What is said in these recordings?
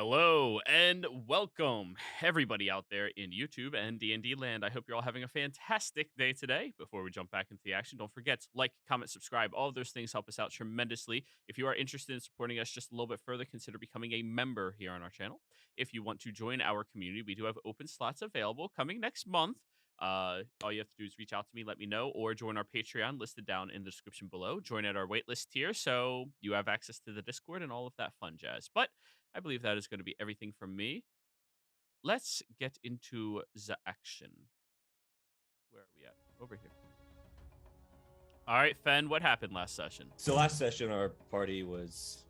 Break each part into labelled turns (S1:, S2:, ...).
S1: Hello and welcome everybody out there in YouTube and D&D land. I hope you're all having a fantastic day today. Before we jump back into the action, don't forget like, comment, subscribe. All of those things help us out tremendously. If you are interested in supporting us just a little bit further, consider becoming a member here on our channel. If you want to join our community, we do have open slots available coming next month. All you have to do is reach out to me, let me know, or join our Patreon listed down in the description below. Join at our waitlist tier so you have access to the Discord and all of that fun jazz. But I believe that is going to be everything from me. Let's get into the action. Where are we at? Over here. All right, Fen, what happened last session?
S2: So last session, our party was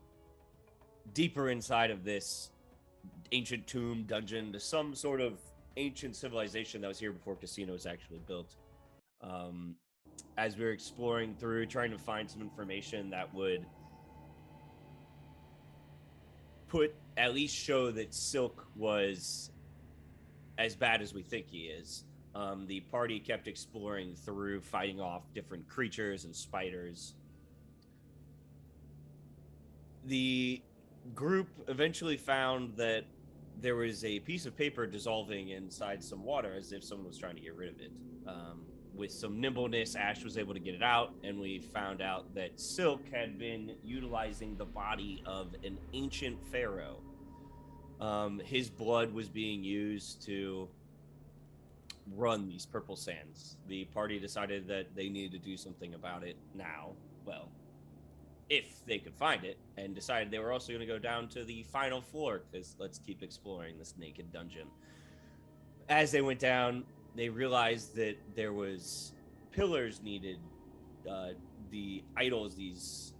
S2: deeper inside of this ancient tomb dungeon to some sort of ancient civilization that was here before Casino was actually built. As we were exploring through, trying to find some information that would at least show that Silk was as bad as we think he is. The party kept exploring through, fighting off different creatures and spiders. The group eventually found that there was a piece of paper dissolving inside some water as if someone was trying to get rid of it. With some nimbleness, Ash was able to get it out, and we found out that Silk had been utilizing the body of an ancient pharaoh. His blood was being used to run these purple sands. The party decided that they needed to do something about it now. Well, if they could find it, and decided they were also going to go down to the final floor, because let's keep exploring this naked dungeon. As they went down, they realized that there was pillars needed. The idols, these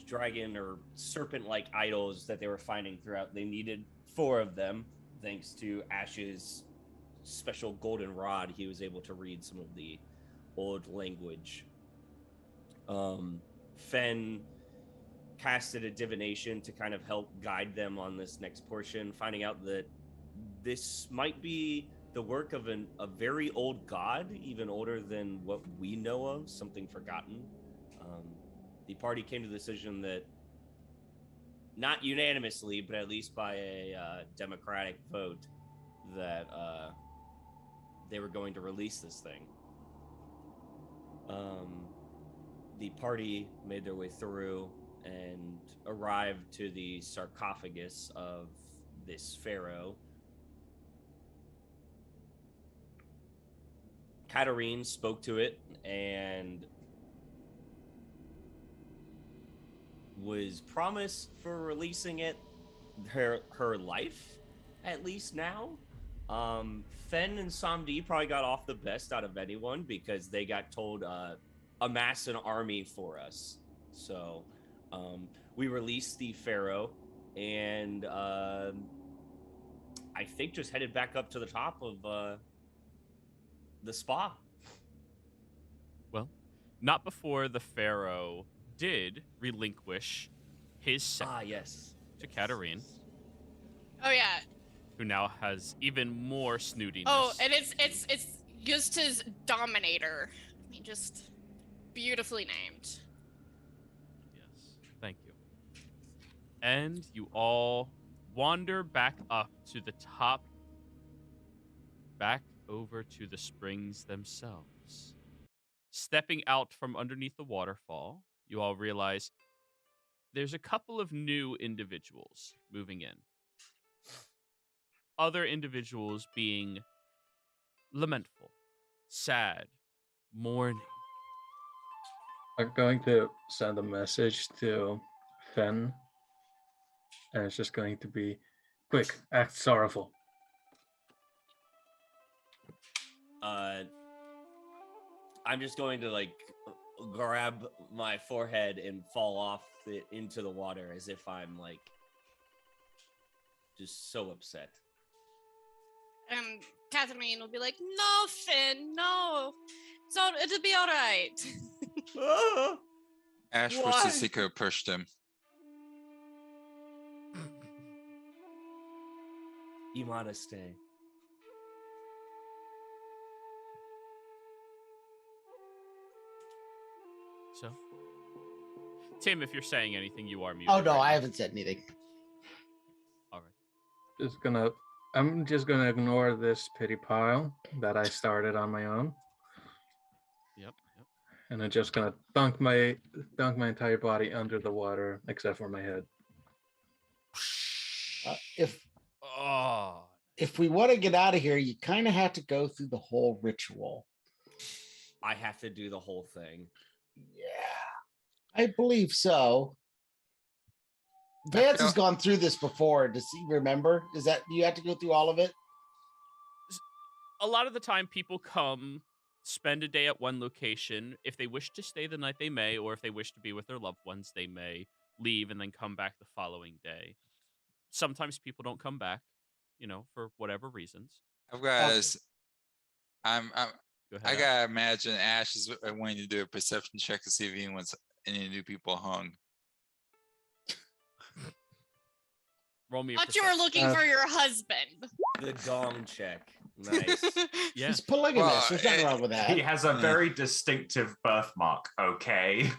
S2: dragon or serpent-like idols that they were finding throughout, they needed 4 of them. Thanks to Ash's special golden rod, he was able to read some of the old language. Fen casted a divination to kind of help guide them on this next portion, finding out that this might be the work of a very old god, even older than what we know of, something forgotten. The party came to the decision that, not unanimously, but at least by a democratic vote, that they were going to release this thing. The party made their way through and arrived to the sarcophagus of this pharaoh. Katarine spoke to it and was promised for releasing it her life, at least now. Fen and Samdi probably got off the best out of anyone because they got told amass an army for us. So we released the pharaoh and I think just headed back up to the top of the spa.
S1: Well, not before the Pharaoh did relinquish his scepter
S2: Yes.
S1: to Katarine,
S3: Oh yeah.
S1: who now has even more snootiness.
S3: Oh, and it's just his Dominator. I mean, just beautifully named.
S1: Yes, thank you. And you all wander back up to the top, back over to the springs themselves. Stepping out from underneath the waterfall, you all realize there's a couple of new individuals moving in. Other individuals being lamentful, sad, mourning.
S4: I'm going to send a message to Fen, and it's just going to be, quick, act sorrowful.
S2: I'm just going to grab my forehead and fall off into the water as if I'm just so upset.
S3: And Catherine will be like, "No, Finn, no. So it'll be all right."
S5: Ash
S2: Why?
S5: Fusisiko pushed him.
S2: Imana, stay.
S1: So, Tim, if you're saying anything, you are muted.
S6: Oh no,
S1: right
S6: I
S1: now.
S6: haven't said anything.
S1: All right.
S4: I'm just gonna ignore this pity pile that I started on my own,
S1: Yep.
S4: and I'm just gonna dunk my entire body under the water except for my head.
S1: Oh,
S6: If we want to get out of here, you kind of have to go through the whole ritual.
S2: I have to do the whole thing.
S6: Yeah, I believe so. Vance has gone through this before. Does he remember? Is that you have to go through all of it?
S1: a lot of the time people come, spend a day at one location. If they wish to stay the night, they may, or if they wish to be with their loved ones, they may leave and then come back the following day. Sometimes people don't come back, for whatever reasons.
S5: I've got. I'm.
S1: Go ahead.
S5: I gotta imagine Ash is wanting to do a perception check to see if he wants any new people hung.
S1: Roll me.
S3: Thought you were looking for your husband.
S2: The dong check. Nice.
S1: Yeah.
S6: He's polygamous. There's nothing wrong with that.
S7: He has a very distinctive birthmark. Okay.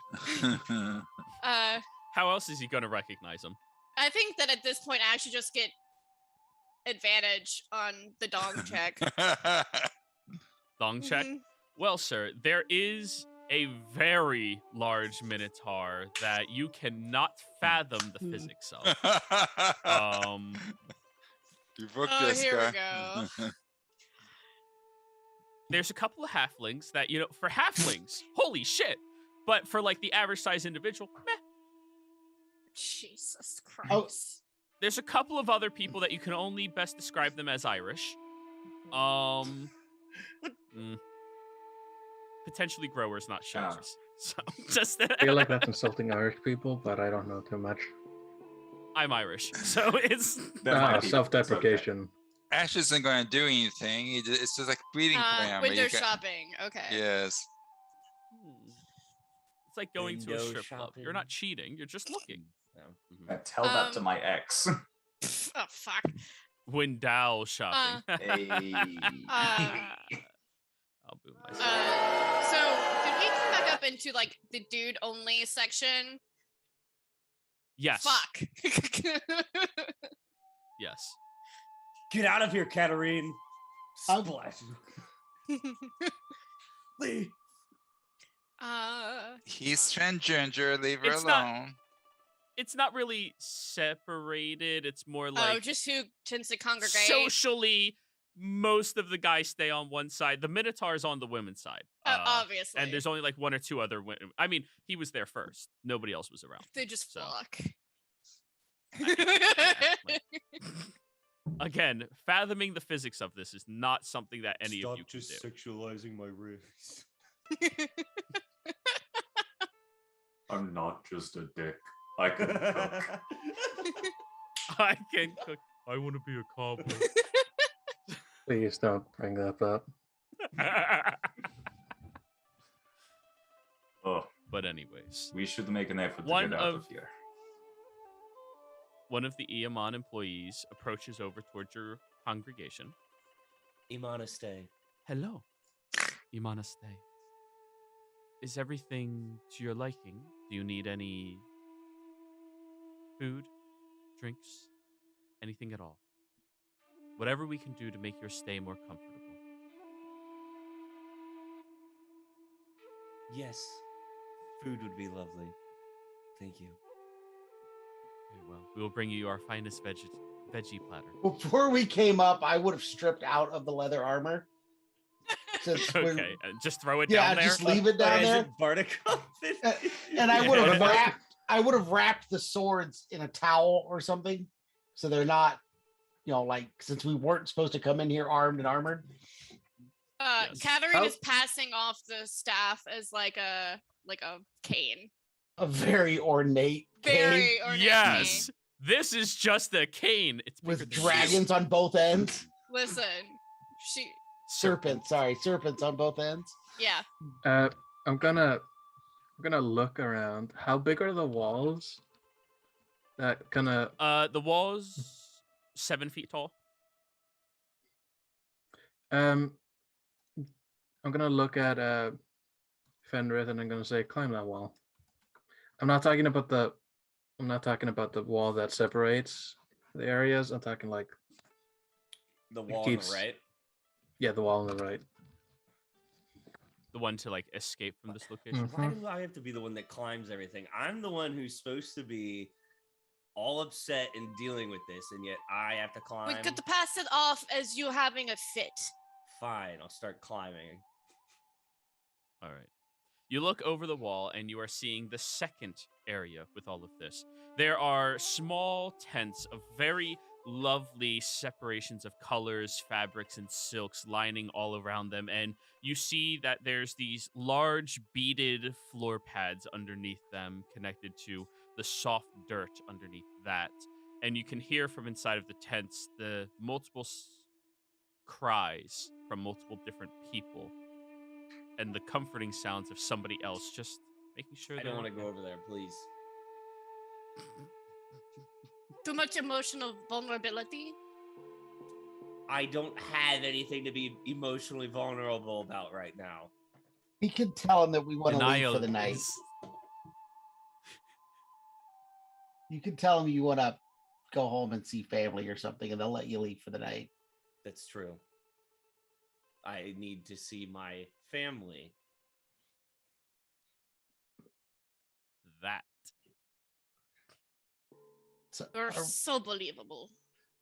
S1: How else is he going to recognize him?
S3: I think that at this point, I should just get advantage on the dong check.
S1: Dong check?
S3: Mhm.
S1: Well, sir, there is a very large minotaur that you cannot fathom the physics of.
S5: You booked
S3: Oh,
S5: this
S3: here we
S5: guy.
S3: go.
S1: There's a couple of halflings that, for halflings, holy shit. But for like the average size individual, meh.
S3: Jesus Christ.
S6: Oh.
S1: There's a couple of other people that you can only best describe them as Irish. Potentially growers, not showers. So just
S4: I feel like that's insulting Irish people, but I don't know too much.
S1: I'm Irish, so it's
S4: Self-deprecation.
S5: Ash isn't going to do anything. It's just like breeding parameter.
S3: Window shopping. Okay.
S5: Yes.
S1: It's like going to a
S2: Window
S1: strip club. You're
S2: shopping.
S1: not cheating. You're just looking.
S7: I tell that to my ex.
S3: Oh fuck.
S1: Window shopping.
S7: Hey.
S1: I'll boo myself.
S3: So did we come back up into like the dude only section?
S1: Yes.
S3: Fuck.
S1: Yes.
S2: Get out of here, Katarine. Splash. Leave.
S5: He's transgender. Leave her
S1: It's not-
S5: alone.
S1: It's not really separated. It's more like
S3: just who tends to congregate.
S1: socially, most of the guys stay on one side. The Minotaur's on the women's side.
S3: Obviously.
S1: And there's only like one or two other women. I mean, he was there first. Nobody else was around.
S3: They just
S1: So.
S3: fuck.
S1: Again, fathoming the physics of this is not something that any of you can do.
S2: sexualizing my race.
S7: I'm not just a dick. I can cook.
S1: I can cook. I want to be a cowboy.
S4: Please don't bring that up.
S7: Oh,
S1: But anyways,
S7: we should make an effort to
S1: One
S7: get out
S1: of-
S7: of here.
S1: one of the Iamon employees approaches over towards your congregation.
S2: Imana, stay.
S1: Hello, Imaniste. Is everything to your liking? Do you need any food, drinks, anything at all? Whatever we can do to make your stay more comfortable.
S2: Yes. Food would be lovely. Thank you.
S1: Very well. We will bring you our finest veggie platter.
S6: Before we came up, I would have stripped out of the leather armor. Since we're-
S1: Okay, just throw it
S6: yeah,
S1: down there.
S6: just leave it down
S2: Is
S6: there.
S2: it Bardic outfit?
S6: And I would
S1: Yeah.
S6: have wrapped the swords in a towel or something, so they're not, like since we weren't supposed to come in here armed and armored.
S1: Yes.
S3: Catherine
S6: Oh.
S3: is passing off the staff as like a cane.
S6: A very ornate cane
S3: Very ornate
S1: Yes,
S3: cane.
S1: this is just a cane. It's bigger
S6: with
S1: than
S6: dragons on both ends.
S3: Listen,
S1: you.
S6: Serpents on both ends.
S3: yeah.
S4: I'm gonna look around. How big are the walls? That kind of.
S1: The wall's 7 feet tall.
S4: I'm gonna look at Fenrith and I'm gonna say, climb that wall. I'm not talking about the wall that separates the areas. I'm talking like
S2: The wall on the
S4: keeps-
S2: right.
S4: Yeah, the wall on the right.
S1: The one to like escape from this location.
S2: Why
S4: Mhm.
S2: do I have to be the one that climbs everything? I'm the one who's supposed to be all upset and dealing with this, and yet I have to climb.
S3: We could pass it off as you having a fit.
S2: Fine, I'll start climbing.
S1: All right. You look over the wall and you are seeing the second area with all of this. There are small tents of very lovely separations of colors, fabrics, and silks lining all around them. And you see that there's these large beaded floor pads underneath them connected to the soft dirt underneath that. And you can hear from inside of the tents the multiple cries from multiple different people and the comforting sounds of somebody else just making sure
S2: I
S1: they're
S2: don't want to
S1: okay.
S2: go over there, please.
S3: Too much emotional vulnerability.
S2: I don't have anything to be emotionally vulnerable about right now.
S6: We could tell him that we want to leave
S1: Denial
S6: for the night.
S1: is-
S6: You could tell them you want to go home and see family or something, and they'll let you leave for the night.
S2: That's true. I need to see my family.
S1: that.
S6: So,
S3: You're so believable.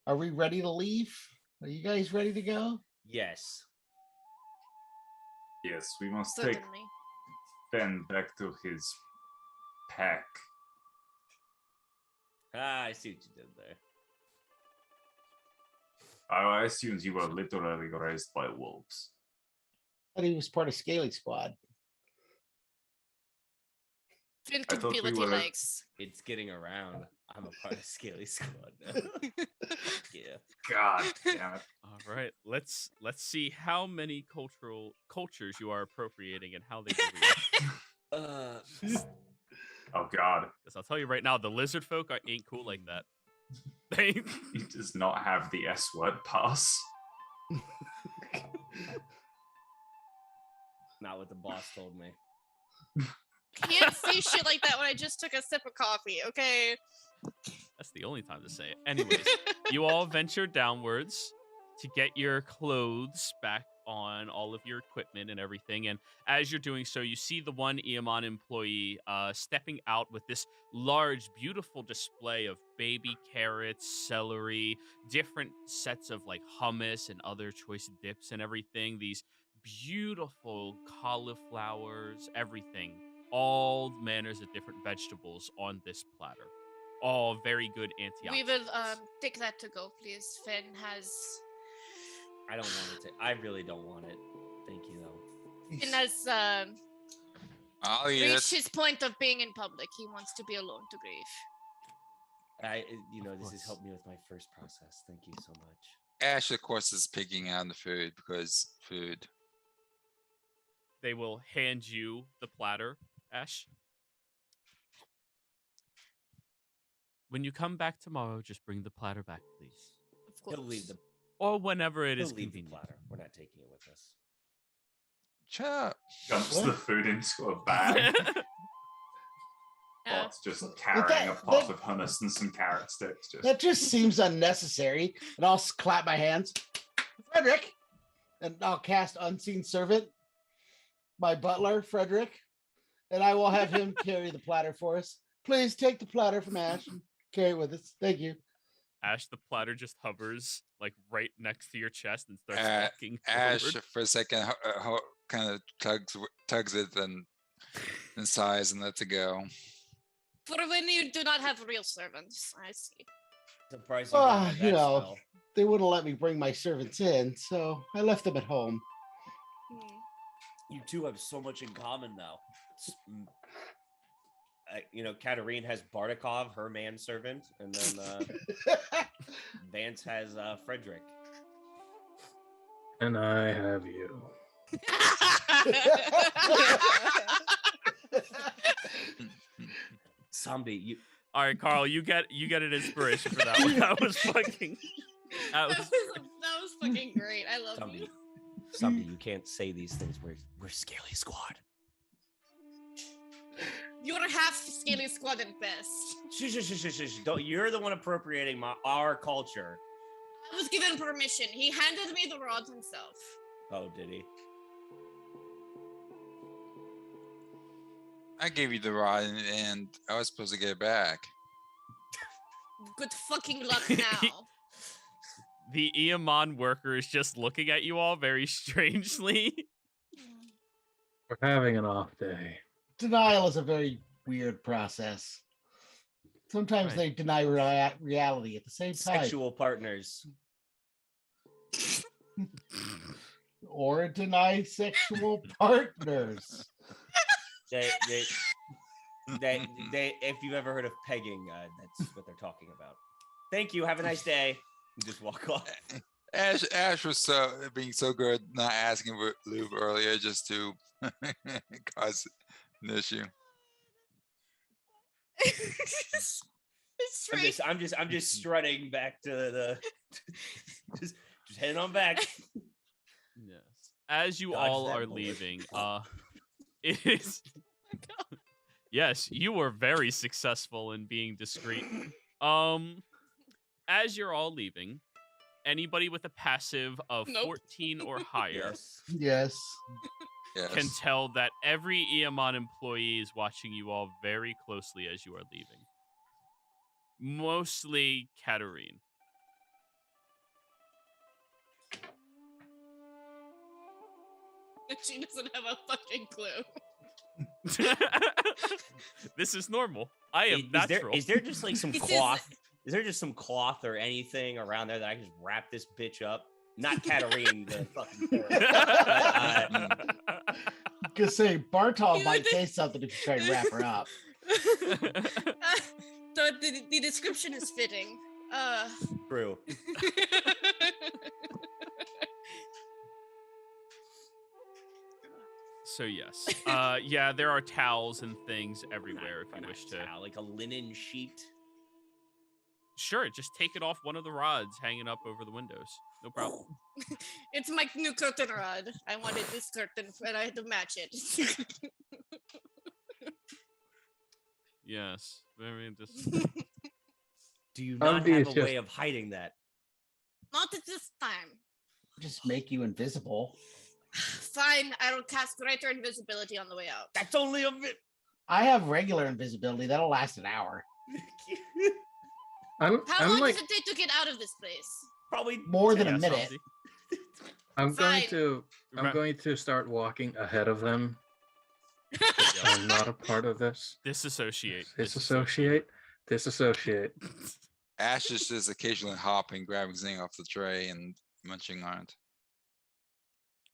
S6: are we ready to leave? Are you guys ready to go?
S2: Yes.
S7: Yes, we must take
S3: Certainly.
S7: Ben back to his pack.
S2: Ah, I see what you did there.
S7: I assumed you were literally raised by wolves.
S6: I thought he was part of Scaly Squad.
S3: Finn
S7: I
S3: can
S7: thought
S3: feel
S7: we
S3: what he
S7: were-
S3: likes.
S2: It's getting around. I'm a part of Scaly Squad now. Yeah.
S7: God damn it.
S1: All right, let's see how many cultures you are appropriating and how they react.
S7: Oh God.
S1: Because I'll tell you right now, the lizard folk ain't cool like that. They
S7: He does not have the S word pass.
S2: Not what the boss told me.
S3: Can't say shit like that when I just took a sip of coffee, okay?
S1: That's the only time to say it. Anyways, you all venture downwards to get your clothes back on, all of your equipment and everything. And as you're doing so, you see the one Iamon employee stepping out with this large, beautiful display of baby carrots, celery, different sets of like hummus and other choice dips and everything. These beautiful cauliflowers, everything. All manners of different vegetables on this platter. All very good antioxidants.
S3: We will take that to go, please. Finn has
S2: I don't want it to. I really don't want it. Thank you, though.
S3: Finn has
S5: I'll eat
S3: reached
S5: it.
S3: his point of being in public. He wants to be alone to grieve.
S2: This has
S1: course.
S2: helped me with my first process. Thank you so much.
S5: Ash, of course, is picking out the food because food.
S1: They will hand you the platter, Ash. When you come back tomorrow, just bring the platter back, please.
S3: Of course.
S2: He'll leave the.
S1: Or whenever it
S2: He'll
S1: is
S2: leave the
S1: convenient.
S2: platter. We're not taking it with us.
S5: Chop.
S7: Dumps
S6: What?
S7: the food into a bag.
S3: Yeah.
S7: It's just carrying a
S6: that-
S7: pot of hummus and some carrot sticks. Just
S6: That just seems unnecessary. And I'll clap my hands. Frederick! And I'll cast Unseen Servant, my butler, Frederick. And I will have him carry the platter for us. Please take the platter from Ash and carry it with us. Thank you.
S1: Ash, the platter just hovers like right next to your chest and starts
S5: Uh,
S1: walking
S5: Ash,
S1: forward.
S5: for a second, kind of tugs it and sighs and lets it go.
S3: For when you do not have real servants, I see.
S2: Surprised you don't have
S6: you
S2: that
S6: know.
S2: spell.
S6: They wouldn't let me bring my servants in, so I left them at home.
S2: You two have so much in common, though. Katarine has Bardakov, her manservant, and then Vance has Frederick.
S4: And I have you.
S2: Zombie, you.
S1: All right, Carl, you get an inspiration for that one. That was fucking. That
S3: that
S1: was
S3: was fucking great. I love you.
S2: Zombie, you can't say these things. We're Scaly Squad.
S3: You're half Scaly Squad at best.
S2: Shush. Don't. You're the one appropriating our culture.
S3: I was given permission. He handed me the rod himself.
S2: Oh, did he?
S5: I gave you the rod and I was supposed to get it back.
S3: Good fucking luck now.
S1: The Iamon worker is just looking at you all very strangely.
S4: We're having an off day.
S6: Denial is a very weird process. Sometimes
S1: Right.
S6: they deny reality at the same time.
S2: Sexual partners.
S6: Or deny sexual partners.
S2: They, if you've ever heard of pegging, that's what they're talking about. Thank you. Have a nice day. And just walk off.
S5: Ash was being so good, not asking for lube earlier just to cause an issue.
S2: I'm just strutting back to the just heading on back.
S1: Yes. As you
S2: Dodge
S1: all
S2: that
S1: are
S2: bullet.
S1: leaving, it is. Yes, you were very successful in being discreet. As you're all leaving, anybody with a passive of
S3: Nope.
S1: 14 or higher
S6: Yes.
S5: Yes.
S1: can tell that every Iamon employee is watching you all very closely as you are leaving. Mostly Katarine.
S3: She doesn't have a fucking clue.
S1: This is normal. I am
S2: Is there
S1: natural.
S2: is there just like some
S3: This is-
S2: cloth? Is there just some cloth or anything around there that I can just wrap this bitch up? Not Katarine, the fucking parrot.
S6: Could say Bartol
S3: You
S6: might
S3: think-
S6: say something if you try to wrap her up.
S3: The description is fitting.
S2: True.
S1: So yes, yeah, there are towels and things everywhere if you wish to.
S2: Towel, like a linen sheet.
S1: Sure, just take it off one of the rods hanging up over the windows. No problem.
S3: It's my new curtain rod. I wanted this curtain and I had to match it.
S1: Yes, I mean just
S2: Do you not
S4: Somebody
S2: have
S4: is
S2: a
S4: just-
S2: way of hiding that?
S3: Not at this time.
S6: Just make you invisible.
S3: Fine, I will cast greater invisibility on the way out.
S2: That's only a bit.
S6: I have regular invisibility. That'll last an hour.
S1: Oh,
S3: How
S4: I'm
S3: long
S4: like
S3: does it take to get out of this place?
S2: Probably
S6: More than
S1: yeah,
S6: a minute.
S1: Sandy.
S4: I'm
S3: Fine.
S1: Right.
S4: going to start walking ahead of them. I'm not a part of this.
S1: Disassociate.
S4: Disassociate.
S5: Ash is just occasionally hopping, grabbing something off the tray and munching on it.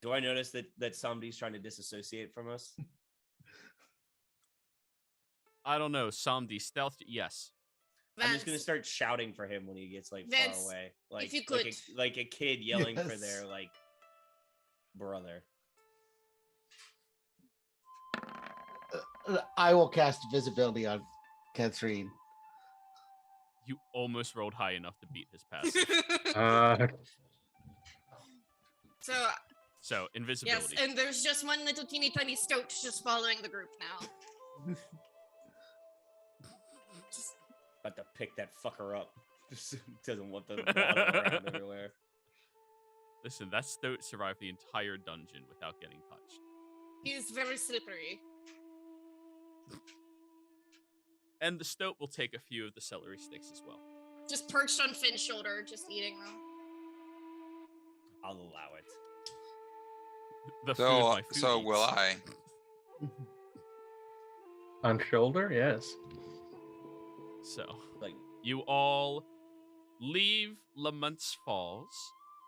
S2: Do I notice that somebody's trying to disassociate from us?
S1: I don't know. Somdi stealth. Yes.
S2: I'm just gonna
S3: Vance,
S2: start shouting for him when he gets like
S3: Vince,
S2: far away, like
S3: you
S2: like,
S3: could.
S2: like a kid yelling for
S6: Yes.
S2: their like brother.
S6: I will cast visibility on Catherine.
S1: You almost rolled high enough to beat his passive.
S3: So,
S1: So
S3: yes,
S1: invisibility.
S3: and there's just one little teeny tiny stoat just following the group now.
S2: About to pick that fucker up. Just doesn't want the water around everywhere.
S1: Listen, that stoat survived the entire dungeon without getting touched.
S3: He's very slippery.
S1: And the stoat will take a few of the celery sticks as well.
S3: Just perched on Finn's shoulder, just eating them.
S2: I'll allow it.
S1: The food my food
S5: So will
S1: eats.
S5: I.
S4: On shoulder, yes.
S1: So
S2: Like
S1: you all leave Lamont's Falls,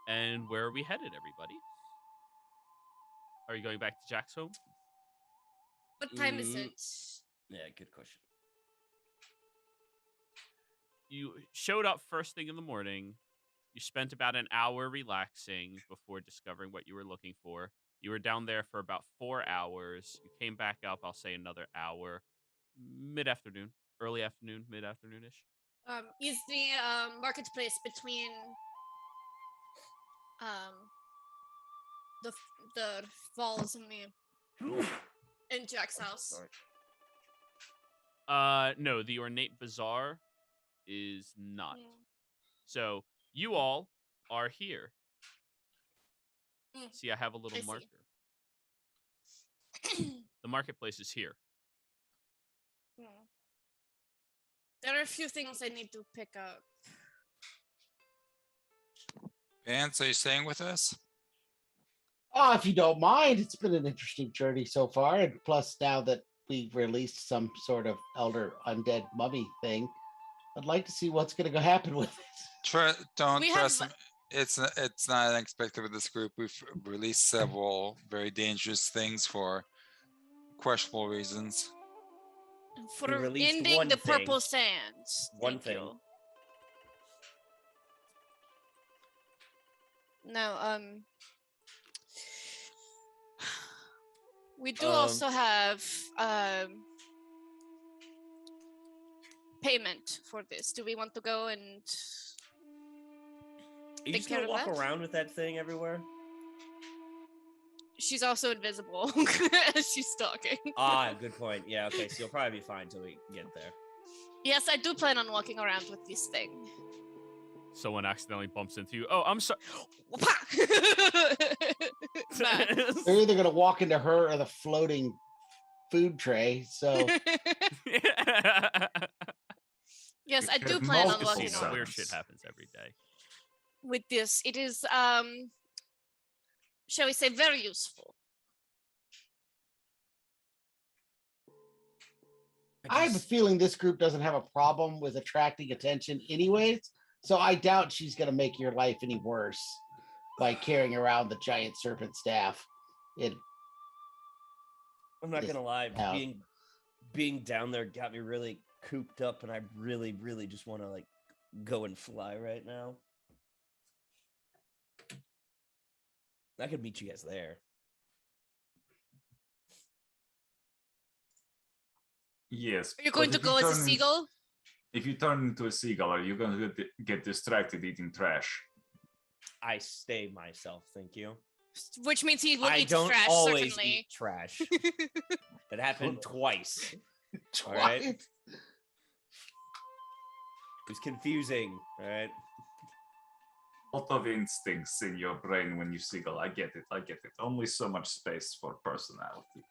S1: and where are we headed, everybody? Are you going back to Jack's home?
S3: What time is
S2: Mm.
S3: it?
S2: yeah, good question.
S1: You showed up first thing in the morning. You spent about an hour relaxing before discovering what you were looking for. You were down there for about 4 hours. You came back up, I'll say another hour. Mid-afternoon, early afternoon, mid-afternoon-ish.
S3: Is the marketplace between the falls and Jack's house?
S2: Sorry.
S1: No, the ornate bazaar is not.
S3: Yeah.
S1: So you all are here.
S3: Mm,
S1: See, I have a little
S3: I see.
S1: marker. The marketplace is here.
S3: There are a few things I need to pick up.
S5: Vance, are you staying with us?
S6: Oh, if you don't mind, it's been an interesting journey so far. And plus, now that we've released some sort of elder undead mummy thing, I'd like to see what's going to go happen with it.
S5: Don't
S3: We
S5: trust
S3: have-
S5: him. It's not unexpected with this group. We've released several very dangerous things for questionable reasons.
S3: For
S2: released
S3: ending
S2: one
S3: the
S2: thing.
S3: purple sands.
S2: One
S3: Thank
S2: thing.
S3: you. No, we do also have payment for this. Do we want to go and
S2: Are you
S3: take
S2: just
S3: care
S2: gonna
S3: of
S2: walk
S3: that?
S2: around with that thing everywhere?
S3: She's also invisible as she's talking.
S2: Ah, good point. Yeah, okay, so you'll probably be fine till we get there.
S3: Yes, I do plan on walking around with this thing.
S1: Someone accidentally bumps into you. Oh, I'm sorry.
S3: Nah.
S6: They're either going to walk into her or the floating food tray. So
S3: Yes,
S7: We
S3: I do
S7: have
S3: plan on
S7: multiple
S3: walking
S1: You know,
S3: around
S1: weird
S7: suns.
S1: shit happens every day.
S3: with this. It is, shall we say, very useful.
S6: I have a feeling this group doesn't have a problem with attracting attention anyways. So I doubt she's going to make your life any worse by carrying around the giant serpent staff.
S2: I'm not
S6: Just
S2: gonna lie,
S6: out.
S2: being down there got me really cooped up, and I really, really just want to like go and fly right now. I could meet you guys there.
S7: Yes.
S3: Are you
S7: but
S3: going to
S7: if you
S3: go as a
S7: turn in-
S3: seagull?
S7: If you turn into a seagull, are you going to get distracted eating trash?
S2: I stay myself, thank you.
S3: Which means he will
S2: I
S3: eat
S2: don't
S3: trash,
S2: always
S3: certainly.
S2: eat trash. That happened twice.
S6: Twice.
S2: right. It was confusing, right?
S7: Lot of instincts in your brain when you seagull. I get it. Only so much space for personality.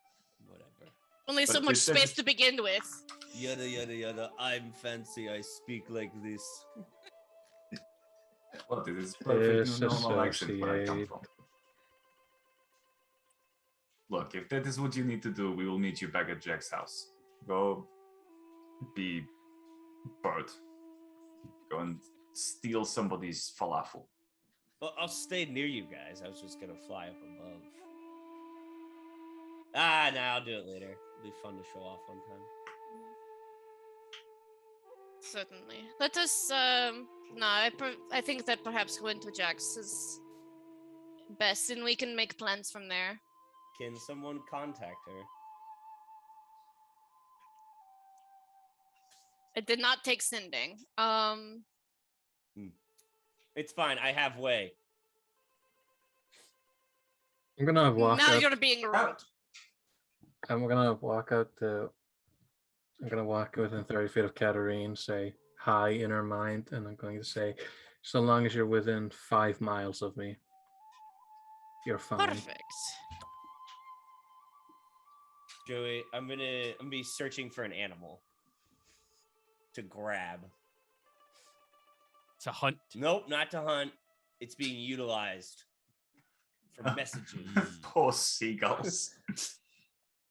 S2: Whatever.
S3: Only so
S7: But
S3: much
S7: it doesn't-
S3: space to begin with.
S2: Yada yada yada. I'm fancy. I speak like this.
S7: But it is perfect normal accent where I come
S4: Disassociate.
S7: from. Look, if that is what you need to do, we will meet you back at Jack's house. Go be bird. Go and steal somebody's falafel.
S2: Well, I'll stay near you guys. I was just gonna fly up above. Ah, nah, I'll do it later. It'll be fun to show off one time.
S3: Certainly. Let us, no, I think that perhaps going to Jack's is best, and we can make plans from there.
S2: Can someone contact her?
S3: It did not take sending.
S2: It's fine. I have way.
S4: I'm gonna walk
S3: Now
S4: up.
S3: you're being rude.
S4: I'm gonna walk out to. I'm gonna walk within 30 feet of Katarine, say hi in her mind, and I'm going to say, so long as you're within 5 miles of me, you're fine.
S3: Perfect.
S2: Joey, I'm gonna be searching for an animal to grab.
S1: To hunt.
S2: Nope, not to hunt. It's being utilized for messages.
S7: Poor seagulls.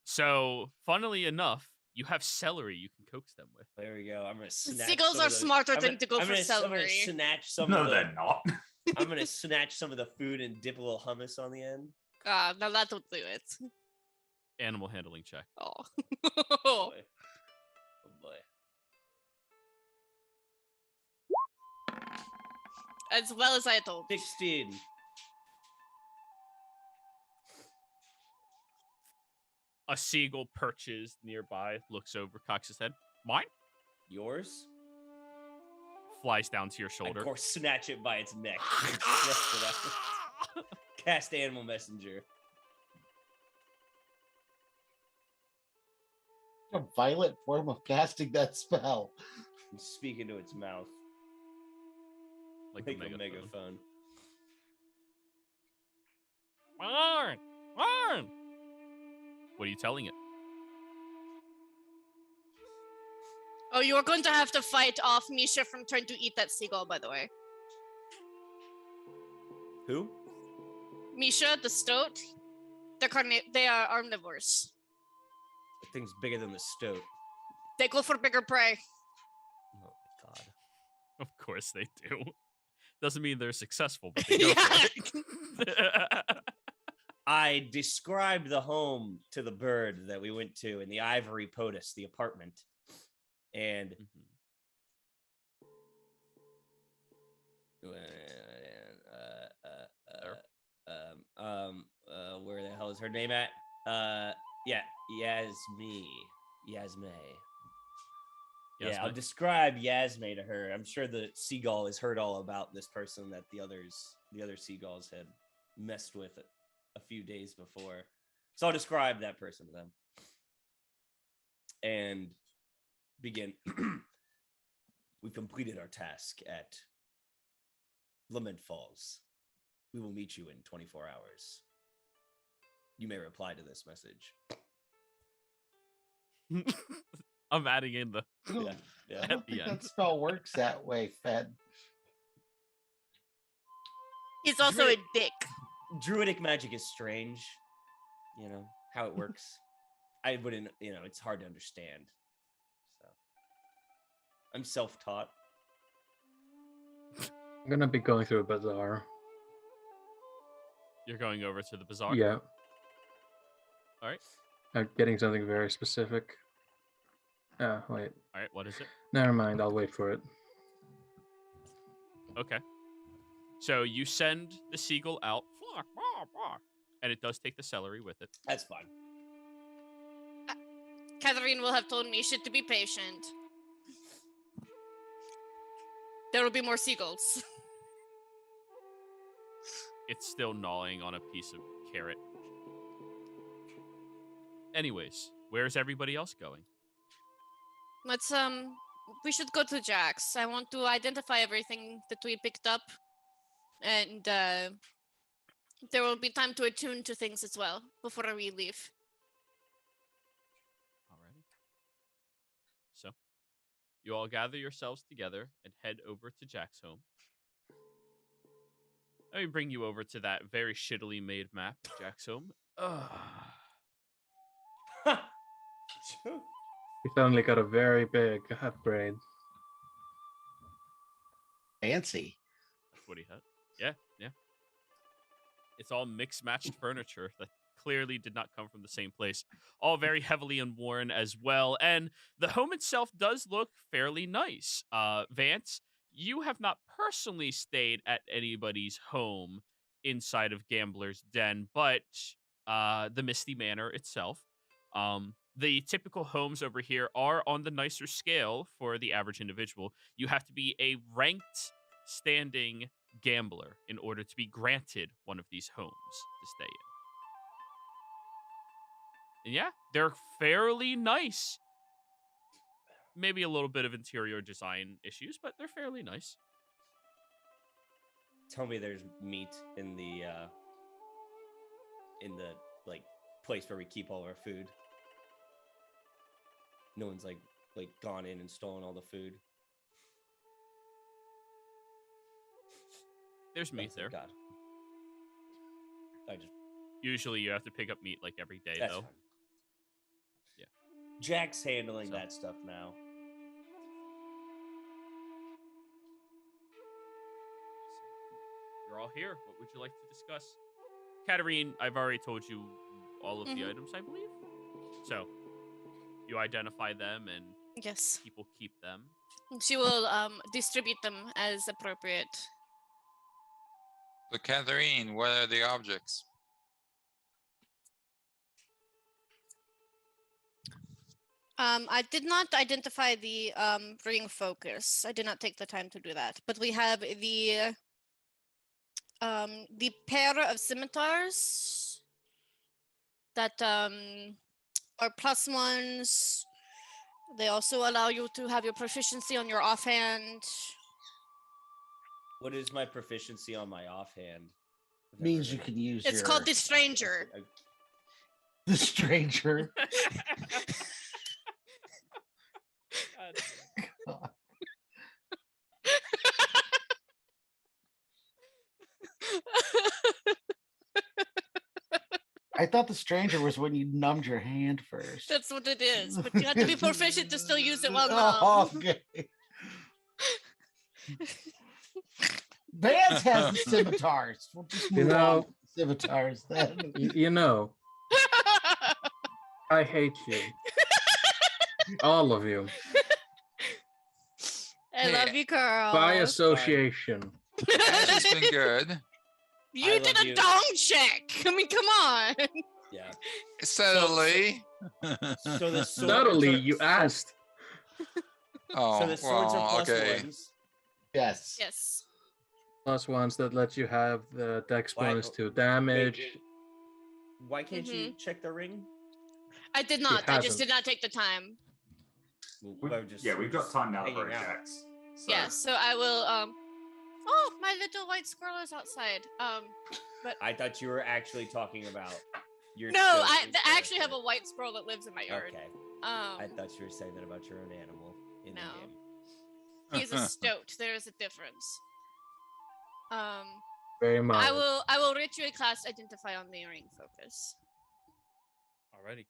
S1: So, funnily enough, you have celery you can coax them with.
S2: There we go. I'm gonna snatch.
S3: Seagulls
S2: some
S3: are
S2: of those-
S3: smarter
S2: I'm
S3: than
S2: gonna-
S3: to go
S2: I'm
S3: for
S2: gonna- I'm gonna
S3: celery.
S2: snatch some
S7: No,
S2: of the.
S7: they're not.
S2: I'm gonna snatch some of the food and dip a little hummus on the end.
S3: Now that will do it.
S1: Animal handling check.
S3: Oh.
S2: Boy. Oh boy.
S3: As well as I told.
S2: 16.
S1: A seagull perches nearby, looks over, cocks his head. Mine?
S2: Yours?
S1: Flies down to your
S2: I,
S1: shoulder.
S2: of course, snatch it by its neck. And thrust it out. Cast Animal Messenger.
S6: A violent form of casting that spell.
S2: And speak into its mouth
S1: like
S2: like
S1: a
S2: a
S1: megaphone.
S2: megaphone.
S1: Marn! Marn! What are you telling it?
S3: Oh, you are going to have to fight off Misha from trying to eat that seagull, by the way.
S2: Who?
S3: Misha, the stoat, they are omnivores.
S2: The thing's bigger than the stoat.
S3: They go for bigger prey.
S2: Oh my god.
S1: Of course they do. Doesn't mean they're successful, but they go for it.
S2: I described the home to the bird that we went to in the Ivory POTUS, the apartment. And where the hell is her name at? Yeah, Yasme. Yeah, I'll describe Yasme to her. I'm sure the seagull has heard all about this person that the other seagulls had messed with a few days before. So I'll describe that person to them. And begin. We've completed our task at Lament Falls. We will meet you in 24 hours. You may reply to this message.
S1: I'm adding in the
S2: Yeah.
S6: I don't think that spell works that way, Fed.
S3: He's also a dick.
S2: Druidic magic is strange. You know, how it works. I wouldn't, it's hard to understand. So I'm self-taught.
S4: I'm gonna be going through a bazaar.
S1: You're going over to the bazaar?
S4: Yeah.
S1: All right.
S4: I'm getting something very specific. Wait.
S1: All right, what is it?
S4: Never mind. I'll wait for it.
S1: Okay. So you send the seagull out, and it does take the celery with it.
S2: That's fine.
S3: Catherine will have told Misha to be patient. There will be more seagulls.
S1: It's still gnawing on a piece of carrot. Anyways, where's everybody else going?
S3: Let's we should go to Jack's. I want to identify everything that we picked up, and there will be time to attune to things as well before we leave.
S1: Alrighty. So, you all gather yourselves together and head over to Jack's home. Let me bring you over to that very shittily made map, Jack's home.
S4: We suddenly got a very big upgrade.
S6: Fancy.
S1: That's what he had. Yeah. It's all mixed-matched furniture that clearly did not come from the same place. All very heavily worn as well. And the home itself does look fairly nice. Vance, you have not personally stayed at anybody's home inside of Gambler's Den, but the Misty Manor itself. The typical homes over here are on the nicer scale for the average individual. You have to be a ranked standing gambler in order to be granted one of these homes to stay in. And yeah, they're fairly nice. Maybe a little bit of interior design issues, but they're fairly nice.
S2: Tell me there's meat in the place where we keep all our food. No one's like gone in and stolen all the food.
S1: There's meat there.
S2: God.
S1: Usually you have to pick up meat like every day,
S2: That's
S1: though.
S2: fine.
S1: Yeah.
S2: Jack's handling
S1: So-
S2: that stuff now.
S1: You're all here. What would you like to discuss? Katarine, I've already told you all of the items, I believe. So, you identify them and
S3: Yes.
S1: people keep them.
S3: She will distribute them as appropriate.
S5: So, Catherine, what are the objects?
S3: I did not identify the ring focus. I did not take the time to do that. But we have the pair of scimitars that are +1s. They also allow you to have your proficiency on your offhand.
S2: What is my proficiency on my offhand?
S6: means you can use
S3: It's
S6: your
S3: called the Stranger.
S6: the stranger.
S1: God.
S6: I thought the stranger was when you numbed your hand first.
S3: That's what it is, but you have to be proficient to still use it while
S6: Oh,
S3: numb.
S6: okay. Vance has the scimitars. We'll just
S4: You
S6: move on
S4: know-
S6: with the scimitars then.
S4: You know, I hate you. All of you.
S3: I love you, Carl.
S4: By association.
S5: Ash has been good.
S3: You
S2: I
S3: did
S2: love
S3: a
S2: you.
S3: dong check. I mean, come on.
S2: Yeah.
S5: Steadily.
S2: So the swords
S4: Subtly,
S2: are-
S4: you asked.
S5: Oh,
S2: So the swords
S5: well,
S2: are plus
S5: okay.
S2: ones.
S6: Yes.
S3: Yes.
S4: Plus ones that let you have the dex
S2: Why-
S4: bonus to
S2: Wait,
S4: damage.
S2: why can't you check the ring?
S3: I did not. I just
S4: hasn't.
S3: did not take the time.
S7: We've got time now
S2: hanging
S7: for
S2: out.
S7: Jax. So
S3: Yeah, so I will oh, my little white squirrel is outside.
S2: I thought you were actually talking about your.
S3: No, I
S2: chosen
S3: actually have a
S2: character.
S3: white squirrel that lives in my yard.
S2: Okay, I thought you were saying that about your own animal in
S3: No.
S2: the game.
S3: He's a stoat. There is a difference.
S4: Very mild.
S3: I will ritual class identify on the ring focus.
S1: Alrighty.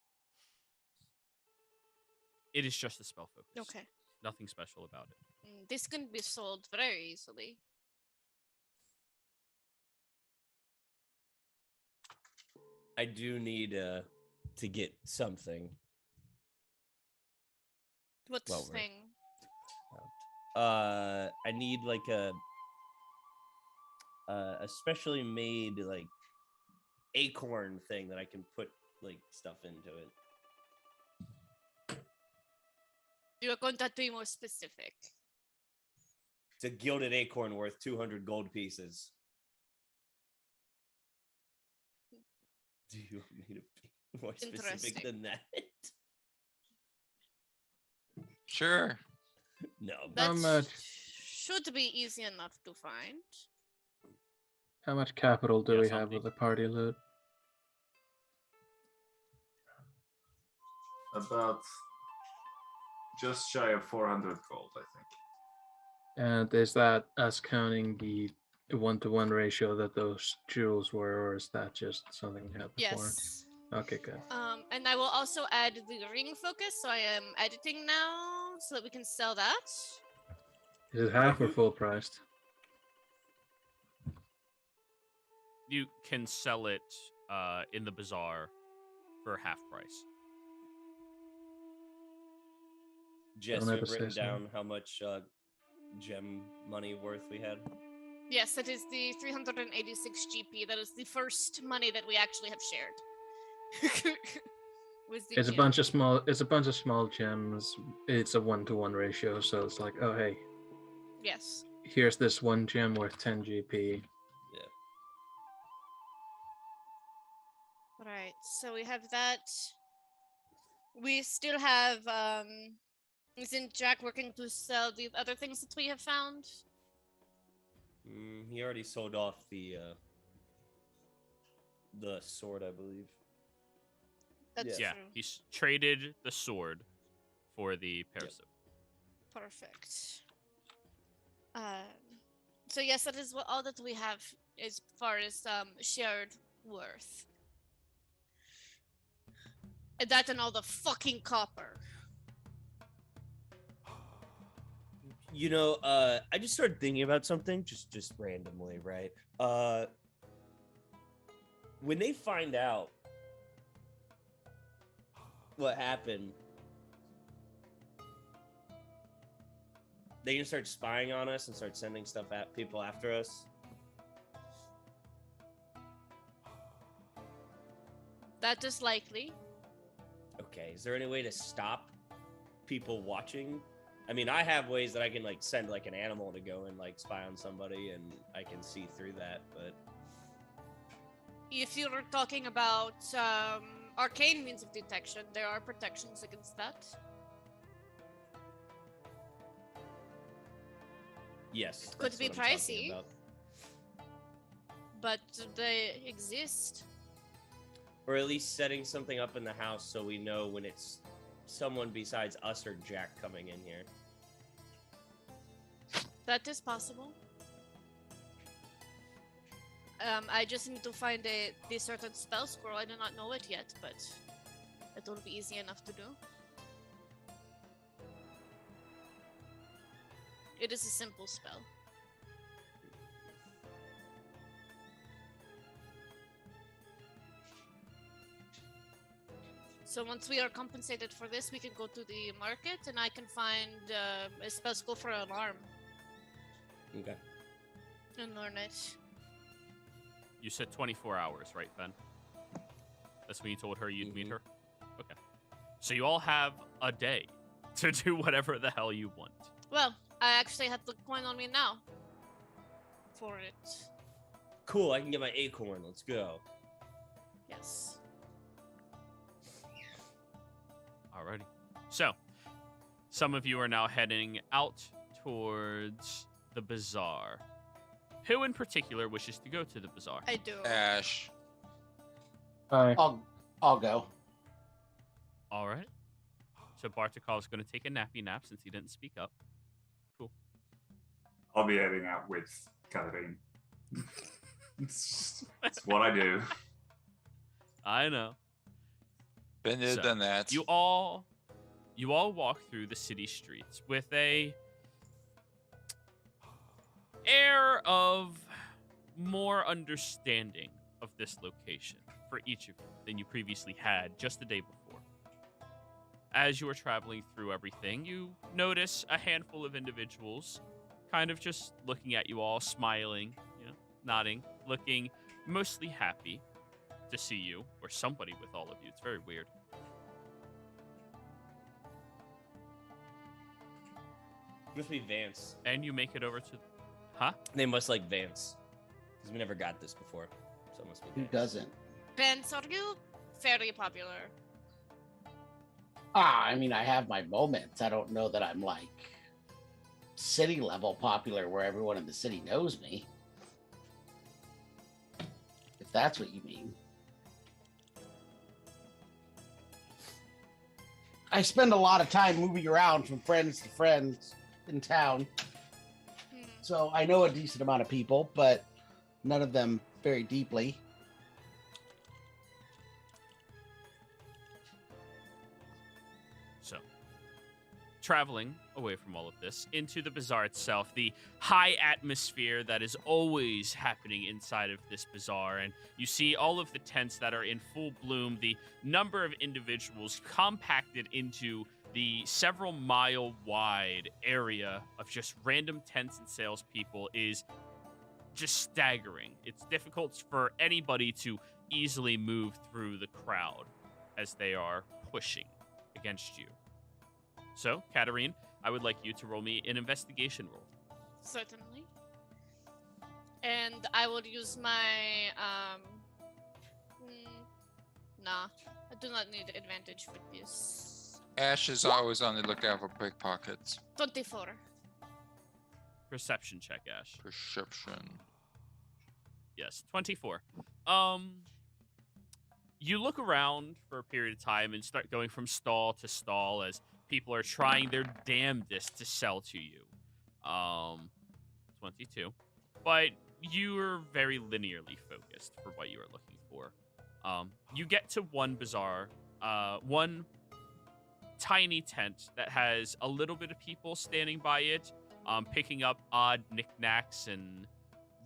S1: It is just a spell focus.
S3: Okay.
S1: Nothing special about it.
S3: This can be sold very easily.
S2: I do need to get something.
S3: What's
S2: Well,
S3: the
S2: we're-
S3: thing?
S2: I need like a specially made like acorn thing that I can put like stuff into it.
S3: You are going to have to be more specific.
S2: It's a gilded acorn worth 200 gold pieces. Do you want me to be more specific
S3: Interesting.
S2: than that?
S5: Sure.
S2: No.
S4: How
S3: That
S4: much?
S3: should be easy enough to find.
S4: How much capital do
S1: Yeah,
S4: we have
S1: something.
S4: with the party loot?
S7: about just shy of 400 gold, I think.
S4: And is that us counting the 1-to-1 ratio that those jewels were, or is that just something we had before?
S3: Yes.
S4: Okay, good.
S3: And I will also add the ring focus, so I am editing now so that we can sell that.
S4: Is it half or full priced?
S1: You can sell it in the bazaar for half price.
S2: Jess,
S4: Don't
S2: you
S4: ever
S2: have written
S4: say so.
S2: down how much gem money worth we had?
S3: Yes, that is the 386 GP. That is the first money that we actually have shared. Was the
S4: It's a
S3: gem.
S4: bunch of small. It's a bunch of small gems. It's a 1-to-1 ratio, so it's like, oh hey,
S3: Yes.
S4: here's this one gem worth 10 GP.
S2: Yeah.
S3: Right. So we have that. We still have isn't Jack working to sell the other things that we have found?
S2: He already sold off the sword, I believe.
S3: That's
S1: Yeah,
S3: true.
S1: he's traded the sword for the parasite.
S3: Perfect. So yes, that is all that we have as far as shared worth. And that and all the fucking copper.
S2: You know, I just started thinking about something just randomly, right? When they find out what happened, they gonna start spying on us and start sending stuff at people after us.
S3: That is likely.
S2: Okay, is there any way to stop people watching? I mean, I have ways that I can like send like an animal to go and like spy on somebody, and I can see through that. But
S3: If you're talking about arcane means of detection, there are protections against that.
S2: yes,
S3: Could
S2: that's
S3: be
S2: what I'm talking
S3: pricey.
S2: about.
S3: but they exist.
S2: Or at least setting something up in the house so we know when it's someone besides us or Jack coming in here.
S3: That is possible. I just need to find the certain spell scroll. I do not know it yet, but it will be easy enough to do. It is a simple spell. So once we are compensated for this, we can go to the market and I can find a spell scroll for alarm
S2: Okay.
S3: and learn it.
S1: You said 24 hours, right, Ben? That's when you told her you'd meet her? Okay. So you all have a day to do whatever the hell you want.
S3: Well, I actually have the coin on me now for it.
S2: Cool, I can get my acorn. Let's go.
S3: Yes.
S1: Alrighty. So, some of you are now heading out towards the bazaar. Who in particular wishes to go to the bazaar?
S3: I do.
S5: Ash.
S4: Hi.
S6: I'll go.
S1: All right. So Bartikov's going to take a nappy nap since he didn't speak up. Cool.
S7: I'll be heading out with Catherine. it's what I do.
S1: I know.
S5: Been there,
S1: So,
S5: done that.
S1: You all walk through the city streets with a air of more understanding of this location for each of you than you previously had just the day before. As you are traveling through everything, you notice a handful of individuals kind of just looking at you all, smiling, nodding, looking mostly happy to see you, or somebody with all of you. It's very weird.
S2: Must be Vance.
S1: And you make it over to... Huh?
S2: They must like Vance. Because we never got this before. So it must be
S6: Who
S2: Vance.
S6: doesn't?
S3: Vince, are you fairly popular?
S6: I mean, I have my moments. I don't know that I'm like city level popular where everyone in the city knows me. If that's what you mean. I spend a lot of time moving around from friends to friends in town. So I know a decent amount of people, but none of them very deeply.
S1: So, traveling away from all of this into the bazaar itself, the high atmosphere that is always happening inside of this bazaar, and you see all of the tents that are in full bloom, the number of individuals compacted into the several mile wide area of just random tents and salespeople is just staggering. It's difficult for anybody to easily move through the crowd as they are pushing against you. So, Katarine, I would like you to roll me an investigation roll.
S3: Certainly. And I will use my nah. I do not need advantage for this.
S5: Ash is always on the lookout for pickpockets.
S3: 24.
S1: Perception check, Ash.
S5: Perception.
S1: Yes, 24. You look around for a period of time and start going from stall to stall as people are trying their damnedest to sell to you. 22. But you're very linearly focused for what you are looking for. You get to one bazaar, one tiny tent that has a little bit of people standing by it, picking up odd knickknacks and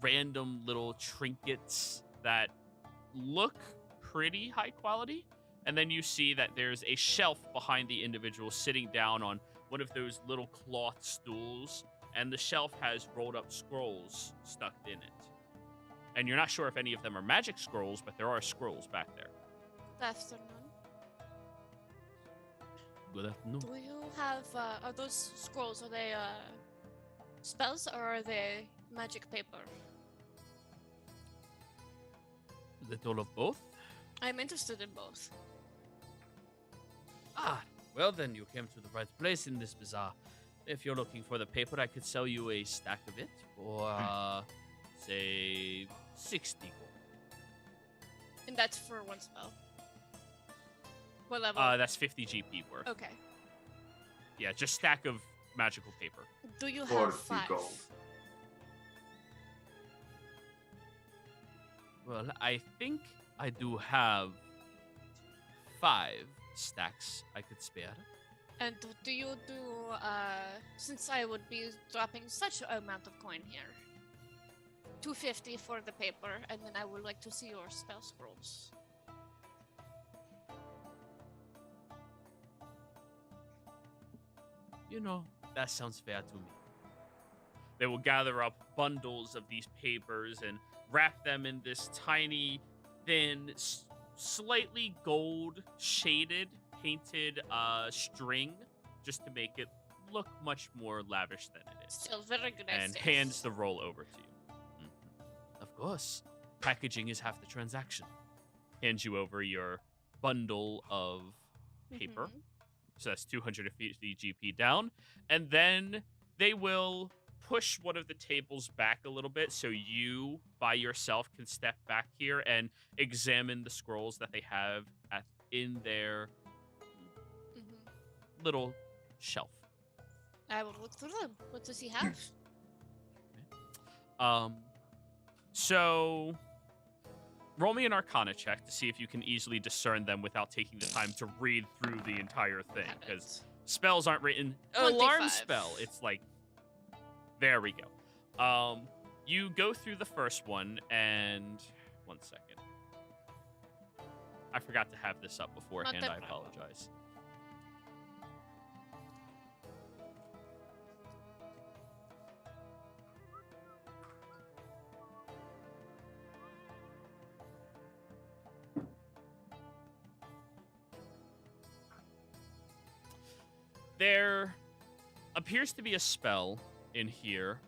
S1: random little trinkets that look pretty high quality. And then you see that there's a shelf behind the individual sitting down on one of those little cloth stools, and the shelf has rolled up scrolls stuck in it. And you're not sure if any of them are magic scrolls, but there are scrolls back there.
S3: Good afternoon.
S1: Good afternoon.
S3: Do you have, are those scrolls, are they spells or are they magic paper?
S1: Little of both?
S3: I'm interested in both.
S1: Ah, well then you came to the right place in this bazaar. If you're looking for the paper, I could sell you a stack of it for say 60 gold.
S3: And that's for one spell. What level?
S1: That's 50 GP worth.
S3: Okay.
S1: Yeah, just stack of magical paper.
S3: Do you
S7: 40
S3: have 5?
S7: gold.
S1: Well, I think I do have 5 stacks I could spare.
S3: And do you do, since I would be dropping such an amount of coin here, 250 for the paper, and then I would like to see your spell scrolls.
S1: You know, that sounds fair to me. They will gather up bundles of these papers and wrap them in this tiny, thin, slightly gold shaded, painted string, just to make it look much more lavish than it is.
S3: Still very good.
S1: And hands the roll over to you. Of course, packaging is half the transaction. Hands you over your bundle of paper.
S3: Mhm.
S1: So that's 250 GP down. And then they will push one of the tables back a little bit so you, by yourself, can step back here and examine the scrolls that they have in their
S3: Mhm.
S1: little shelf.
S3: I will look through them. What does he have?
S1: So roll me an Arcana check to see if you can easily discern them without taking the time to read through the entire thing,
S3: Have
S1: because
S3: it.
S1: spells aren't written. Alarm
S3: 25.
S1: spell. It's like, there we go. You go through the first one, and 1 second. I forgot to have this up beforehand.
S3: that
S1: I
S3: problem.
S1: apologize. There appears to be a spell in here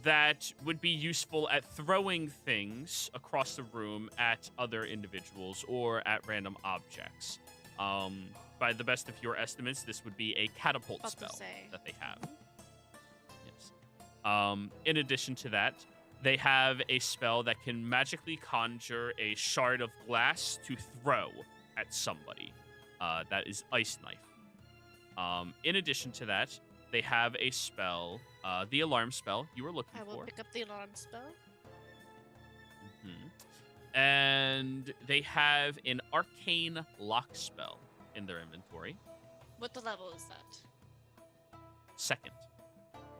S1: that would be useful at throwing things across the room at other individuals or at random objects. By the best of your estimates, this would be a catapult
S3: About to
S1: spell
S3: say.
S1: that they have. Yes. In addition to that, they have a spell that can magically conjure a shard of glass to throw at somebody. That is Ice Knife. In addition to that, they have a spell, the alarm spell you were looking
S3: I will
S1: for.
S3: pick up the alarm spell.
S1: And they have an arcane lock spell in their inventory.
S3: What the level is that?
S1: 2nd.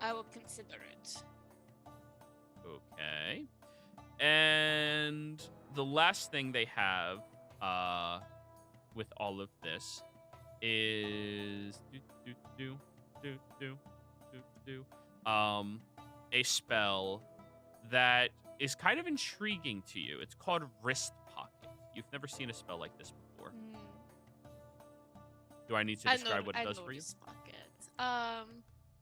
S3: I will consider it.
S1: Okay. And the last thing they have with all of this is a spell that is kind of intriguing to you. It's called Wrist Pocket. You've never seen a spell like this before. Do I need to describe what it does for you?
S3: Pocket.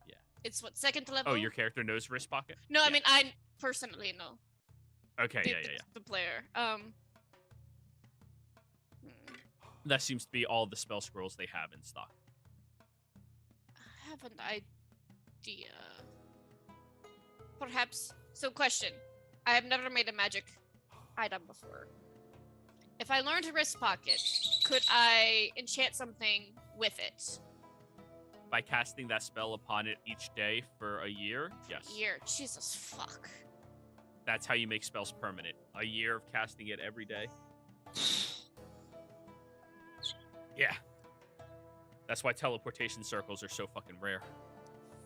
S1: Yeah.
S3: It's what, 2nd level?
S1: Oh, your character knows Wrist Pocket?
S3: No, I
S1: Yeah.
S3: mean I personally know.
S1: Okay, yeah.
S3: The player.
S1: That seems to be all the spell scrolls they have in stock.
S3: I have an idea. Perhaps. So, question. I have never made a magic item before. If I learned Wrist Pocket, could I enchant something with it?
S1: By casting that spell upon it each day for a year, yes.
S3: Year. Jesus fuck.
S1: That's how you make spells permanent. A year of casting it every day. Yeah. That's why teleportation circles are so fucking rare.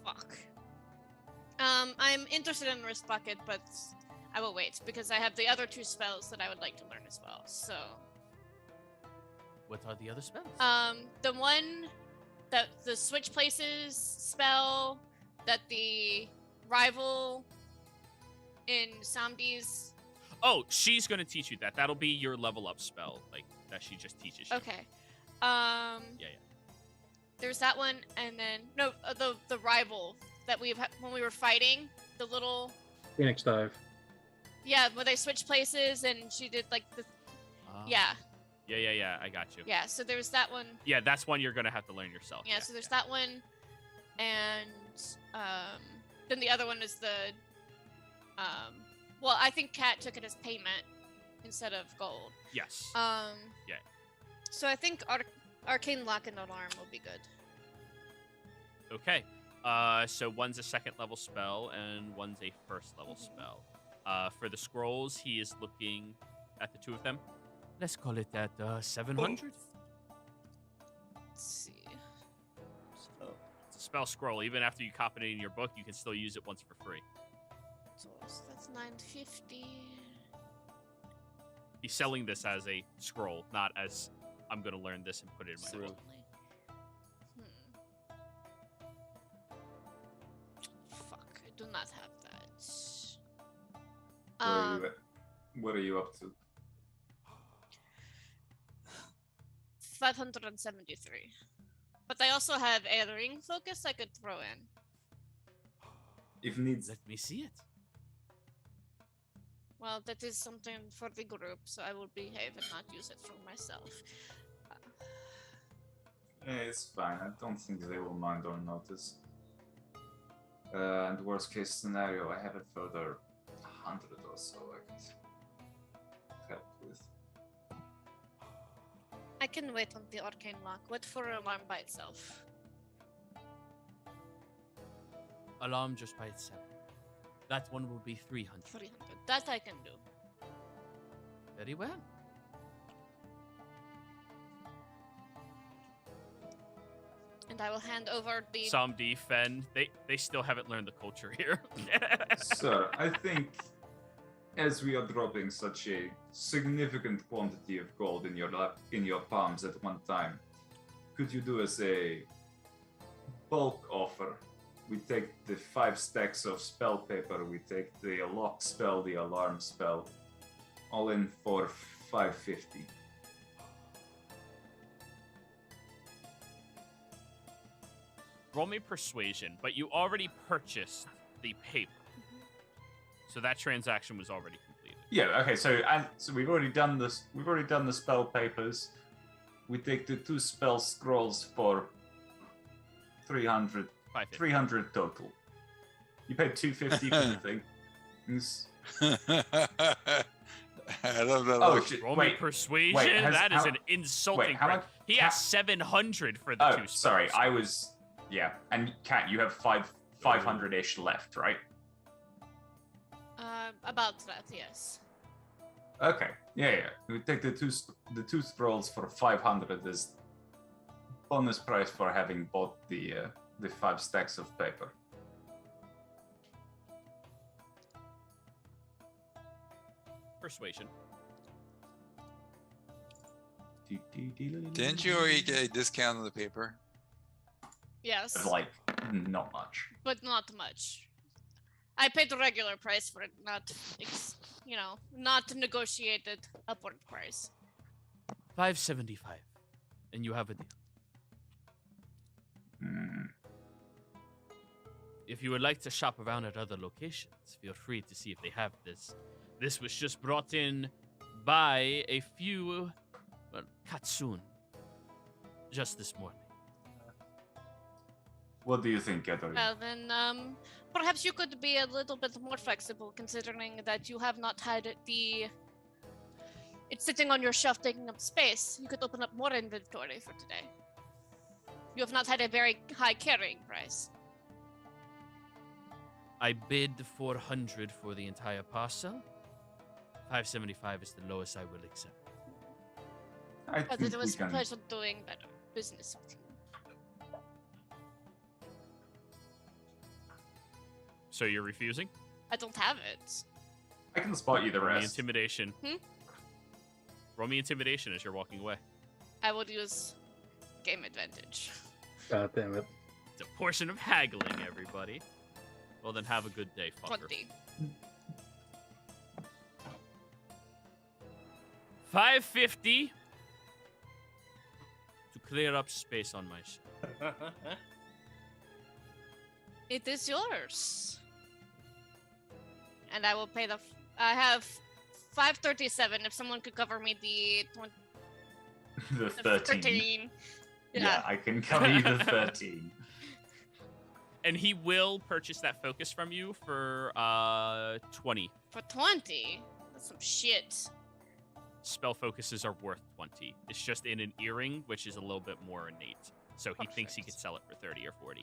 S3: Fuck. I'm interested in Wrist Pocket, but I will wait because I have the other 2 spells that I would like to learn as well. So,
S1: What are the other spells?
S3: the one that the switch places spell that the rival in SANDS.
S1: Oh, she's gonna teach you that. That'll be your level up spell, like that she just teaches you.
S3: Okay.
S1: Yeah.
S3: There's that one, and then no, the rival that when we were fighting, the little
S4: Phoenix Dive.
S3: where they switch places, and she did like the yeah.
S1: Yeah. I got you.
S3: Yeah, so there's that one.
S1: Yeah, that's one you're gonna have to learn yourself.
S3: Yeah, so there's that one, and then the other one is the Well, I think Kat took it as payment instead of gold.
S1: Yes. Yeah.
S3: So I think Arcane Lock and Alarm will be good.
S1: Okay. So one's a second level spell and one's a first level spell. For the scrolls, he is looking at the two of them. Let's call it at 700.
S3: Let's see.
S1: It's a spell scroll. Even after you copy it in your book, you can still use it once for free.
S3: So that's 950.
S1: He's selling this as a scroll, not as I'm going to learn this and put it in my book.
S3: Fuck, I do not have that.
S7: What are you up to?
S3: 573. But I also have a ring focus I could throw in.
S7: If needs.
S1: Let me see it.
S3: Well, that is something for the group, so I will behave and not use it for myself.
S7: It's fine. I don't think they will mind or notice. And worst case scenario, I have it for the 100 or so I could help with.
S3: I can wait on the Arcane Lock. Wait for Alarm by itself.
S1: Alarm just by itself. That one will be 300.
S3: 300. That I can do.
S1: Very well.
S3: And I will hand over the...
S1: Samdi, Fen, they still haven't learned the culture here.
S7: Sir, I think as we are dropping such a significant quantity of gold in your palms at one time, could you do us a bulk offer? We take the 5 stacks of spell paper, we take the lock spell, the alarm spell, all in for 550.
S1: Roll me persuasion, but you already purchased the paper. So that transaction was already completed.
S7: Yeah, okay, so we've already done this. We've already done the spell papers. We take the 2 spell scrolls for 300
S1: 550.
S7: 300 total. You paid 250 for the thing.
S5: I love that.
S7: Oh,
S5: look.
S7: shit.
S1: Roll
S7: Wait,
S1: me persuasion.
S7: wait,
S1: That is
S7: how-
S1: an insulting
S7: how
S1: price.
S7: much-
S1: He has 700 for the 2 spells.
S7: sorry, I was. Yeah, and Kat, you have 500-ish left, right?
S3: About that, yes.
S7: Okay, yeah. We take the two scrolls for 500 as bonus price for having bought the 5 stacks of paper.
S1: Persuasion.
S5: Didn't you already get a discount on the paper?
S3: Yes,
S7: Like, not much.
S3: but not much. I paid the regular price for it, not, not negotiated upward price.
S1: 575. And you have a deal.
S7: Hmm.
S1: If you would like to shop around at other locations, feel free to see if they have this. This was just brought in by a few, Katsun, just this morning.
S7: What do you think, Katarina?
S3: Well, then, perhaps you could be a little bit more flexible, considering that you have not had it's sitting on your shelf taking up space. You could open up more inventory for today. You have not had a very high carrying price.
S1: I bid 400 for the entire parcel. 575 is the lowest I will accept.
S7: I
S3: But
S7: think
S3: it was
S7: we
S3: a
S7: can.
S3: pleasure doing better business with you.
S1: So you're refusing?
S3: I don't have it.
S7: I can spot you the
S1: Roll me
S7: rest.
S1: intimidation.
S3: Hmm?
S1: Roll me intimidation as you're walking away.
S3: I would use game advantage.
S4: God damn it.
S1: It's a portion of haggling, everybody. Well, then have a good day, fucker.
S3: 20.
S1: 550 to clear up space on my ship.
S3: It is yours. And I will pay I have 537 if someone could cover me the
S7: The
S3: the
S7: 13.
S3: 13.
S7: Yeah, I can cover you the 13.
S1: And he will purchase that focus from you for 20.
S3: For 20? That's some shit.
S1: Spell focuses are worth 20. It's just in an earring, which is a little bit more innate. So he thinks he could sell it for 30 or 40.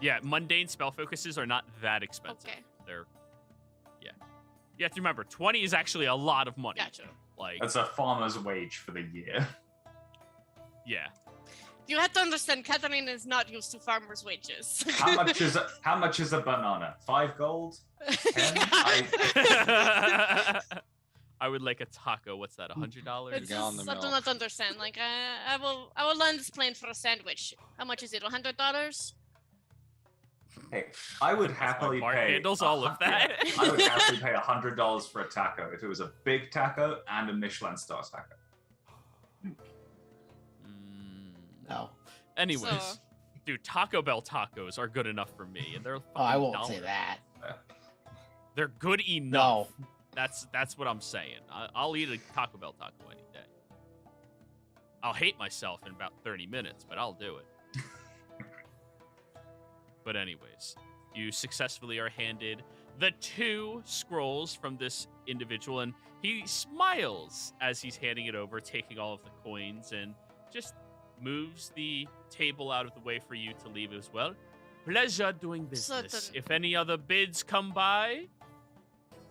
S1: Yeah, mundane spell focuses are not that expensive.
S3: Okay.
S1: They're You have to remember, 20 is actually a lot of money.
S3: Gotcha.
S1: Like,
S7: That's a farmer's wage for the year.
S1: yeah.
S3: You have to understand, Catherine is not used to farmers' wages.
S7: How much is a banana? 5 gold? 10?
S1: I would like a taco. What's that? $100?
S3: It's
S5: You're on the
S3: just, I do
S5: mill.
S3: not understand. Like, I will land this plane for a sandwich. How much is it? $100?
S7: Hey, I would happily
S1: bar
S7: pay.
S1: handles all of that.
S7: Yeah, I would happily pay $100 for a taco if it was a big taco and a Michelin star taco.
S6: No.
S1: Anyways,
S3: So-
S1: dude, Taco Bell tacos are good enough for me, and they're.
S6: Oh, I
S1: fucking
S6: won't say
S1: $1.
S6: that.
S1: They're good enough. That's what I'm saying. I'll eat a Taco Bell taco any day. I'll hate myself in about 30 minutes, but I'll do it. But anyways, you successfully are handed the 2 scrolls from this individual, and he smiles as he's handing it over, taking all of the coins, and just moves the table out of the way for you to leave as well. Pleasure doing business.
S3: Certain.
S1: If any other bids come by,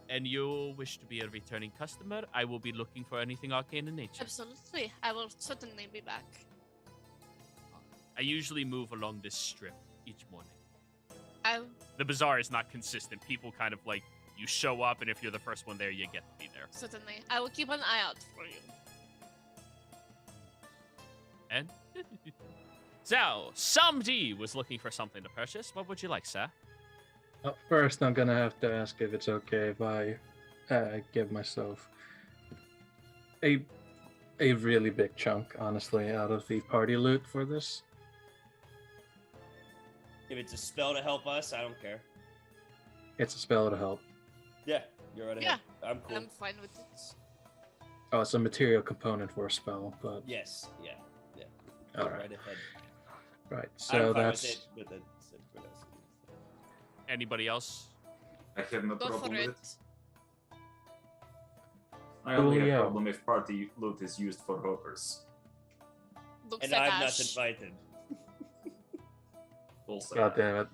S1: and you wish to be a returning customer, I will be looking for anything arcane in nature.
S3: Absolutely. I will certainly be back.
S1: I usually move along this strip each morning.
S3: I
S1: The bazaar is not consistent. People kind of like, you show up, and if you're the first one there, you get to be there.
S3: certainly. I will keep an eye out for you.
S1: And so, Samdi was looking for something to purchase. What would you like, sir?
S4: First, I'm gonna have to ask if it's okay if I give myself a really big chunk, honestly, out of the party loot for this.
S2: If it's a spell to help us, I don't care.
S4: It's a spell to help.
S2: Yeah, you're right ahead. I'm cool.
S3: I'm fine with it.
S4: Oh, it's a material component for a spell, but
S2: Yes, yeah.
S4: all
S2: Right
S4: right,
S2: ahead.
S4: right.
S2: I'm
S4: So
S2: fine
S4: that's
S2: with it, but that's it for us.
S1: Anybody else?
S7: I have no
S3: Go
S7: problem
S3: for
S7: with
S3: it.
S7: it. I only have
S4: yeah.
S7: a problem if party loot is used for hoppers.
S3: Looks
S2: And
S3: at
S2: I'm not
S3: Ash.
S2: invited.
S7: Also,
S4: God damn it.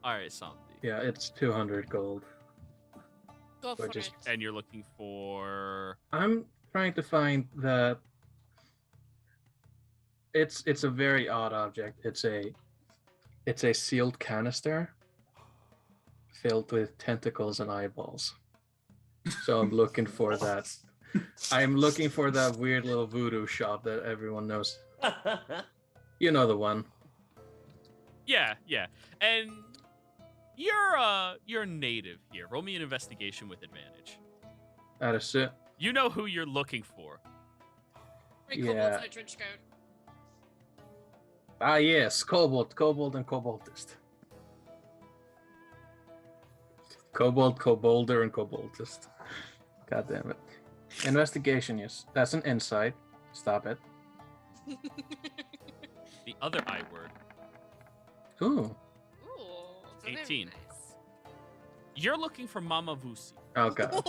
S1: All right, Samdi.
S4: Yeah, it's 200 gold.
S3: Go for
S4: just-
S3: it.
S1: And you're looking for...
S4: I'm trying to find that it's a very odd object. It's a sealed canister filled with tentacles and eyeballs. So I'm looking for that. I'm looking for that weird little voodoo shop that everyone knows. You know the one.
S1: Yeah. And you're native here. Roll me an investigation with advantage.
S4: At a sit.
S1: You know who you're looking for.
S3: Three
S4: Yeah.
S3: kobolds in a trench coat.
S4: Ah yes, kobold and koboldist. Kobold, kobolder, and koboldist. God damn it. Investigation, yes. That's an insight. Stop it.
S1: The other I word.
S4: Ooh.
S3: Ooh, very
S1: 18.
S3: nice.
S1: You're looking for Mama Vusi.
S4: Oh god.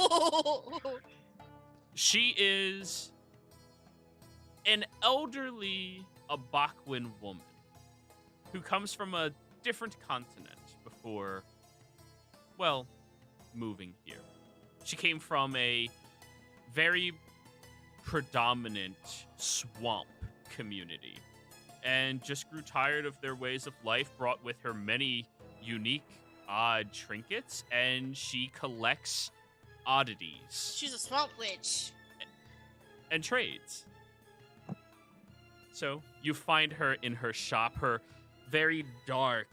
S1: She is an elderly Abakwin woman who comes from a different continent before, well, moving here. She came from a very predominant swamp community and just grew tired of their ways of life, brought with her many unique, odd trinkets, and she collects oddities
S3: She's a swamp witch.
S1: and trades. So you find her in her shop, her very dark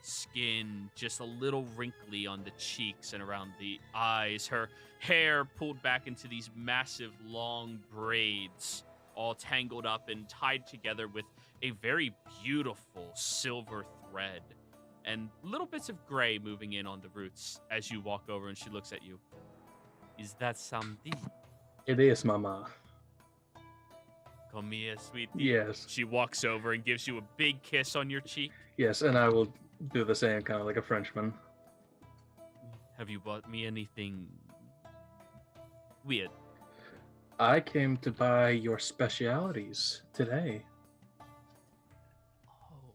S1: skin, just a little wrinkly on the cheeks and around the eyes, her hair pulled back into these massive long braids, all tangled up and tied together with a very beautiful silver thread, and little bits of gray moving in on the roots as you walk over and she looks at you. Is that Samdi?
S4: It is, mama.
S1: Come here, sweetie.
S4: Yes.
S1: She walks over and gives you a big kiss on your cheek.
S4: Yes, and I will do the same, kind of like a Frenchman.
S1: Have you bought me anything weird?
S4: I came to buy your specialities today.
S1: Oh,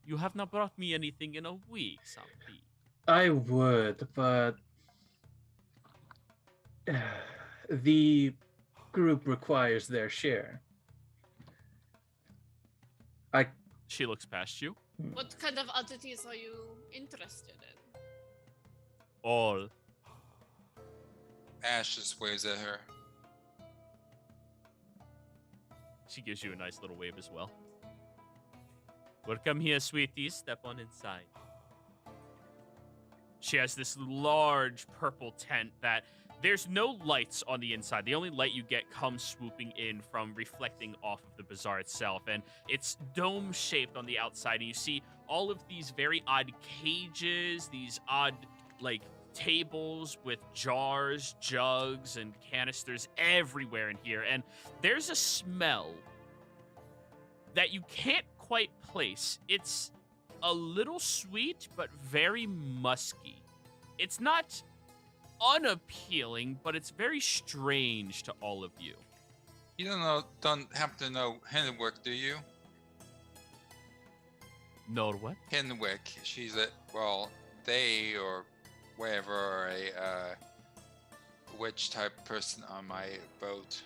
S1: you have not brought me anything in a week, Santi.
S4: I would, but the group requires their share.
S1: She looks past you.
S3: What kind of oddities are you interested in?
S1: All.
S5: Ash just waves at her.
S1: She gives you a nice little wave as well. Welcome here, sweetie. Step on inside. She has this large purple tent that there's no lights on the inside. The only light you get comes swooping in from reflecting off of the bazaar itself. And it's dome-shaped on the outside. And you see all of these very odd cages, these odd, like, tables with jars, jugs, and canisters everywhere in here. And there's a smell that you can't quite place. It's a little sweet, but very musky. It's not unappealing, but it's very strange to all of you.
S5: You don't happen to know Henwick, do you?
S1: Know what?
S5: Henwick. She's they or whatever are a witch type person on my boat.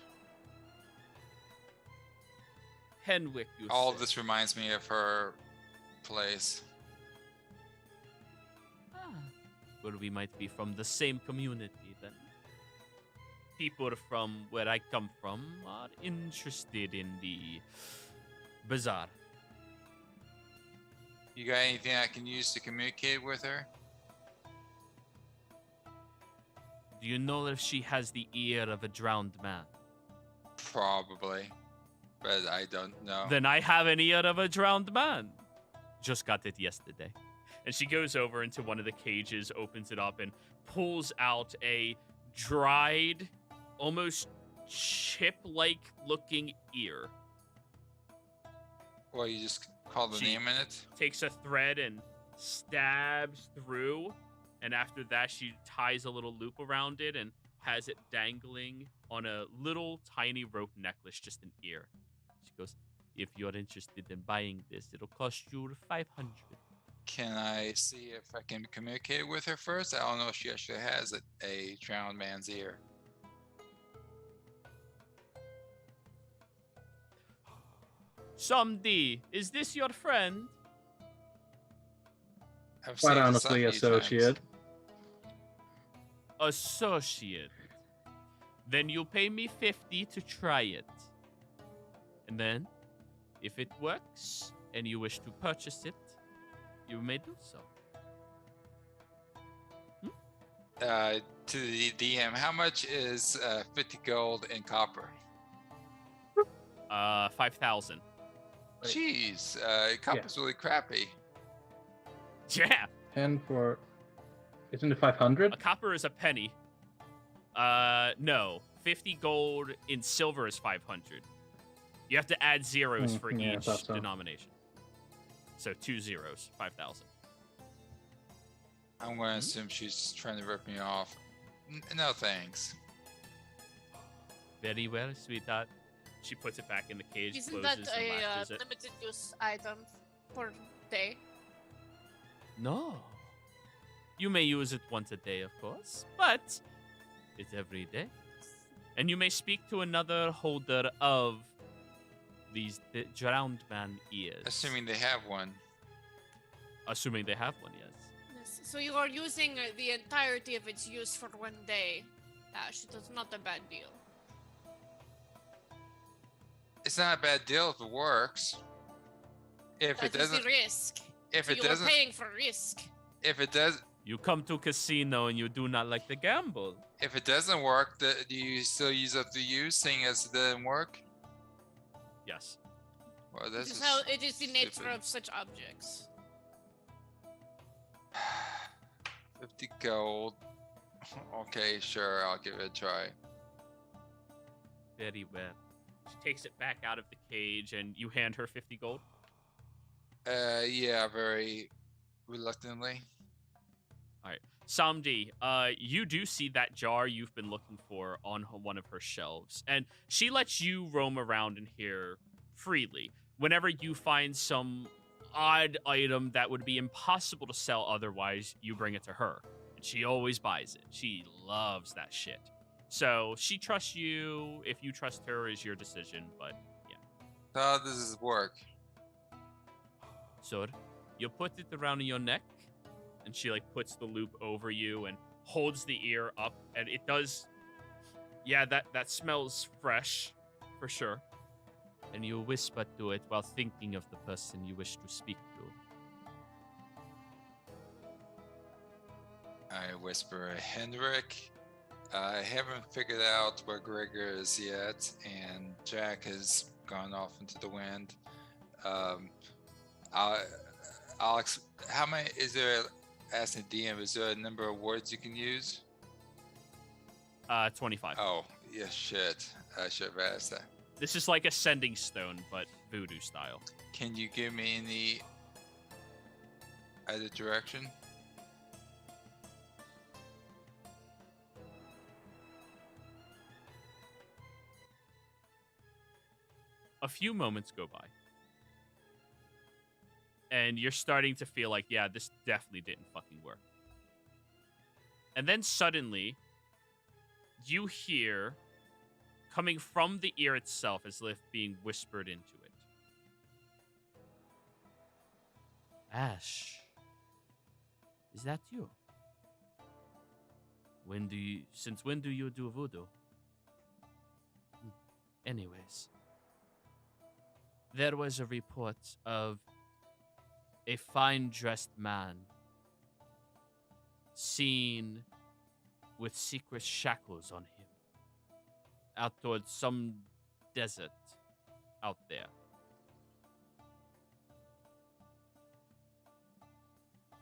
S1: Henwick, you
S5: All of
S1: say.
S5: this reminds me of her place.
S1: Ah, well, we might be from the same community then. People from where I come from are interested in the bazaar.
S5: You got anything I can use to communicate with her?
S1: Do you know if she has the ear of a drowned man?
S5: Probably, but I don't know.
S1: Then I have an ear of a drowned man. Just got it yesterday. And she goes over into one of the cages, opens it up, and pulls out a dried, almost chip-like looking ear.
S5: Well, you just call the
S1: She-
S5: name in it?
S1: Takes a thread and stabs through. And after that, she ties a little loop around it and has it dangling on a little tiny rope necklace, just an ear. She goes, if you're interested in buying this, it'll cost you 500.
S5: Can I see if I can communicate with her first? I don't know if she actually has a drowned man's ear.
S1: Somdi, is this your friend?
S5: I've
S4: Quite
S5: seen this
S4: honestly,
S5: a few
S4: associate.
S1: Associate. Then you pay me 50 to try it. And then, if it works and you wish to purchase it, you may do so.
S5: To the DM, how much is 50 gold in copper?
S1: 5,000.
S4: Wait.
S5: Jeez, copper's really crappy.
S1: Yeah,
S4: 10 for. Isn't it 500?
S1: a copper is a penny. No, 50 gold in silver is 500. You have to add zeros for
S4: yeah, I
S1: each
S4: thought so.
S1: denomination. So 2 zeros, 5,000.
S5: I'm going to assume she's trying to rip me off. No thanks.
S1: Very well, sweetheart. She puts it back in the cage,
S3: Isn't that
S1: closes, and
S3: a
S1: latches it.
S3: limited use item per day?
S1: No. You may use it once a day, of course, but it's every day. And you may speak to another holder of these drowned man ears.
S5: Assuming they have one.
S1: Assuming they have one, yes.
S3: Yes. So you are using the entirety of its use for one day, Ash. That's not a bad deal.
S5: It's not a bad deal if it works. If it
S3: That is the
S5: doesn't,
S3: risk.
S5: if
S3: So
S5: it
S3: you are
S5: doesn't,
S3: paying for risk.
S5: if it does,
S1: You come to casino and you do not like to gamble.
S5: if it doesn't work, do you still use up the use, seeing as it didn't work?
S1: Yes.
S5: Well,
S3: This
S5: that's
S3: is how it is the nature
S5: stupid.
S3: of such objects.
S5: 50 gold. Okay, sure, I'll give it a try.
S1: Very well. She takes it back out of the cage, and you hand her 50 gold.
S5: Yeah, very reluctantly.
S1: All right. Samdi, you do see that jar you've been looking for on one of her shelves, and she lets you roam around in here freely. Whenever you find some odd item that would be impossible to sell otherwise, you bring it to her. And she always buys it. She loves that shit. So she trusts you. If you trust her is your decision, but yeah.
S5: So how does this work?
S1: So you put it around your neck, and she like puts the loop over you and holds the ear up, and it does. Yeah, that smells fresh, for sure. And you whisper to it while thinking of the person you wish to speak to.
S5: I whisper, Henrik, I haven't figured out where Gregor is yet, and Jack has gone off into the wind. Alex, how many is there? Ask the DM, is there a number of words you can use?
S1: 25.
S5: Oh, yeah, shit. I should have asked that.
S1: This is like a sending stone, but voodoo style.
S5: Can you give me any other direction?
S1: A few moments go by. And you're starting to feel like, yeah, this definitely didn't fucking work. And then suddenly, you hear, coming from the ear itself, as if being whispered into it. Ash, is that you? Since when do you do voodoo? Anyways, there was a report of a fine-dressed man seen with secret shackles on him out towards some desert out there.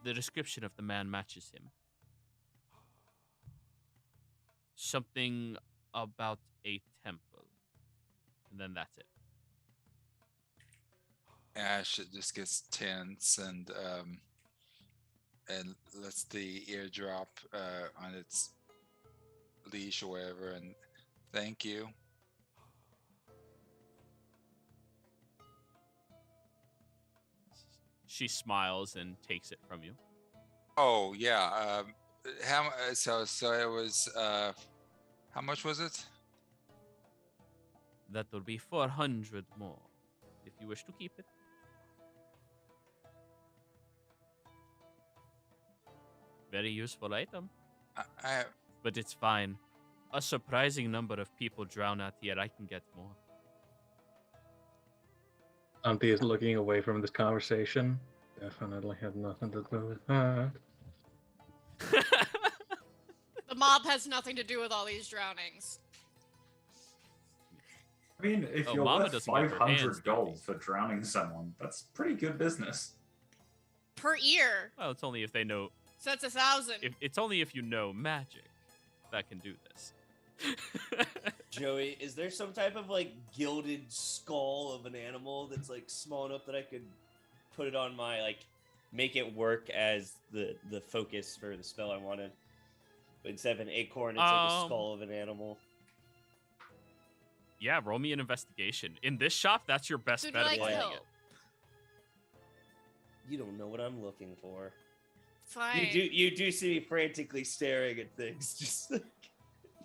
S1: The description of the man matches him. Something about a temple. And then that's it.
S5: Ash just gets tense and lets the ear drop on its leash or whatever, and thank you.
S1: She smiles and takes it from you.
S5: Oh yeah. So it was how much was it?
S1: That will be 400 more, if you wish to keep it. Very useful item. But it's fine. A surprising number of people drown out here. I can get more.
S4: Auntie is looking away from this conversation. Definitely had nothing to do with that.
S3: The mob has nothing to do with all these drownings.
S7: I mean, if you're
S1: Mama
S7: worth
S1: doesn't get her hands
S7: 500 gold for drowning someone, that's pretty good business.
S3: Per ear.
S1: Well, it's only if they know.
S3: So that's 1,000.
S1: It's only if you know magic that can do this.
S2: Joey, is there some type of like gilded skull of an animal that's like small enough that I could put it on my like make it work as the focus for the spell I wanted? But instead of an acorn, it's like a skull of an animal.
S1: Yeah, roll me an investigation. In this shop, that's your best
S3: Who'd
S1: bet
S3: like
S1: of
S3: to
S1: finding
S3: help?
S1: it.
S2: You don't know what I'm looking for.
S3: Fine.
S2: You do see me frantically staring at things. Just like...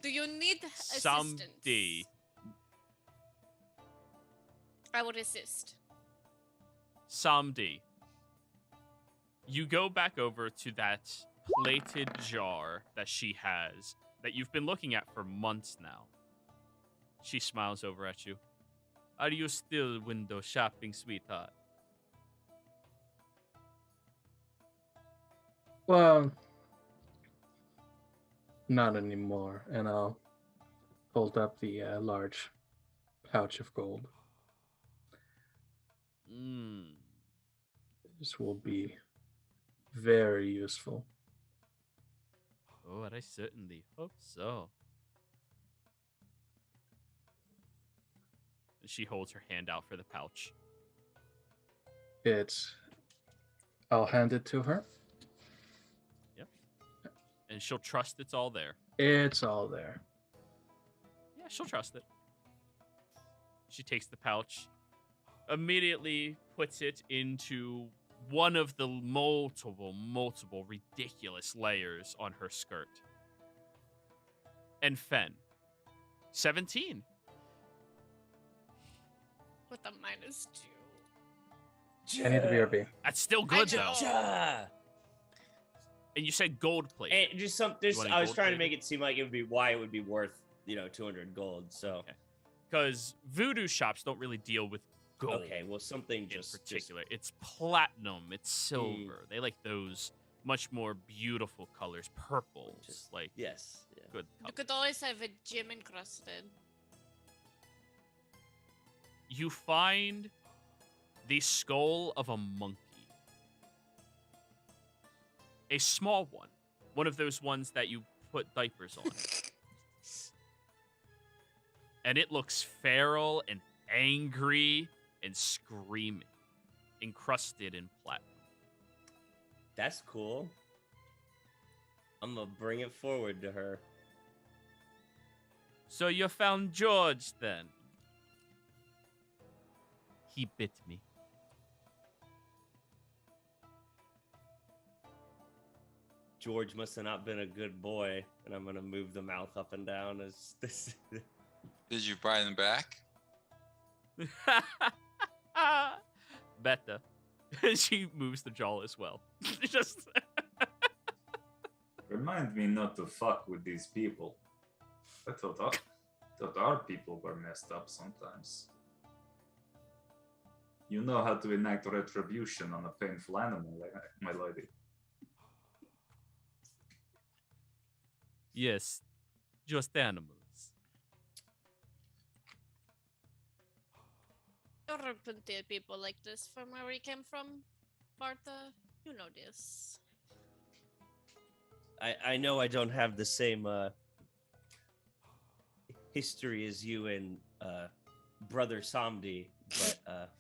S3: Do you need assistance?
S1: Someday.
S3: I would assist.
S1: Someday. You go back over to that plated jar that she has that you've been looking at for months now. She smiles over at you. Are you still window shopping, sweetheart?
S4: Well, not anymore. And I'll hold up the large pouch of gold. This will be very useful.
S1: Oh, I certainly hope so. She holds her hand out for the pouch.
S4: I'll hand it to her.
S1: And she'll trust it's all there.
S4: It's all there.
S1: Yeah, she'll trust it. She takes the pouch, immediately puts it into one of the multiple ridiculous layers on her skirt. And Fen, 17.
S3: With a -2.
S4: I need to BRB.
S1: That's still good, though.
S2: Ja.
S1: And you said gold plate.
S2: And just some.
S1: You want
S2: I was
S1: gold
S2: trying to
S1: plated?
S2: make it seem like it would be why it would be worth 200 gold. So
S1: Okay. Because voodoo shops don't really deal with gold.
S2: okay, well something
S1: In
S2: just
S1: particular, it's platinum, it's silver. They like those much more beautiful colors, purples,
S2: Just-
S1: like
S2: yes. Yeah.
S1: good
S3: You
S1: colors.
S3: could always have a gem encrusted.
S1: You find the skull of a monkey. A small one of those ones that you put diapers on. And it looks feral and angry and screaming, encrusted in platinum.
S2: That's cool. I'm gonna bring it forward to her.
S1: So you found George then? He bit me.
S2: George must have not been a good boy, and I'm gonna move the mouth up and down as this.
S5: Did you buy them back?
S1: Better. She moves the jaw as well. Just
S7: Remind me not to fuck with these people. I thought our people were messed up sometimes. You know how to enact retribution on a painful animal, my lady.
S1: yes, just animals.
S3: There are plenty of people like this from where we came from, Bartha. You know this.
S2: I know I don't have the same history as you and brother Samdi, but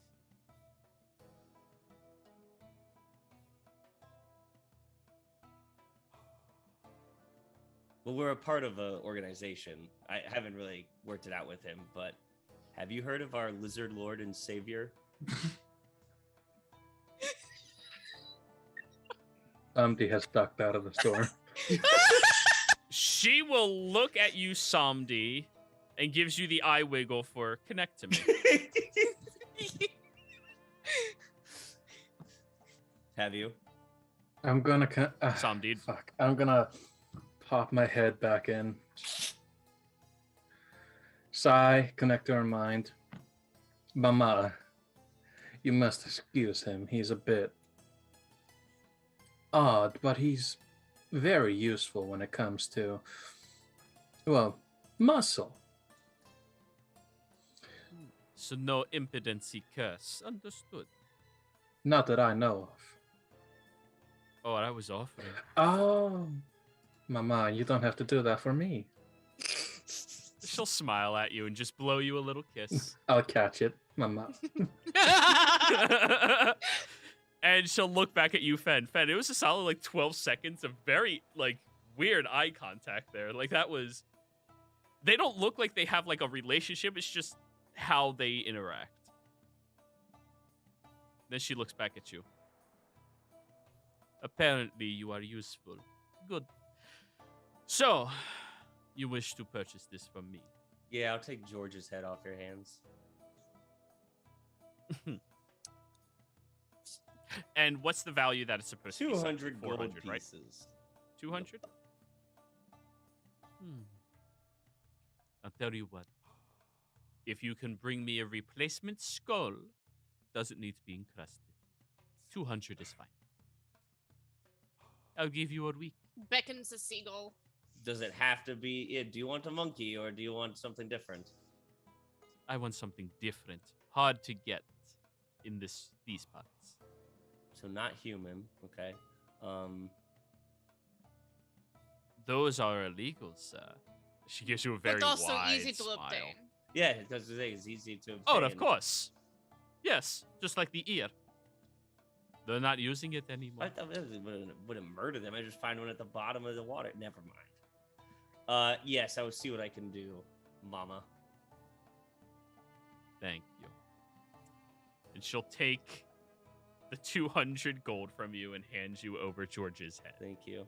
S2: well, we're a part of an organization. I haven't really worked it out with him, but have you heard of our lizard lord and savior?
S4: Amdi has ducked out of the store.
S1: She will look at you, Samdi, and gives you the eye wiggle for connect to me.
S2: Have you?
S4: I'm gonna
S1: Samdi.
S4: fuck. I'm gonna pop my head back in. Sigh, connect to her mind. Mama, you must excuse him. He's a bit odd, but he's very useful when it comes to, well, muscle.
S1: So no impedency curse. Understood.
S4: Not that I know of.
S1: Oh, I was offering.
S4: Oh, Mama, you don't have to do that for me.
S1: She'll smile at you and just blow you a little kiss.
S4: I'll catch it, Mama.
S1: And she'll look back at you, Fen. Fen, it was a solid like 12 seconds of very like weird eye contact there. Like that was. They don't look like they have like a relationship. It's just how they interact. Then she looks back at you. Apparently, you are useful. Good. So, you wish to purchase this from me?
S2: Yeah, I'll take George's head off your hands.
S1: And what's the value that it's supposed to be?
S2: 200 gold
S1: 400, right?
S2: pieces.
S1: 200? I'll tell you what. If you can bring me a replacement skull, doesn't need to be encrusted. 200 is fine. I'll give you a week.
S3: Beckons a seagull.
S2: Does it have to be? Yeah, do you want a monkey or do you want something different?
S1: I want something different. Hard to get in these parts.
S2: So not human, okay.
S1: Those are illegal, sir. She gives you a very
S3: But also
S1: wide
S3: easy to
S1: smile.
S3: obtain.
S2: Yeah, because it's easy to obtain.
S1: Oh, of course. Yes, just like the ear. They're not using it anymore.
S2: I thought it wouldn't murder them. I just find one at the bottom of the water. Never mind. Yes, I will see what I can do, Mama.
S1: Thank you. And she'll take the 200 gold from you and hand you over George's head.
S2: Thank you.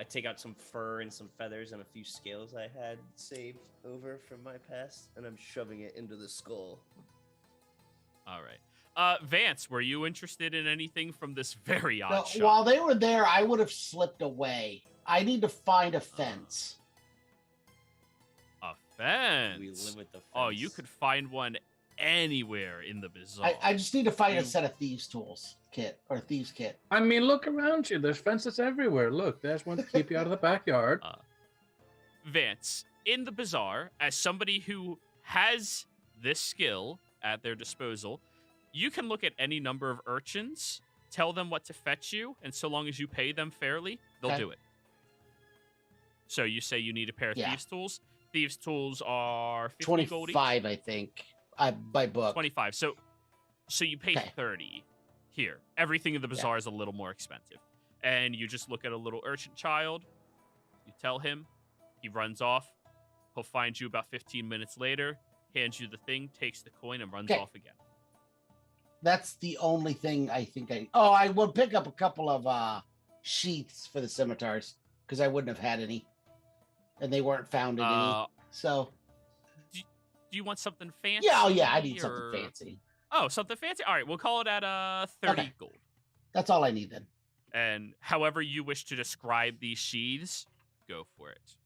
S2: I take out some fur and some feathers and a few scales I had saved over from my past, and I'm shoving it into the skull.
S1: All right. Vance, were you interested in anything from this very odd
S6: No,
S1: shot?
S6: while they were there, I would have slipped away. I need to find a fence.
S1: A fence.
S2: We live with the fence.
S1: Oh, you could find one anywhere in the bazaar.
S6: I just need to find a
S1: You-
S6: set of thieves' tools kit or thieves' kit.
S4: I mean, look around you. There's fences everywhere. Look, there's one to keep you out of the backyard.
S1: Vance, in the bazaar, as somebody who has this skill at their disposal, you can look at any number of urchins, tell them what to fetch you, and so long as you pay them fairly, they'll
S6: Okay.
S1: do it. So you say you need a pair of
S6: Yeah.
S1: thieves' tools. Thieves' tools are 50 gold each.
S6: 25, I think. By book.
S1: 25. So you pay
S6: Okay.
S1: 30 here. Everything in the bazaar is a little more expensive. And you just look at a little urchin child. You tell him. He runs off. He'll find you about 15 minutes later, hands you the thing, takes the coin, and runs
S6: Okay.
S1: off again.
S6: That's the only thing I think I will pick up a couple of sheaths for the scimitars because I wouldn't have had any, and they weren't found in any.
S1: Uh,
S6: So
S1: do you want something fancy?
S6: yeah, I need
S1: or-
S6: something fancy.
S1: Oh, something fancy? All right, we'll call it at 30
S6: Okay.
S1: gold.
S6: That's all I need then.
S1: And however you wish to describe these sheaths, go for it.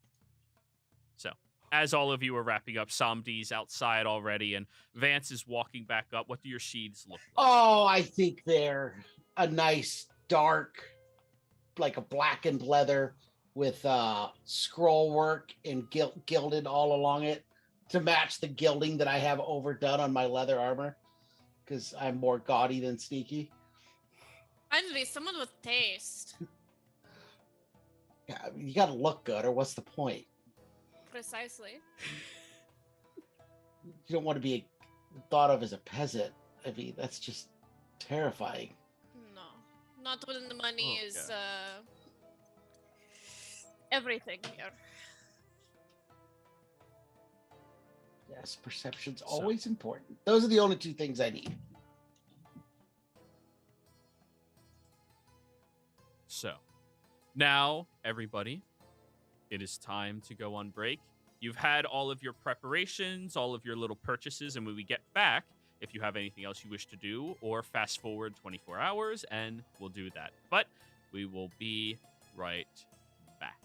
S1: So, as all of you are wrapping up, Samdi's outside already, and Vance is walking back up. What do your sheaths look like?
S6: Oh, I think they're a nice dark, like a blackened leather with scroll work and gilded all along it to match the gilding that I have overdone on my leather armor because I'm more gaudy than sneaky.
S3: Finally, someone with taste.
S6: Yeah, I mean, you got to look good, or what's the point?
S3: Precisely.
S6: You don't want to be thought of as a peasant. I mean, that's just terrifying.
S3: No, not when the money
S1: Oh,
S3: is everything here.
S6: Yes, perception's always important. Those are the only two things I need.
S1: So, now, everybody, it is time to go on break. You've had all of your preparations, all of your little purchases, and when we get back, if you have anything else you wish to do, or fast forward 24 hours, and we'll do that. But we will be right back.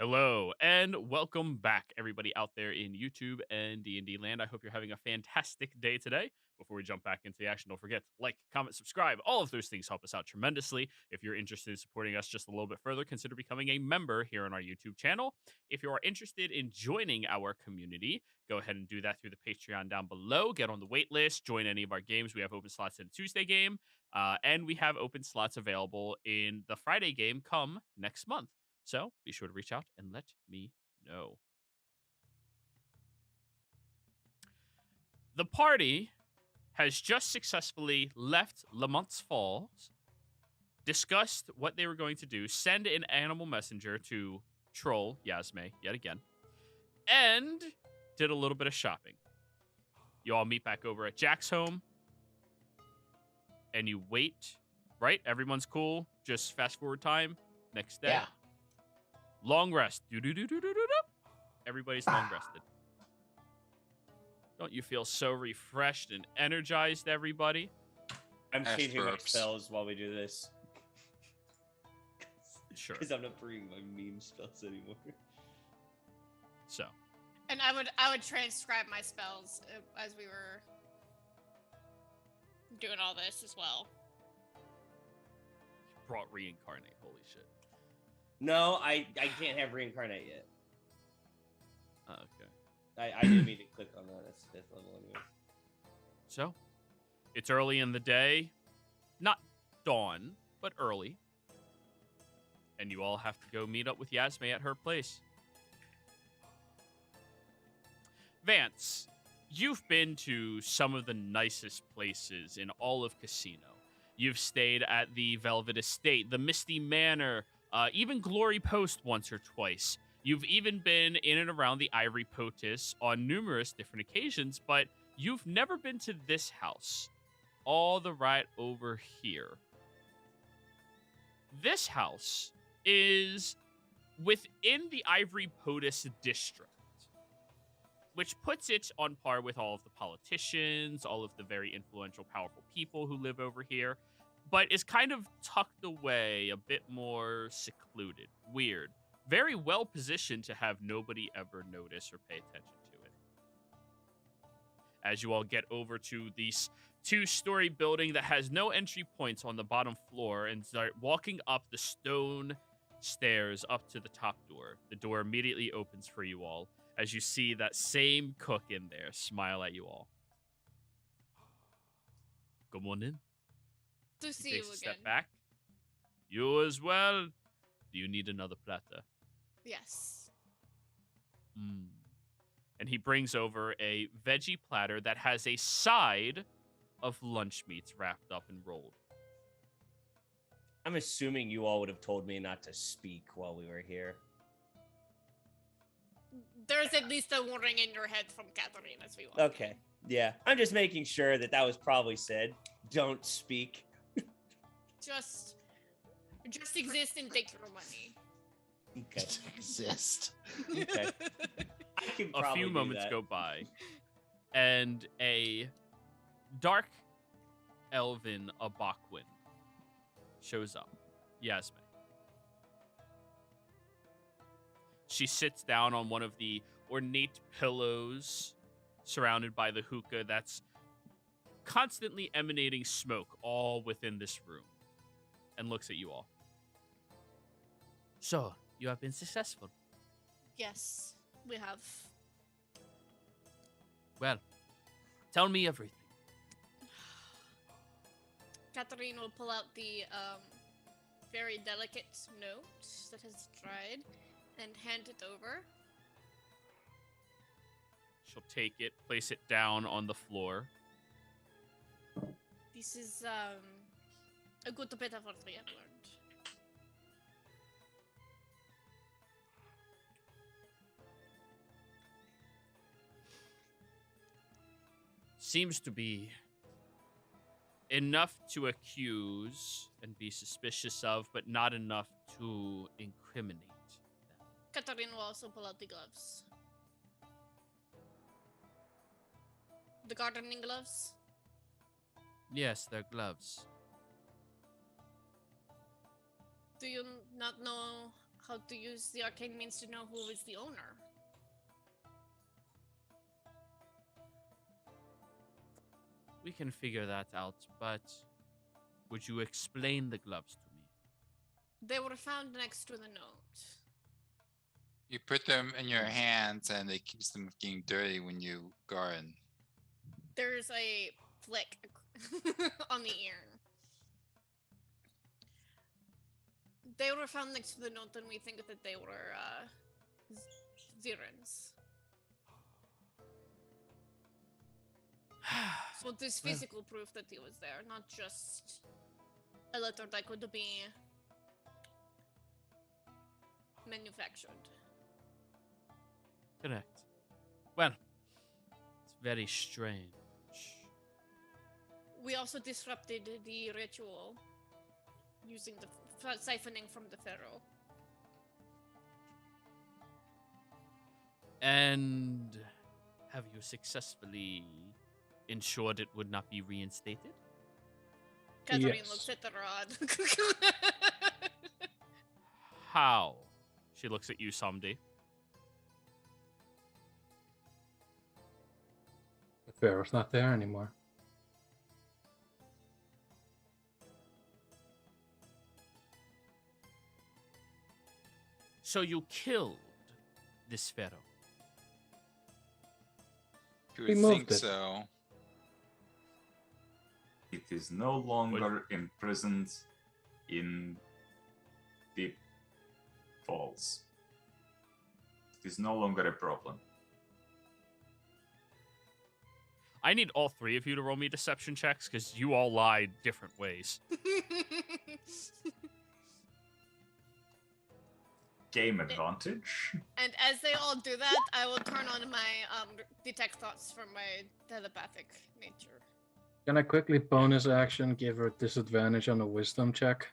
S1: Hello and welcome back, everybody out there in YouTube and D&D land. I hope you're having a fantastic day today. Before we jump back into the action, don't forget to like, comment, subscribe. All of those things help us out tremendously. If you're interested in supporting us just a little bit further, consider becoming a member here on our YouTube channel. If you are interested in joining our community, go ahead and do that through the Patreon down below. Get on the wait list, join any of our games. We have open slots in a Tuesday game, and we have open slots available in the Friday game come next month. So be sure to reach out and let me know. The party has just successfully left Lamont's Falls, discussed what they were going to do, send an animal messenger to troll Yasme yet again, and did a little bit of shopping. You all meet back over at Jack's home, and you wait, right? Everyone's cool. Just fast forward time. Next day.
S6: Yeah.
S1: Long rest. Everybody's long rested. Don't you feel so refreshed and energized, everybody?
S2: I'm
S5: Ash
S2: changing my
S5: burps.
S2: spells while we do this.
S1: Sure.
S2: Because I'm not bringing my meme spells anymore.
S1: So,
S3: And I would transcribe my spells as we were doing all this as well.
S1: brought reincarnate. Holy shit.
S2: No, I can't have reincarnate yet.
S1: Oh, okay.
S2: I didn't mean to click on that. That's 5th level anyway.
S1: So, it's early in the day. Not dawn, but early. And you all have to go meet up with Yasme at her place. Vance, you've been to some of the nicest places in all of Casino. You've stayed at the Velvet Estate, the Misty Manor, even Glory Post once or twice. You've even been in and around the Ivory Potus on numerous different occasions, but you've never been to this house. All the right over here. This house is within the Ivory Potus district, which puts it on par with all of the politicians, all of the very influential, powerful people who live over here, but is kind of tucked away, a bit more secluded, weird. Very well positioned to have nobody ever notice or pay attention to it. As you all get over to this 2-story building that has no entry points on the bottom floor and start walking up the stone stairs up to the top door, the door immediately opens for you all as you see that same cook in there smile at you all. Come on in.
S3: To
S1: He
S3: see
S1: takes
S3: you
S1: a
S3: again.
S1: step back. You as well. Do you need another platter?
S3: Yes.
S1: And he brings over a veggie platter that has a side of lunch meats wrapped up and rolled.
S2: I'm assuming you all would have told me not to speak while we were here.
S3: There's at least a warning in your head from Catherine as we walk.
S2: Okay. Yeah. I'm just making sure that was probably said. Don't speak.
S3: Just exist and take your money.
S2: Okay.
S6: Exist.
S2: Okay. I can
S1: A
S2: probably
S1: few
S2: do
S1: moments
S2: that.
S1: go by, and a dark elven Abakwin shows up. Yasme. She sits down on one of the ornate pillows surrounded by the hookah that's constantly emanating smoke all within this room and looks at you all. So, you have been successful.
S3: Yes, we have.
S1: Well, tell me everything.
S3: Catherine will pull out the very delicate note that has dried and hand it over.
S1: She'll take it, place it down on the floor.
S3: This is a good bit of what we have learned.
S1: Seems to be enough to accuse and be suspicious of, but not enough to incriminate them.
S3: Catherine will also pull out the gloves. The gardening gloves.
S1: Yes, they're gloves.
S3: Do you not know how to use the arcane means to know who is the owner.
S1: We can figure that out, but would you explain the gloves to me?
S3: They were found next to the note.
S5: You put them in your hands and it keeps them from getting dirty when you go in.
S3: There's a flick on the ear. They were found next to the note, and we think that they were Zirans. So there's physical proof that he was there, not just a letter that could be manufactured.
S1: Correct. Well, it's very strange.
S3: We also disrupted the ritual using the siphoning from the pharaoh.
S1: And have you successfully ensured it would not be reinstated?
S3: Catherine
S4: Yes.
S3: looks at the rod.
S1: How? She looks at you, Samdi.
S4: The pharaoh's not there anymore.
S1: So you killed this pharaoh?
S5: You
S4: We
S5: would
S4: moved
S5: think
S4: it.
S5: so.
S7: It is no longer imprisoned in Deep Falls. It is no longer a problem.
S1: I need all three of you to roll me deception checks because you all lied different ways.
S7: Game advantage.
S3: And as they all do that, I will turn on my detect thoughts from my telepathic nature.
S4: Can I quickly bonus action give her disadvantage on a wisdom check?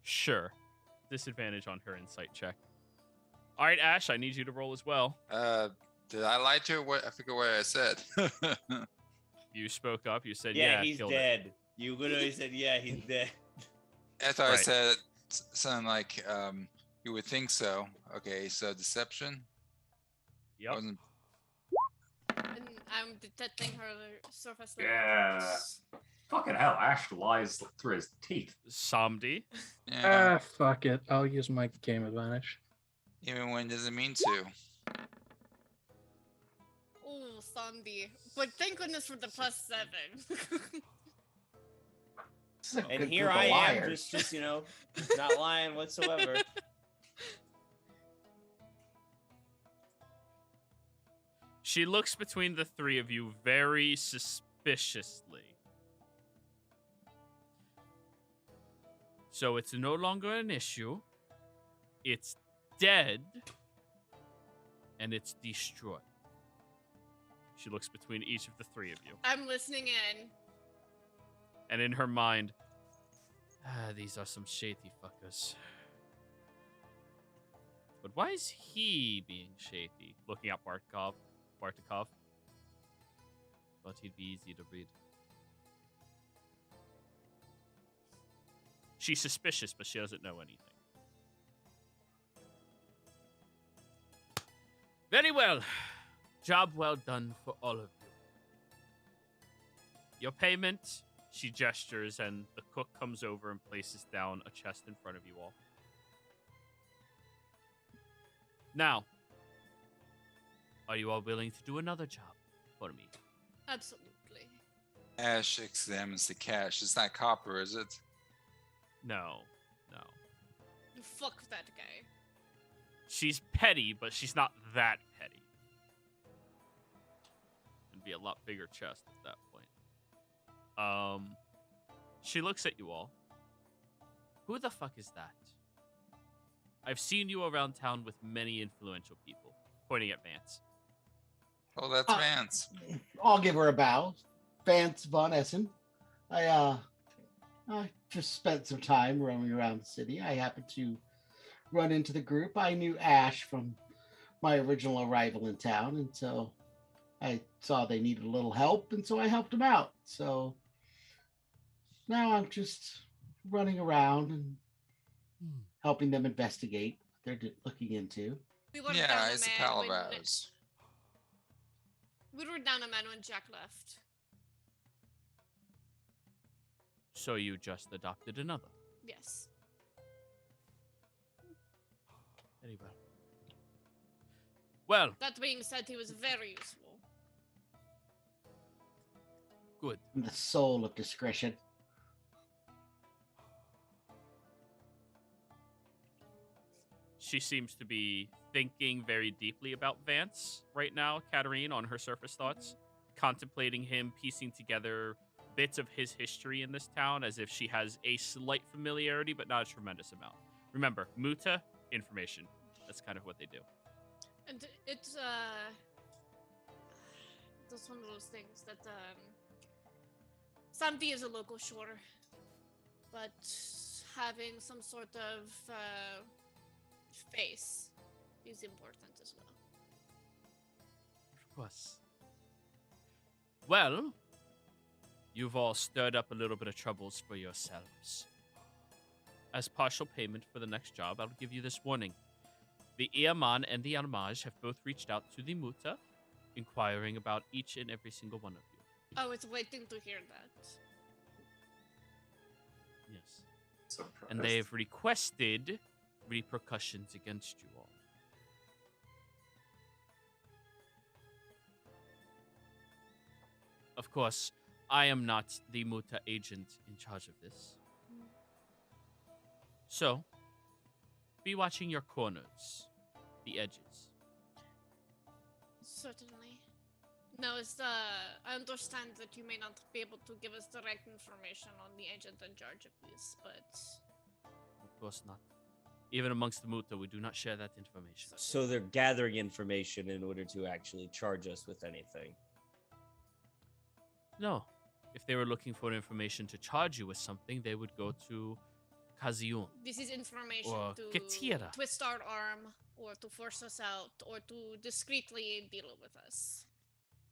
S1: Sure. Disadvantage on her insight check. All right, Ash, I need you to roll as well.
S5: Did I lie to her? What I forget what I said.
S1: You spoke up. You said,
S2: Yeah,
S1: "Yeah,
S2: he's
S1: killed
S2: dead. You literally said, "Yeah, he's dead."
S5: I thought I
S1: Right.
S5: said something like, you would think so. Okay, so deception.
S1: Yep.
S5: Wasn't-
S3: And I'm detecting her surface level
S7: Yeah.
S3: thoughts.
S7: Fucking hell, Ash lies through his teeth.
S1: Samdi.
S5: Yeah,
S4: Fuck it. I'll use my game advantage.
S5: even when it doesn't mean to.
S3: Ooh, Sandy. But thank goodness for the +7.
S6: This is a
S2: And
S6: good
S2: here
S6: group of
S2: I am,
S6: liars.
S2: just not lying whatsoever.
S1: She looks between the three of you very suspiciously. So it's no longer an issue. It's dead. And it's destroyed. She looks between each of the three of you.
S3: I'm listening in.
S1: And in her mind, these are some shady fuckers. But why is he being shady? Looking at Bartikov. Thought he'd be easy to read. She's suspicious, but she doesn't know anything. Very well. Job well done for all of you. Your payment, she gestures, and the cook comes over and places down a chest in front of you all. Now, are you all willing to do another job for me?
S3: Absolutely.
S5: Ash examines the cash. It's not copper, is it?
S1: No.
S3: Fuck that guy.
S1: She's petty, but she's not that petty. It'd be a lot bigger chest at that point. She looks at you all. Who the fuck is that? I've seen you around town with many influential people. Pointing at Vance.
S5: Oh, that's Vance.
S6: I'll give her a bow. Vance Von Essen. I just spent some time roaming around the city. I happened to run into the group. I knew Ash from my original arrival in town, and so I saw they needed a little help, and so I helped them out. So now I'm just running around and helping them investigate what they're looking into.
S3: We were
S5: Yeah,
S3: down a
S5: it's a
S3: man
S5: pal of
S3: when
S5: ours.
S3: we were down a man when Jack left.
S1: So you just adopted another.
S3: Yes.
S1: Very well. Well,
S3: That being said, he was very useful.
S1: good.
S6: The soul of discretion.
S1: She seems to be thinking very deeply about Vance right now, Katarine, on her surface thoughts, contemplating him, piecing together bits of his history in this town as if she has a slight familiarity, but not a tremendous amount. Remember, Muta, information. That's kind of what they do.
S3: And it's one of those things that Samdi is a local, sure, but having some sort of face is important as well.
S1: Of course. Well, you've all stirred up a little bit of troubles for yourselves. As partial payment for the next job, I'll give you this warning. The Iaman and the Almaj have both reached out to the Muta, inquiring about each and every single one of you.
S3: I was waiting to hear that.
S1: Yes.
S7: Surprised.
S1: And they have requested repercussions against you all. Of course, I am not the Muta agent in charge of this. So, be watching your corners, the edges.
S3: Certainly. No, I understand that you may not be able to give us direct information on the agent in charge of this, but
S1: Of course not. Even amongst the Muta, we do not share that information.
S2: So they're gathering information in order to actually charge us with anything.
S1: No. If they were looking for information to charge you with something, they would go to Kaziun.
S3: this is information
S1: Or
S3: to
S1: Ketira.
S3: twist our arm or to force us out or to discreetly deal with us.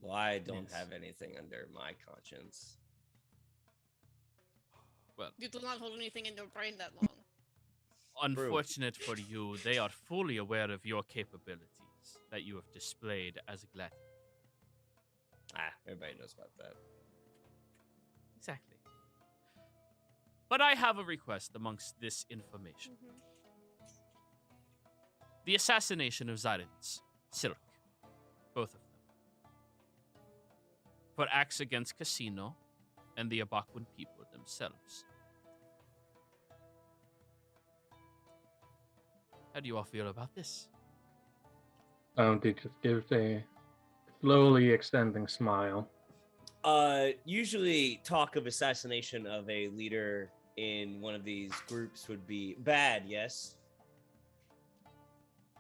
S2: Well, I don't
S1: Yes.
S2: have anything under my conscience.
S3: You do not hold anything in your brain that long.
S1: Unfortunate for you, they are fully aware of your capabilities that you have displayed as a gladiator.
S2: Everybody knows about that.
S1: Exactly. But I have a request amongst this information. The assassination of Zyrins, Silk, both of them, for acts against Casino and the Abaquan people themselves. How do you all feel about this?
S4: They just give a slowly extending smile.
S2: Usually talk of assassination of a leader in one of these groups would be bad, yes?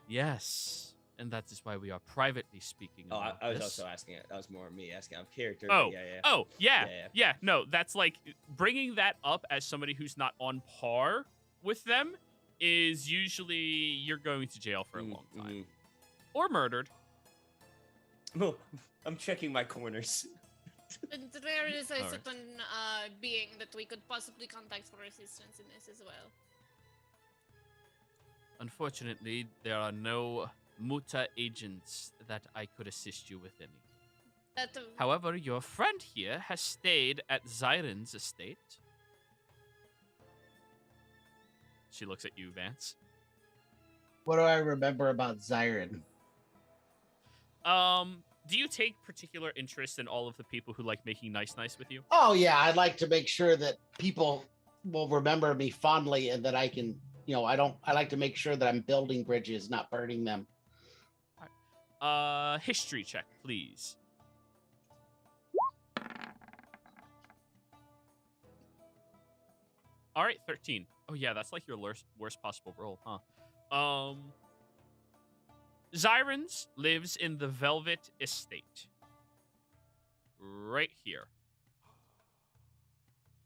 S1: Yes, and that is why we are privately speaking
S2: Oh,
S1: about
S2: I was
S1: this.
S2: also asking it. That was more me asking out of character.
S1: Oh,
S2: but yeah.
S1: Oh, yeah,
S2: Yeah,
S1: yeah. No, that's like bringing that up as somebody who's not on par with them is usually you're going to jail for a long time or murdered.
S2: Oh, I'm checking my corners.
S3: And there is a
S1: Alright.
S3: certain being that we could possibly contact for assistance in this as well.
S1: Unfortunately, there are no Muta agents that I could assist you with any.
S3: That
S1: However, your friend here has stayed at Zyron's estate. She looks at you, Vance.
S6: What do I remember about Zyron?
S1: Do you take particular interest in all of the people who like making nice with you?
S6: Oh yeah, I'd like to make sure that people will remember me fondly and that I can, I like to make sure that I'm building bridges, not burning them.
S1: History check, please. All right, 13. Oh yeah, that's like your worst possible roll, huh? Zyrons lives in the Velvet Estate. Right here.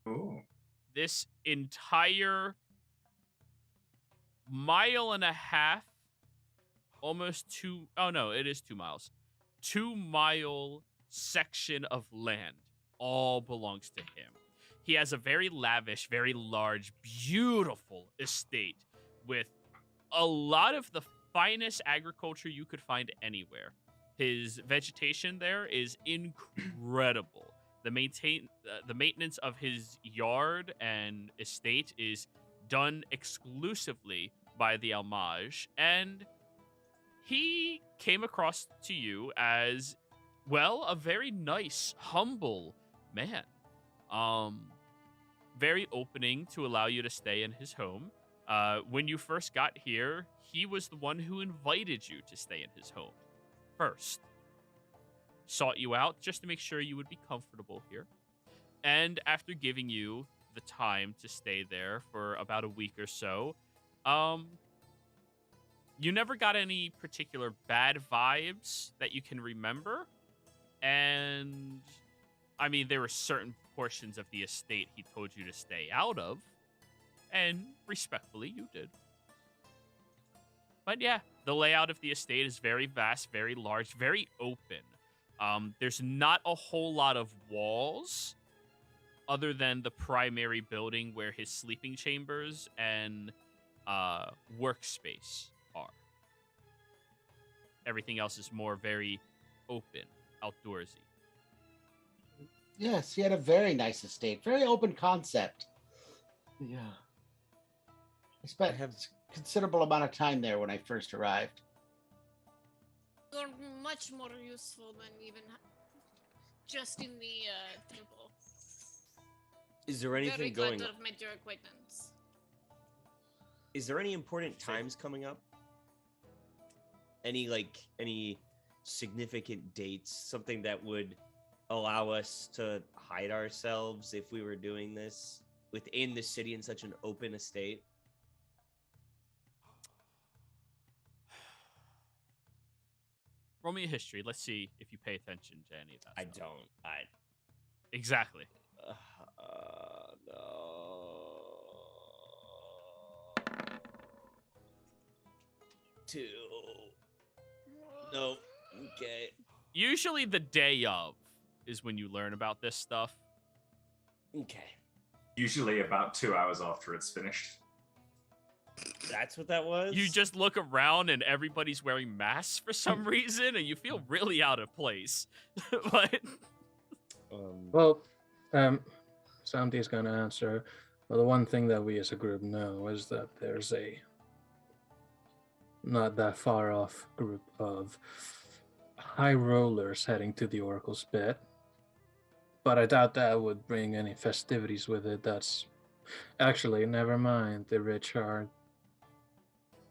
S7: Oh.
S1: This entire mile and a half, almost two, oh no, it is 2 miles. 2-mile section of land all belongs to him. He has a very lavish, very large, beautiful estate with a lot of the finest agriculture you could find anywhere. His vegetation there is incredible. The maintenance of his yard and estate is done exclusively by the Almaj, and he came across to you as, well, a very nice, humble man. Very opening to allow you to stay in his home. When you first got here, he was the one who invited you to stay in his home first. Sought you out just to make sure you would be comfortable here. And after giving you the time to stay there for about a week or so, you never got any particular bad vibes that you can remember. And, I mean, there were certain portions of the estate he told you to stay out of. And respectfully, you did. But yeah, the layout of the estate is very vast, very large, very open. There's not a whole lot of walls other than the primary building where his sleeping chambers and workspace are. Everything else is more very open, outdoorsy.
S6: Yes, he had a very nice estate, very open concept. Yeah. I spent a considerable amount of time there when I first arrived.
S3: You're much more useful than even just in the temple.
S2: Is there anything
S3: Very
S2: going
S3: glad to
S2: on?
S3: have made your acquaintance.
S2: Is there any important times coming up? Any significant dates? Something that would allow us to hide ourselves if we were doing this within the city in such an open estate?
S1: Roll me a history. Let's see if you pay attention to any of that
S2: I
S1: stuff.
S2: don't.
S1: Exactly.
S2: No. 2. No. Okay.
S1: Usually the day of is when you learn about this stuff.
S2: Okay.
S7: Usually about 2 hours after it's finished.
S2: That's what that was?
S1: You just look around and everybody's wearing masks for some reason, and you feel really out of place. But
S4: Well, Sandy is going to answer. Well, the one thing that we as a group know is that there's a not that far off group of high rollers heading to the Oracle's pit. But I doubt that would bring any festivities with it. That's actually, never mind. The rich are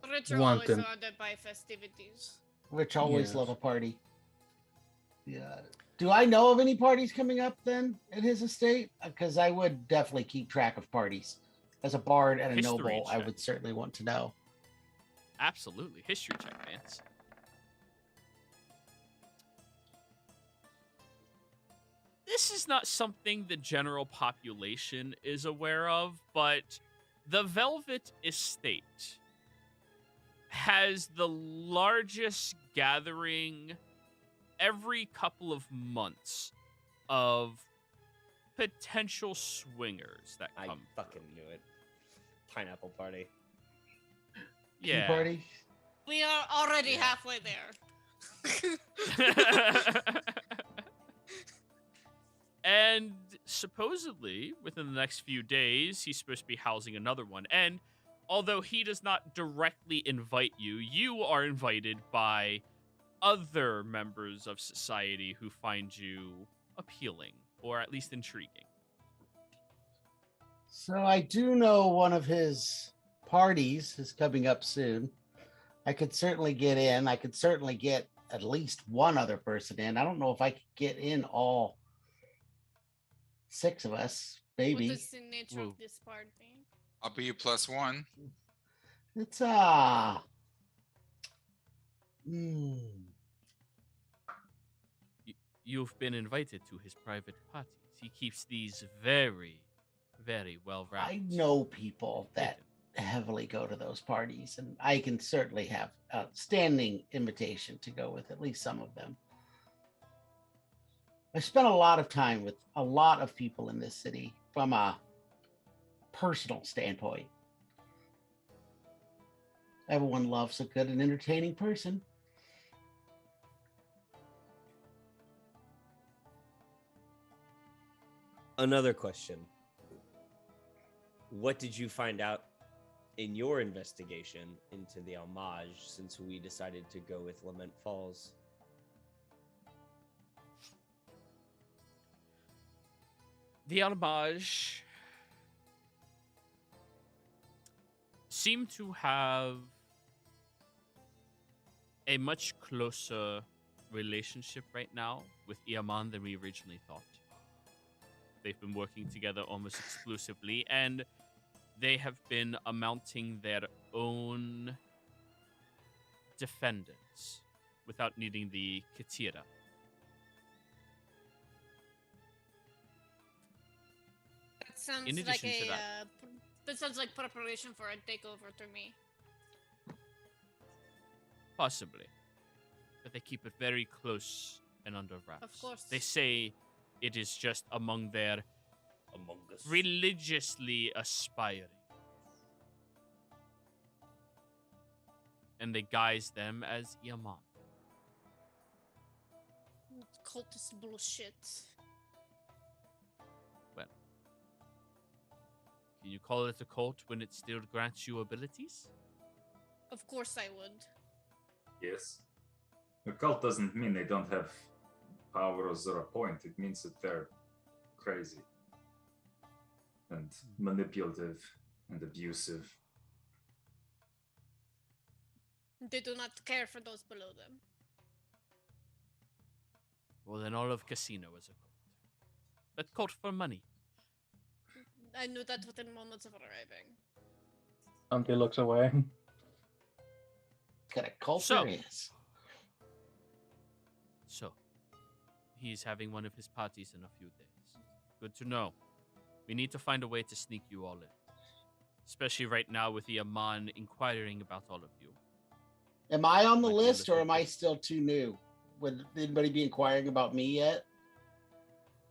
S3: Rich are always
S4: Wanton.
S3: surrounded by festivities.
S6: Rich always
S4: Yes.
S6: love a party. Yeah. Do I know of any parties coming up then at his estate? Because I would definitely keep track of parties. As a bard and a
S1: History
S6: noble, I
S1: check.
S6: would certainly want to know.
S1: absolutely, history check, Vance. This is not something the general population is aware of, but the Velvet Estate has the largest gathering every couple of months of potential swingers that
S2: I
S1: come.
S2: fucking knew it. Pineapple party.
S6: Tea
S1: Yeah.
S6: party?
S3: We are already
S2: Yeah.
S3: halfway there.
S1: And supposedly, within the next few days, he's supposed to be housing another one. And although he does not directly invite you, you are invited by other members of society who find you appealing, or at least intriguing.
S6: So I do know one of his parties is coming up soon. I could certainly get in. I could certainly get at least one other person in. I don't know if I could get in all 6 of us.
S3: What
S6: Maybe.
S3: is the nature
S1: Whoa.
S3: of this party?
S5: I'll be you +1.
S6: It's
S1: You've been invited to his private parties. He keeps these very, very well wrapped.
S6: I know people that heavily go to those parties, and I can certainly have a standing invitation to go with at least some of them. I spent a lot of time with a lot of people in this city from a personal standpoint. Everyone loves a good and entertaining person.
S2: Another question. What did you find out in your investigation into the homage since we decided to go with Lament Falls?
S1: The homage seem to have a much closer relationship right now with Iaman than we originally thought. They've been working together almost exclusively, and they have been mounting their own defendants without needing the Katira.
S3: That sounds
S1: In
S3: like
S1: addition to
S3: a.
S1: that-
S3: That sounds like preparation for a takeover to me.
S1: Possibly. But they keep it very close and under wraps.
S3: Of course.
S1: They say it is just among their
S2: Among Us.
S1: religiously aspiring. And they guise them as Iaman.
S3: Cultist bullshit.
S1: Can you call it a cult when it still grants you abilities?
S3: Of course I would.
S7: Yes. A cult doesn't mean they don't have powers or a point. It means that they're crazy and manipulative and abusive.
S3: They do not care for those below them.
S1: Well, then all of Casino is a cult. A cult for money.
S3: I knew that within moments of arriving.
S4: Auntie looks away.
S6: Got a cult
S1: So-
S6: there is.
S1: So, he's having one of his parties in a few days. Good to know. We need to find a way to sneak you all in. Especially right now with the Aman inquiring about all of you.
S6: Am I on the
S1: Might be a
S6: list, or
S1: little
S6: am I
S1: bit-
S6: still too new? Would anybody be inquiring about me yet?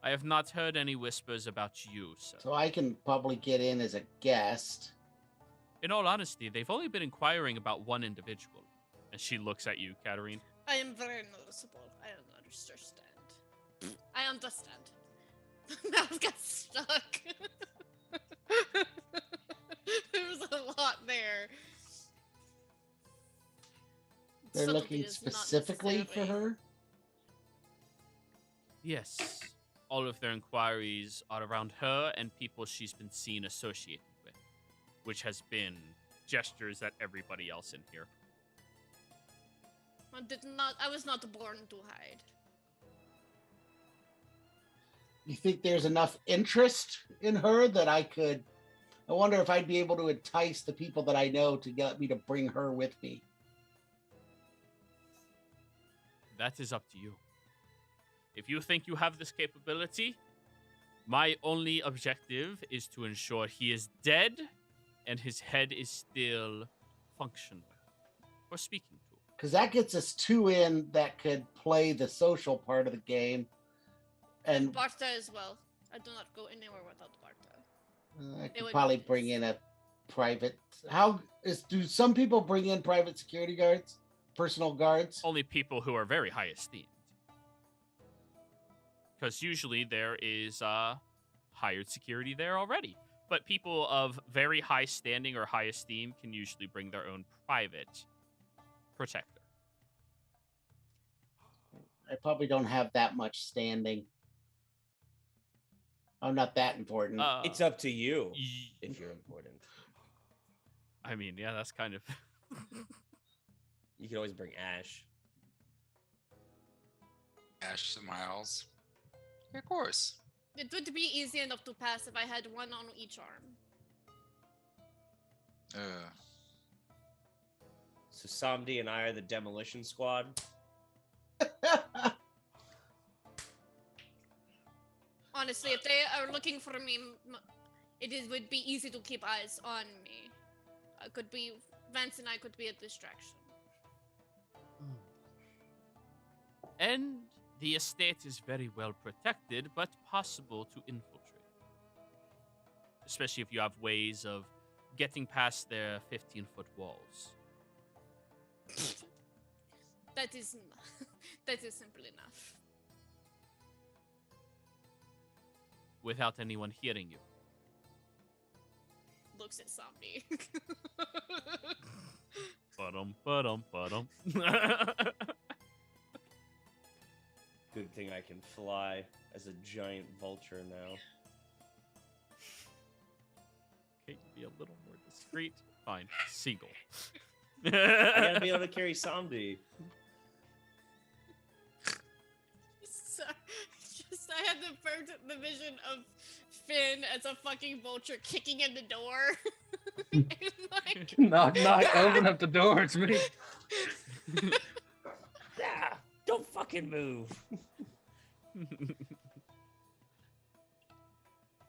S1: I have not heard any whispers about you, sir.
S6: So I can probably get in as a guest.
S1: In all honesty, they've only been inquiring about one individual. And she looks at you, Katarine.
S3: I am very noticeable. I don't understand. I understand. Mouth got stuck. There was a lot there.
S6: They're
S3: Subtlety
S6: looking
S3: is not
S6: specifically for
S3: necessarily-
S6: her.
S1: Yes. All of their inquiries are around her and people she's been seen associated with, which has been gestures at everybody else in here.
S3: I was not born to hide.
S6: You think there's enough interest in her that I wonder if I'd be able to entice the people that I know to get me to bring her with me.
S1: That is up to you. If you think you have this capability, my only objective is to ensure he is dead and his head is still functional or speaking to.
S6: Because that gets us two in that could play the social part of the game. And
S3: Barta as well. I do not go anywhere without Barta.
S6: I
S3: It
S6: could
S3: would
S6: probably
S3: be
S6: bring
S3: nice.
S6: in a private. Do some people bring in private security guards, personal guards?
S1: Only people who are very high esteemed. Because usually there is hired security there already. But people of very high standing or high esteem can usually bring their own private protector.
S6: I probably don't have that much standing. I'm not that important.
S2: It's up to you
S1: y-
S2: if you're important.
S1: I mean, yeah, that's kind of.
S2: You can always bring Ash.
S5: Ash smiles. Of course.
S3: It would be easy enough to pass if I had one on each arm.
S2: So Samdi and I are the Demolition Squad.
S3: Honestly, if they are looking for me, would be easy to keep eyes on me. Vance and I could be a distraction.
S1: And the estate is very well protected, but possible to infiltrate. Especially if you have ways of getting past their 15-foot walls.
S3: That is that is simple enough.
S1: Without anyone hearing you.
S3: Looks at zombie.
S1: Ba-dum.
S2: Good thing I can fly as a giant vulture now.
S1: Okay, be a little more discreet. Fine. Seagull.
S2: I gotta be able to carry Somdi.
S3: I had the vision of Finn as a fucking vulture kicking in the door. And like,
S4: Knock, open up the door, it's me.
S2: Ah, don't fucking move.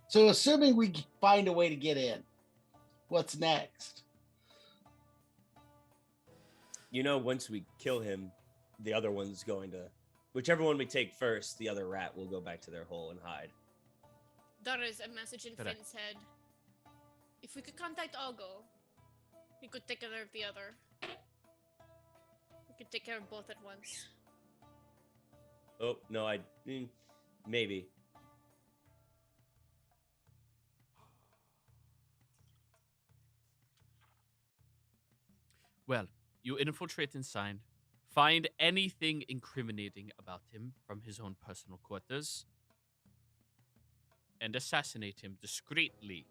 S6: So, assuming we find a way to get in, what's next?
S2: You know, once we kill him, the other one's going to... Whichever one we take first, the other rat will go back to their hole and hide.
S3: there is a message in
S1: Correct.
S3: Finn's head. If we could contact Algo, we could take care of the other. We could take care of both at once.
S2: Oh, no, maybe.
S1: Well, you infiltrate inside, find anything incriminating about him from his own personal quarters, and assassinate him discreetly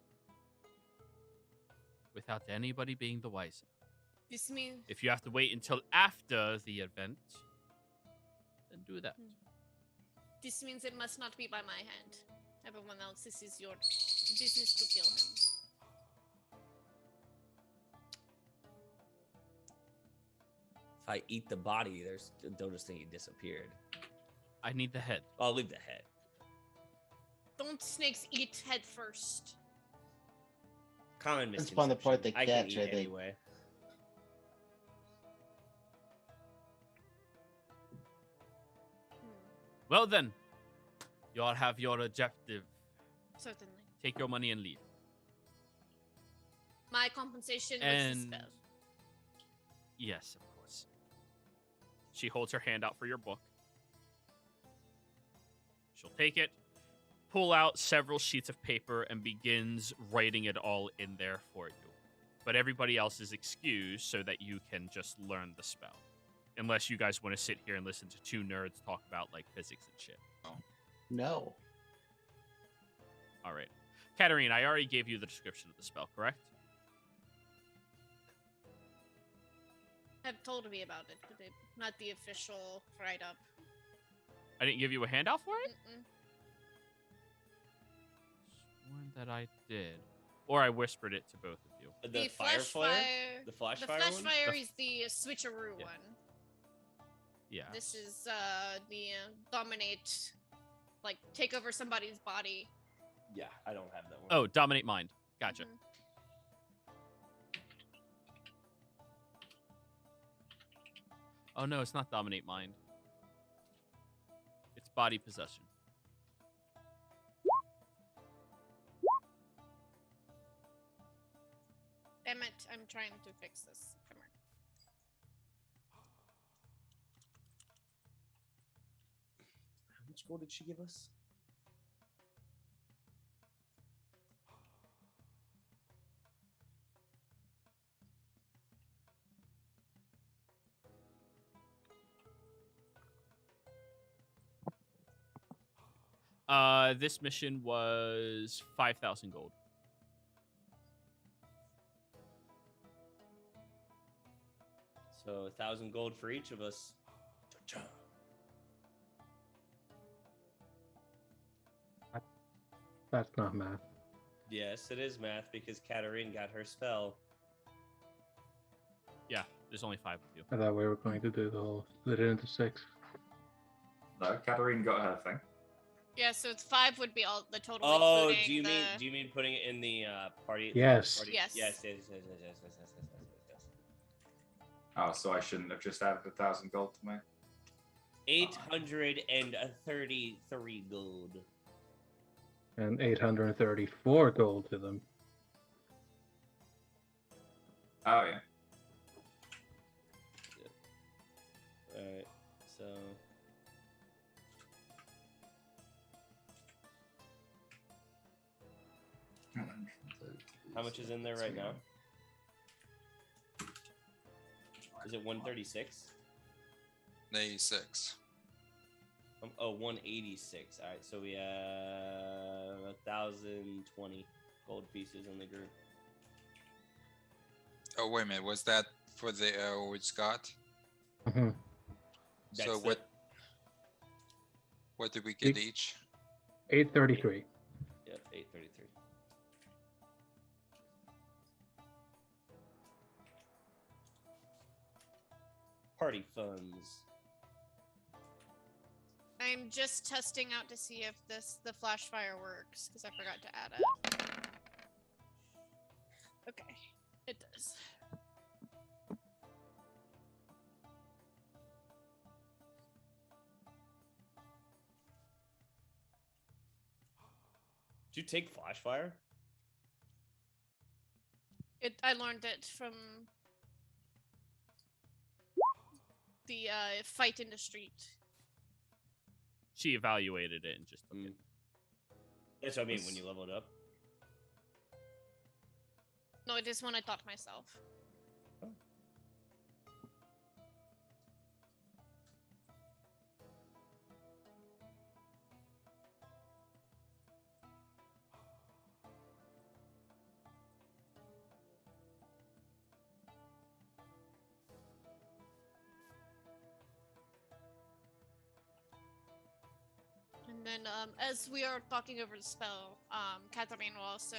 S1: without anybody being the wiser.
S3: This means
S1: If you have to wait until after the event, then do that.
S3: it must not be by my hand. Everyone else, this is your business to kill him.
S2: If I eat the body, they'll just think he disappeared.
S1: I need the head.
S2: I'll leave the head.
S3: Don't snakes eat head first?
S2: Common
S6: That's upon the part
S2: misconception.
S6: they
S2: I can
S6: catch,
S2: eat
S6: I think.
S2: anyway.
S1: Well then, you all have your objective.
S3: Certainly.
S1: Take your money and leave.
S3: My compensation was the
S1: And
S3: spell.
S1: yes, of course. She holds her hand out for your book. She'll take it, pull out several sheets of paper, and begins writing it all in there for you. But everybody else is excused so that you can just learn the spell. Unless you guys want to sit here and listen to two nerds talk about like physics and shit.
S6: No.
S1: All right. Katarine, I already gave you the description of the spell, correct?
S3: Have told me about it, but not the official write-up.
S1: I didn't give you a handout for it?
S3: Mm-mm.
S1: Sworn that I did. Or I whispered it to both of you.
S2: The fire flare? The flash
S3: The
S2: fire
S3: flash
S2: one?
S3: fire
S1: The-
S3: is the switcheroo
S1: Yeah.
S3: one.
S1: Yeah.
S3: This is the dominate, like take over somebody's body.
S2: Yeah, I don't have that one.
S1: Oh, dominate mind. Gotcha.
S3: Mhm.
S1: Oh no, it's not dominate mind. It's body possession.
S3: Damn it, I'm trying to fix this. Come here.
S2: How much gold did she give us?
S1: This mission was 5,000 gold.
S2: So 1,000 gold for each of us. Cha-cha.
S4: That's not math.
S2: Yes, it is math because Katarine got her spell.
S1: Yeah, there's only 5 of you.
S4: I thought we were going to do the whole split it into 6.
S7: No, Katarine got her thing.
S3: Yeah, so it's 5 would be all the total.
S2: Oh,
S3: including
S2: do you
S3: the...
S2: mean putting it in the party?
S4: Yes.
S2: Party?
S3: Yes.
S2: Yes.
S7: Oh, so I shouldn't have just added 1,000 gold to me.
S2: 833 gold.
S4: And 834 gold to them.
S2: Yes.
S7: Oh, yeah.
S2: How much is in there right now? Is it 136?
S5: 86.
S2: Oh, 186. All right, so we have 1,020 gold pieces in the group.
S5: Oh, wait a minute. Was that for the with Scott?
S4: Mm-hmm.
S5: So
S2: That's
S5: what did we get
S4: Eight-
S5: each?
S4: 833.
S2: Yep, 833. Party funds.
S3: I'm just testing out to see if the flash fire works because I forgot to add it. Okay, it does.
S2: Did you take flash fire?
S3: I learned it from the fight in the street.
S1: She evaluated it and just took it.
S2: That's what I mean when you leveled up.
S3: No, it is one I taught myself. And then, as we are talking over the spell, Catherine will also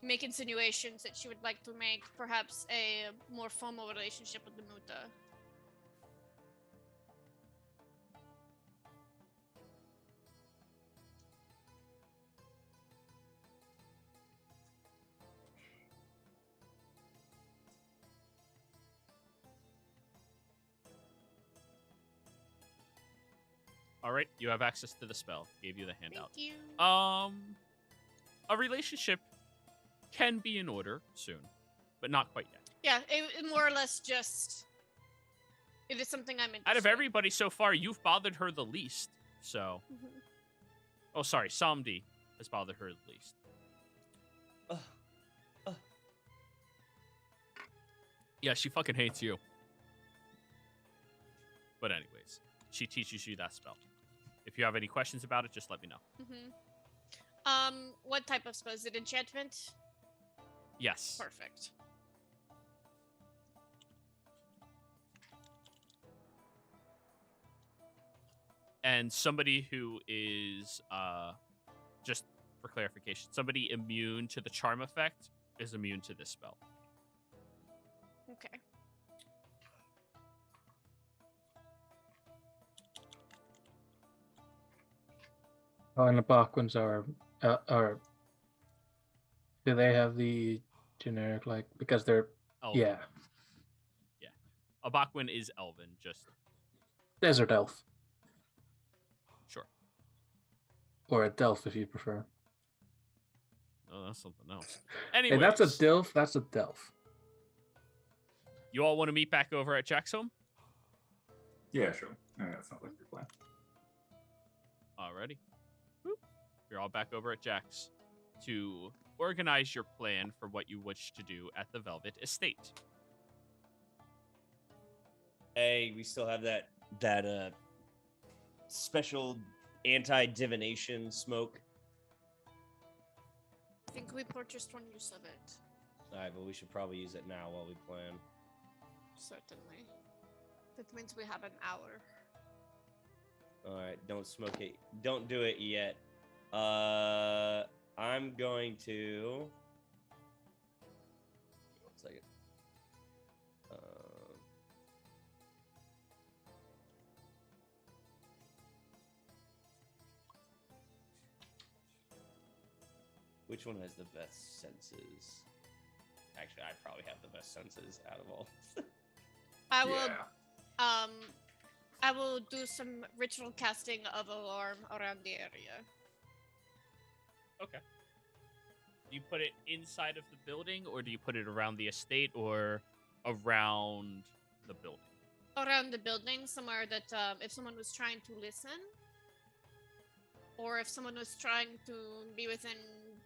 S3: make insinuations that she would like to make perhaps a more formal relationship with the Muta.
S1: All right, you have access to the spell. Gave you the handout.
S3: Thank you.
S1: A relationship can be in order soon, but not quite yet.
S3: Yeah, it more or less just. It is something I'm interested
S1: Out of everybody so far, you've bothered her the least. So,
S3: in. Mhm.
S1: oh, sorry, Samdi has bothered her the least. Yeah, she fucking hates you. But anyways, she teaches you that spell. If you have any questions about it, just let me know.
S3: What type of spell is it? Enchantment?
S1: Yes.
S3: Perfect.
S1: And somebody who is, just for clarification, somebody immune to the charm effect is immune to this spell.
S3: Okay.
S4: Oh, and the black ones are do they have the generic, like, because they're
S1: Elven.
S4: yeah,
S1: A Bakwin is Elven, just
S4: desert elf
S1: sure.
S4: or a delf if you prefer.
S1: Oh, that's something else.
S4: Hey,
S1: Anyways,
S4: that's a dilf. That's a delf.
S1: you all want to meet back over at Jack's home?
S7: Yeah, sure. That sounds like your plan.
S1: Alrighty. Boop. You're all back over at Jack's to organize your plan for what you wish to do at the Velvet Estate.
S2: Hey, we still have that special anti-divination smoke.
S3: I think we purchased one use of it.
S2: All right, but we should probably use it now while we plan.
S3: Certainly. That means we have an hour.
S2: All right, don't smoke it. Don't do it yet. I'm going to. One second. Which one has the best senses? Actually, I probably have the best senses out of all.
S3: I will
S7: Yeah.
S3: I will do some ritual casting of alarm around the area.
S1: Okay. Do you put it inside of the building, or do you put it around the estate, or around the building?
S3: Around the building, somewhere that if someone was trying to listen, or if someone was trying to be within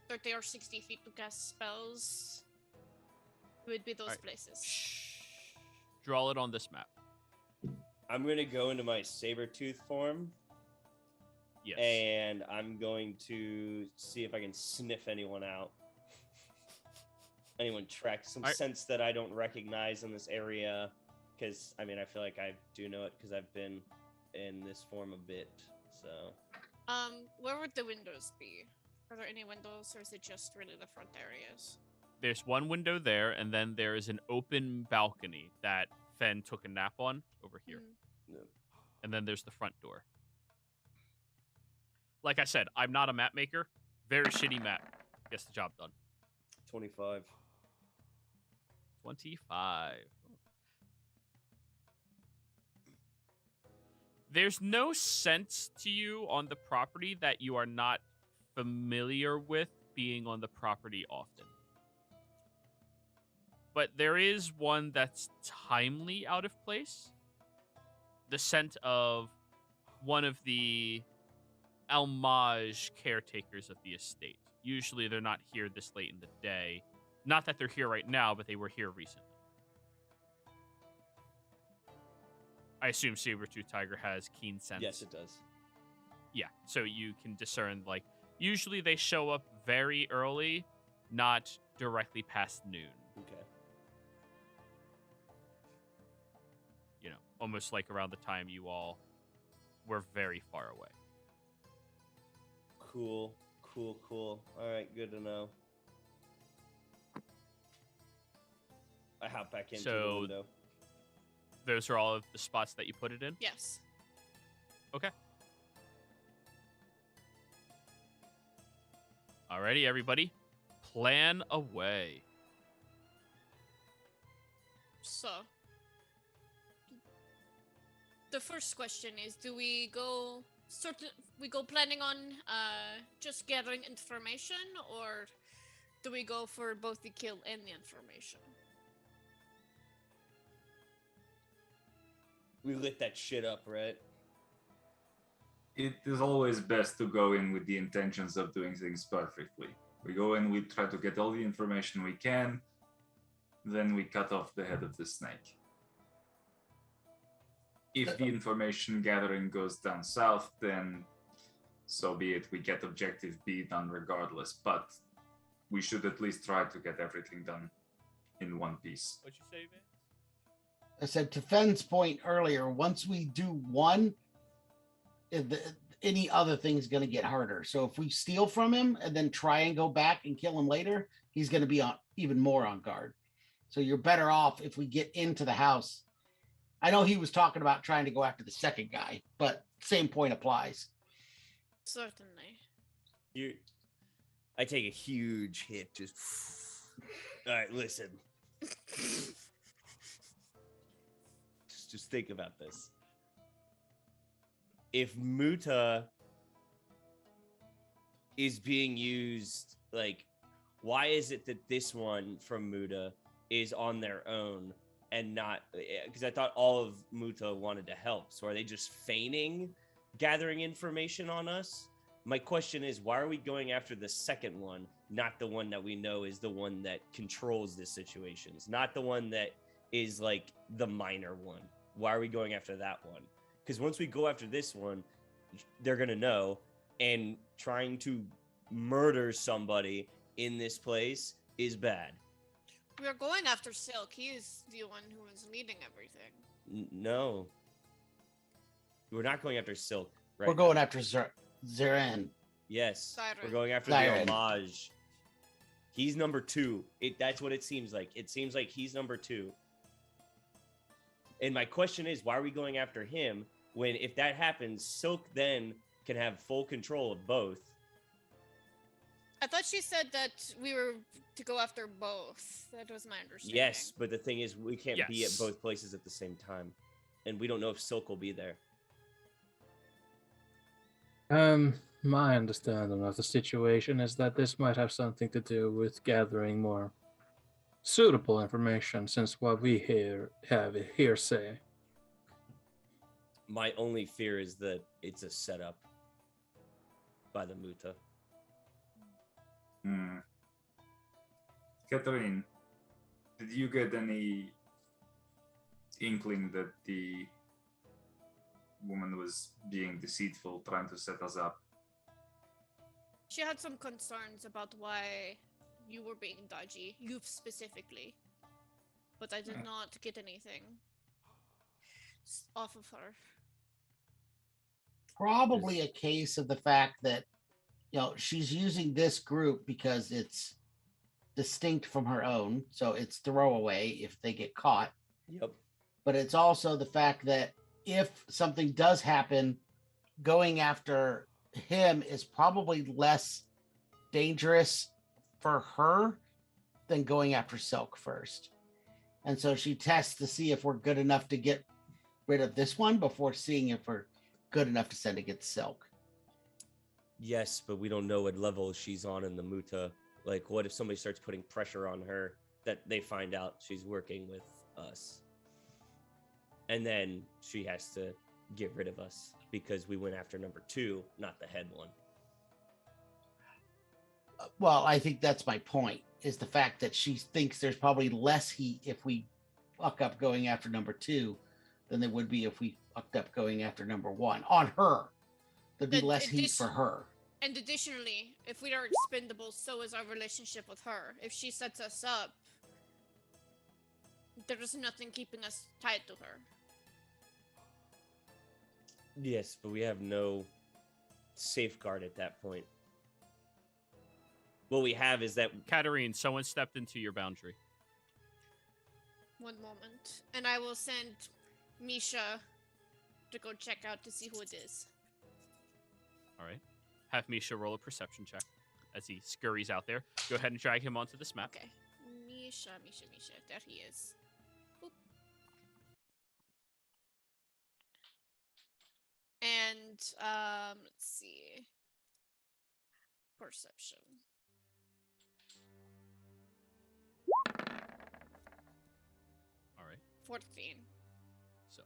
S3: 30 or 60 feet to cast spells, it would be those
S1: Alright.
S3: places.
S1: Draw it on this map.
S2: I'm gonna go into my saber-tooth form,
S1: Yes.
S2: and I'm going to see if I can sniff anyone out. Anyone track some
S1: Alright.
S2: sense that I don't recognize in this area? Because I mean, I feel like I do know it because I've been in this form a bit. So
S3: Where would the windows be? Are there any windows, or is it just really the front areas?
S1: There's one window there, and then there is an open balcony that Fen took a nap on over here.
S3: Mm.
S1: And then there's the front door. Like I said, I'm not a map maker. Very shitty map. Gets the job done.
S2: 25.
S1: 25. There's no sense to you on the property that you are not familiar with being on the property often. But there is one that's timely out of place. The scent of one of the Almaj caretakers of the estate. Usually they're not here this late in the day. Not that they're here right now, but they were here recently. I assume Saber-Tooth Tiger has keen sense.
S2: Yes, it does.
S1: Yeah, so you can discern, like, usually they show up very early, not directly past noon.
S2: Okay.
S1: You know, almost like around the time you all were very far away.
S2: Cool. All right, good to know. I hop back into the
S1: So-
S2: window.
S1: Those are all of the spots that you put it in?
S3: Yes.
S1: Okay. Alrighty, everybody. Plan away.
S3: So, the first question is: do we go planning on just gathering information, or do we go for both the kill and the information?
S2: We lit that shit up, right?
S7: It is always best to go in with the intentions of doing things perfectly. We go in, we try to get all the information we can, then we cut off the head of the snake. If the information gathering goes down south, then so be it. We get objective B done regardless, but we should at least try to get everything done in one piece.
S1: What'd you say, Vance?
S6: I said to Fenn's point earlier, once we do one, any other thing's going to get harder. So if we steal from him and then try and go back and kill him later, he's going to be on even more on guard. So you're better off if we get into the house. I know he was talking about trying to go after the second guy, but same point applies.
S3: Certainly.
S2: I take a huge hit. Just all right. Listen. Just think about this. If Muta is being used, like, why is it that this one from Muta is on their own and not? Because I thought all of Muta wanted to help. So are they just feigning gathering information on us? My question is, why are we going after the second one, not the one that we know is the one that controls the situations, not the one that is like the minor one? Why are we going after that one? Because once we go after this one, they're going to know, and trying to murder somebody in this place is bad.
S3: We are going after Silk. He is the one who is leading everything.
S2: No. We're not going after Silk. Right
S6: We're going after Zeren.
S2: Yes.
S3: Siren.
S2: We're going after
S6: Siren.
S2: the homage. He's number 2. That's what it seems like. It seems like he's number 2. And my question is, why are we going after him when, if that happens, Silk then can have full control of both?
S3: I thought she said that we were to go after both. That was my understanding.
S2: Yes, but the thing is, we can't be at
S1: Yes.
S2: both places at the same time. And we don't know if Silk will be there.
S4: My understanding of the situation is that this might have something to do with gathering more suitable information, since what we have a hearsay.
S2: My only fear is that it's a setup. by the Muta.
S7: Catherine, did you get any inkling that the woman was being deceitful, trying to set us up?
S3: She had some concerns about why you were being dodgy, you specifically. But I did not get anything off of her.
S6: Probably a case of the fact that, she's using this group because it's distinct from her own. So it's throwaway if they get caught.
S2: Yep.
S6: But it's also the fact that if something does happen, going after him is probably less dangerous for her than going after Silk first. And so she tests to see if we're good enough to get rid of this one before seeing if we're good enough to send against Silk.
S2: Yes, but we don't know what level she's on in the Muta. Like, what if somebody starts putting pressure on her that they find out she's working with us? And then she has to get rid of us because we went after number 2, not the head one.
S6: Well, I think that's my point, is the fact that she thinks there's probably less heat if we fuck up going after number 2 than there would be if we fucked up going after number 1. On her. There'd be less heat for her.
S3: And additionally, if we are expendable, so is our relationship with her. If she sets us up, there is nothing keeping us tied to her.
S2: Yes, but we have no safeguard at that point. What we have is that...
S1: Katarine, someone stepped into your boundary.
S3: One moment. And I will send Misha to go check out to see who it is.
S1: All right. Have Misha roll a perception check as he scurries out there. Go ahead and drag him onto this map.
S3: Okay. Misha. There he is. Boop. And, let's see. Perception.
S1: All right.
S3: 14.
S1: So,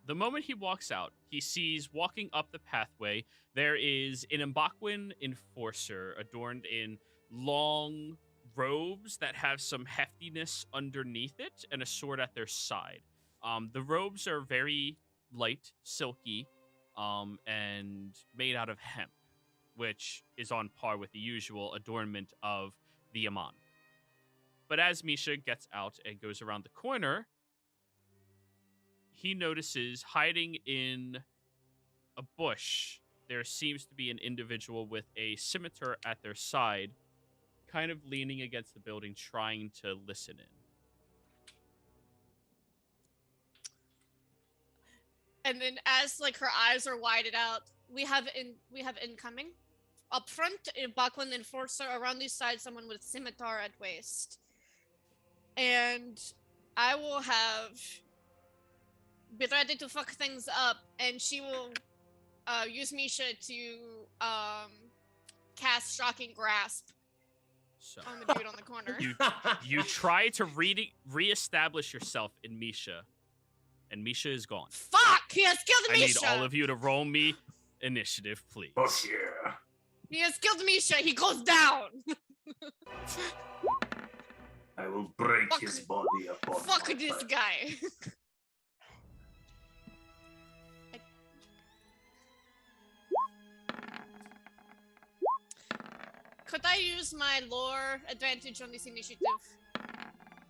S1: the moment he walks out, he sees walking up the pathway, there is an Mbakwin enforcer adorned in long robes that have some heftiness underneath it and a sword at their side. The robes are very light, silky, and made out of hemp, which is on par with the usual adornment of the Aman. But as Misha gets out and goes around the corner, he notices hiding in a bush, there seems to be an individual with a scimitar at their side, kind of leaning against the building, trying to listen in.
S3: And then as like her eyes are widened out, we have incoming. Up front, a Bakwan enforcer, around these sides, someone with scimitar at waist. And I will be ready to fuck things up, and she will use Misha to cast Shocking Grasp
S1: So
S3: on the dude on the corner.
S1: you try to reestablish yourself in Misha, and Misha is gone.
S3: Fuck! He has killed
S1: I
S3: Misha!
S1: need all of you to roll me initiative, please.
S7: Oh yeah.
S3: He has killed Misha! He goes down!
S7: I will break
S3: Fuck.
S7: his body upon
S3: Fuck
S7: my
S3: this
S7: back.
S3: guy! Could I use my lore advantage on this initiative?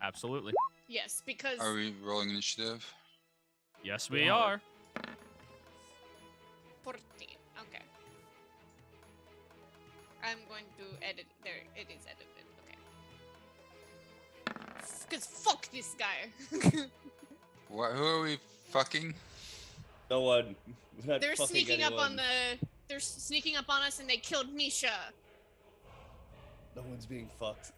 S1: Absolutely.
S3: Yes, because
S5: Are we rolling initiative?
S1: Yes, we are.
S3: 14. Okay. I'm going to edit. There, it is edited. Okay. Because fuck this guy.
S5: What? Who are we fucking?
S2: No one. We're not
S3: They're
S2: fucking
S3: sneaking up on
S2: anyone.
S3: They're sneaking up on us, and they killed Misha.
S2: No one's being fucked.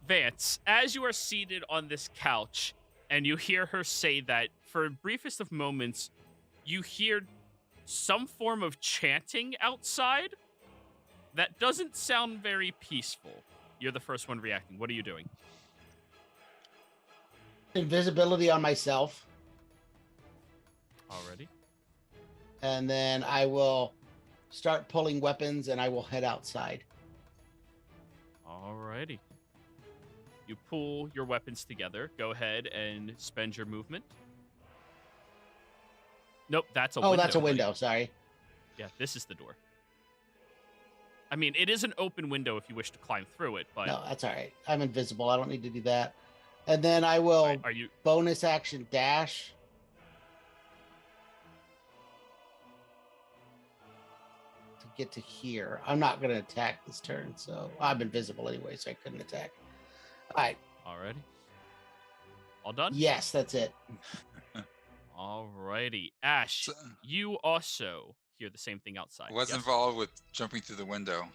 S1: Vance, as you are seated on this couch and you hear her say that, for the briefest of moments, you hear some form of chanting outside that doesn't sound very peaceful. You're the first one reacting. What are you doing?
S6: Invisibility on myself.
S1: Already?
S6: and then I will start pulling weapons, and I will head outside.
S1: Alrighty. You pull your weapons together. Go ahead and spend your movement. Nope, that's a window.
S6: Oh, that's a
S1: buddy.
S6: window. Sorry.
S1: Yeah, this is the door. I mean, it is an open window if you wish to climb through it, but
S6: No, that's all right. I'm invisible. I don't need to do that. And then I will
S1: are you?
S6: bonus action dash. To get to here. I'm not going to attack this turn, so I'm invisible anyway, so I couldn't attack. All right.
S1: Alrighty. All done?
S6: Yes, that's it.
S1: Alrighty. Ash,
S5: So-
S1: you also hear the same thing outside.
S5: What's
S1: Yes?
S5: involved with jumping through the window?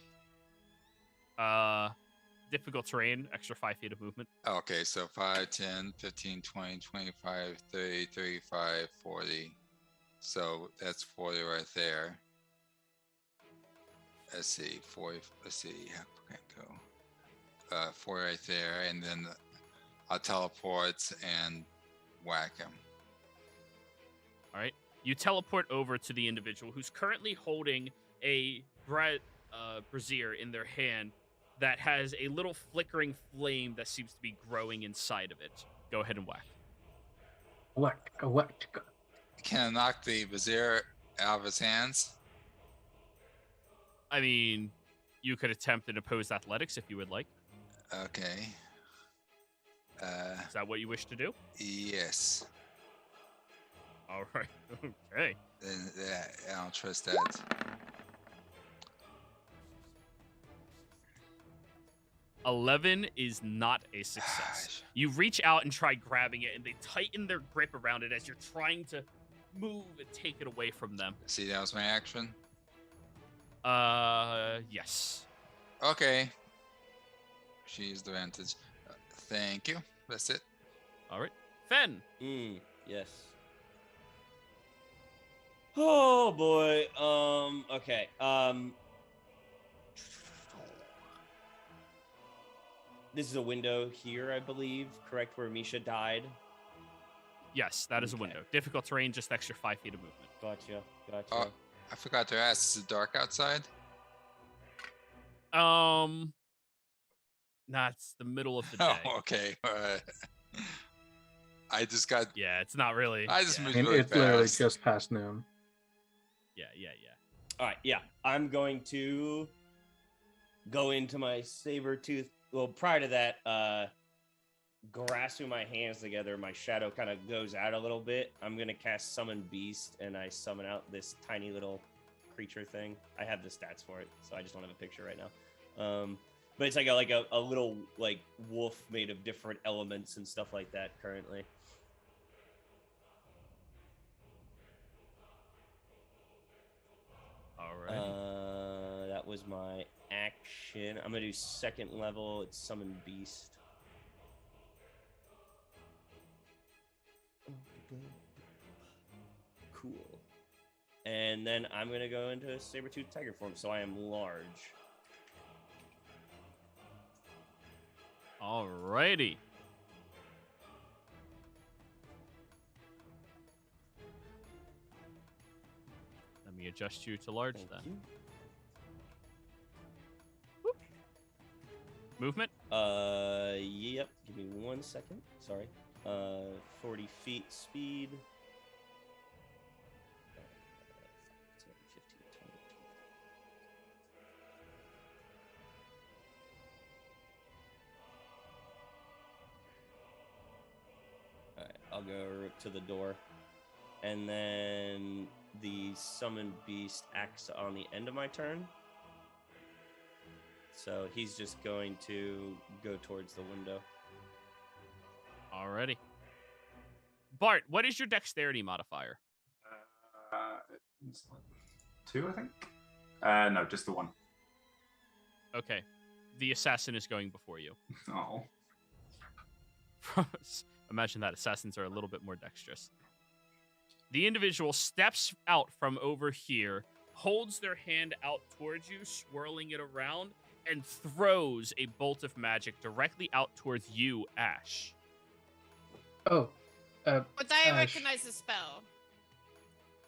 S1: Difficult terrain, extra 5 feet of movement.
S5: Okay, so 5, 10, 15, 20, 25, 30, 35, 40. So that's 40 right there. Let's see, 40. Let's see, how can I go? 40 right there, and then I'll teleport and whack him.
S1: All right. You teleport over to the individual who's currently holding a brazier in their hand that has a little flickering flame that seems to be growing inside of it. Go ahead and whack.
S4: What?
S5: Can I knock the vizier out of his hands?
S1: I mean, you could attempt and oppose athletics if you would like.
S5: Okay.
S1: Is that what you wish to do?
S5: Yes.
S1: All right. Okay.
S5: Then I don't trust that.
S1: 11 is not a success. You reach out and try grabbing it, and they tighten their grip around it as you're trying to move and take it away from them.
S5: See, that was my action.
S1: Yes.
S5: Okay. She's the advantage. Thank you. That's it.
S1: All right. Fen.
S2: Yes. Oh boy. Okay. This is a window here, I believe. Correct, where Misha died.
S1: Yes, that is a
S2: Okay.
S1: window. Difficult terrain, just extra 5 feet of movement.
S2: Gotcha.
S5: Oh, I forgot to ask. Is it dark outside?
S1: Nah, it's the middle of the day.
S5: Oh, okay. I just got.
S1: Yeah, it's not really.
S5: I just
S1: yeah.
S5: moved
S4: I mean,
S5: really
S4: it's literally
S5: fast.
S4: just past noon.
S1: Yeah.
S2: All right, yeah. I'm going to go into my saber tooth. Well, prior to that, grasping my hands together, my shadow kind of goes out a little bit. I'm going to cast Summon Beast, and I summon out this tiny little creature thing. I have the stats for it, so I just don't have a picture right now. But it's like a little like wolf made of different elements and stuff like that currently.
S1: All right.
S2: That was my action. I'm gonna do second level. It's Summon Beast. Cool. And then I'm gonna go into Saber-Tooth Tiger form, so I am large.
S1: Alrighty. Let me adjust you to large
S2: Thank
S1: then.
S2: you.
S1: Movement?
S2: Yep. Give me 1 second. Sorry. 40 feet speed. 10, 15, 20. All right, I'll go to the door, and then the Summon Beast acts on the end of my turn. So he's just going to go towards the window.
S1: Alrighty. Bart, what is your dexterity modifier?
S7: 2, I think. No, just the 1.
S1: Okay. The assassin is going before you.
S7: Oh.
S1: Imagine that. Assassins are a little bit more dexterous. The individual steps out from over here, holds their hand out towards you, swirling it around, and throws a bolt of magic directly out towards you, Ash.
S4: Oh,
S3: But I
S4: Ash.
S3: recognize the spell.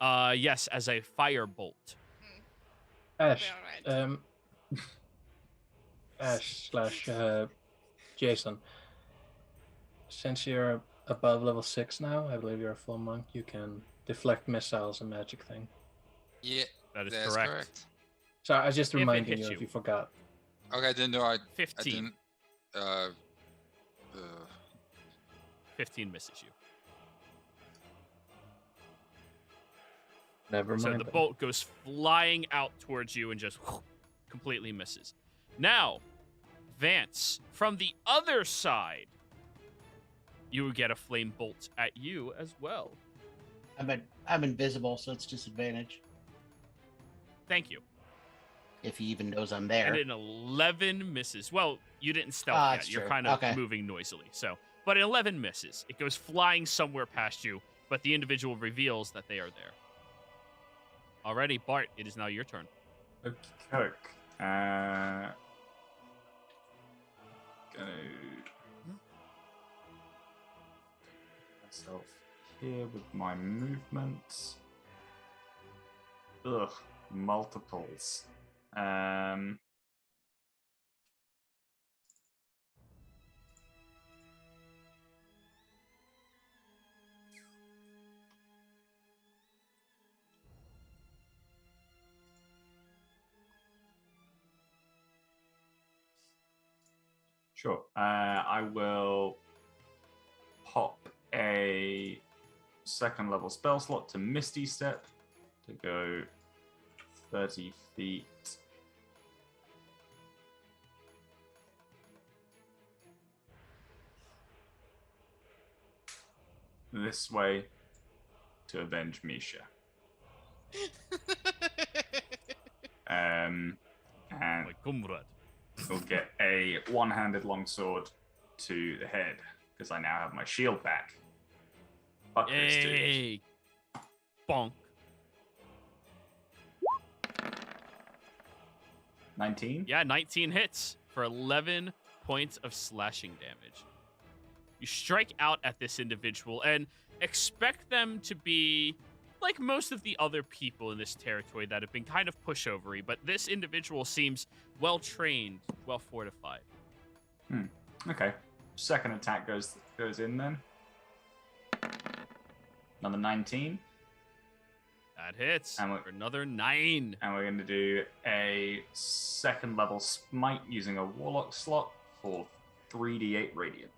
S1: Yes, as a firebolt.
S4: Ash,
S3: Be alright.
S4: Ash slash Jason. Since you're above level 6 now, I believe you're a full monk, you can deflect missiles, a magic thing.
S5: Yeah,
S1: That is
S5: that's
S1: correct.
S4: So I was just
S1: If it
S4: reminding
S1: hits
S4: you
S1: you.
S4: if you forgot.
S5: Okay, I didn't know. I
S1: 15.
S5: didn't.
S1: 15 misses you.
S4: Never
S1: So
S4: mind.
S1: the
S4: then.
S1: bolt goes flying out towards you and just completely misses. Now, Vance, from the other side, you would get a flame bolt at you as well.
S6: I'm invisible, so it's disadvantage
S1: Thank you.
S6: if he even knows I'm there.
S1: And an 11 misses. Well, you didn't stealth
S6: Ah,
S1: yet.
S6: that's
S1: You're
S6: true.
S1: kind of
S6: Okay.
S1: moving noisily. So, but an 11 misses. It goes flying somewhere past you, but the individual reveals that they are there. Alrighty, Bart, it is now your turn.
S7: Okay. Gonna myself here with my movements. Ugh, multiples. Sure. I will pop a second level spell slot to Misty Step to go 30 feet. This way to avenge Misha. And
S1: My comrade.
S7: we'll get a one-handed longsword to the head because I now have my shield back. Fuck this dude.
S1: Yay! Bonk.
S7: 19?
S1: Yeah, 19 hits for 11 points of slashing damage. You strike out at this individual and expect them to be like most of the other people in this territory that have been kind of pushovery, but this individual seems well trained, well fortified.
S7: Okay. Second attack goes in then. Another 19.
S1: That hits
S7: And
S1: for another 9.
S7: And we're going to do a second level smite using a warlock slot for 3d8 radiant.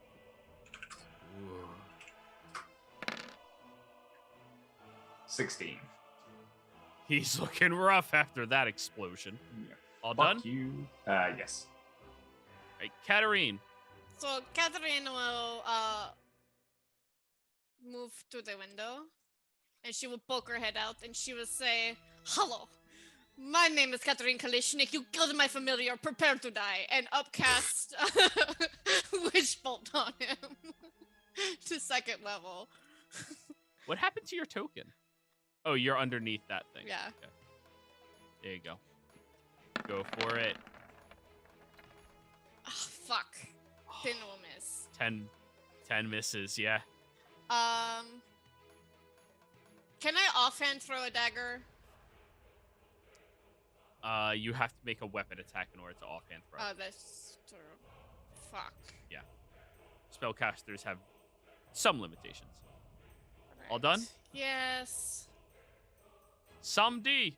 S7: 16.
S1: He's looking rough after that explosion.
S7: Yeah.
S1: All
S7: Fuck
S1: done?
S7: you. Yes.
S1: Right, Katarine.
S3: So Catherine will move to the window, and she will poke her head out, and she will say, "Hello, my name is Catherine Kalishnik. You killed my familiar. Prepare to die." And upcast Witch Bolt on him to second level.
S1: What happened to your token? Oh, you're underneath that thing.
S3: Yeah.
S1: Okay. There you go. Go for it.
S3: Ah, fuck. Didn't will miss.
S1: 10 misses, yeah.
S3: Can I offhand throw a dagger?
S1: You have to make a weapon attack in order to offhand throw.
S3: Oh, that's true. Fuck.
S1: Spellcasters have some limitations. All done?
S3: Yes.
S1: Samdi.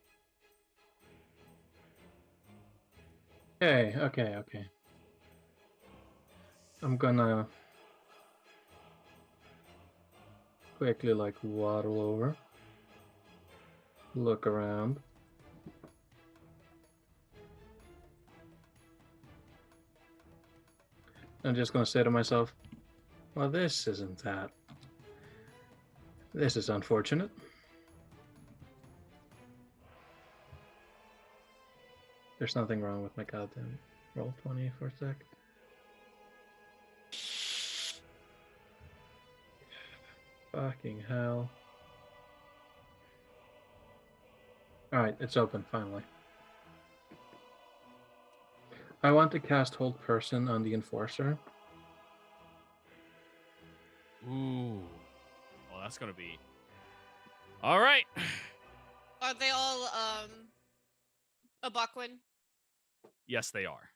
S4: Okay. I'm gonna quickly waddle over, look around. I'm just gonna say to myself, well, this isn't that. This is unfortunate. There's nothing wrong with my goddamn roll 20 for a sec. Fucking hell. Alright, it's open finally. I want to cast Hold Person on the Enforcer.
S1: Ooh. Well, that's going to be... All right.
S3: Are they all a Bakwin?
S1: Yes, they are.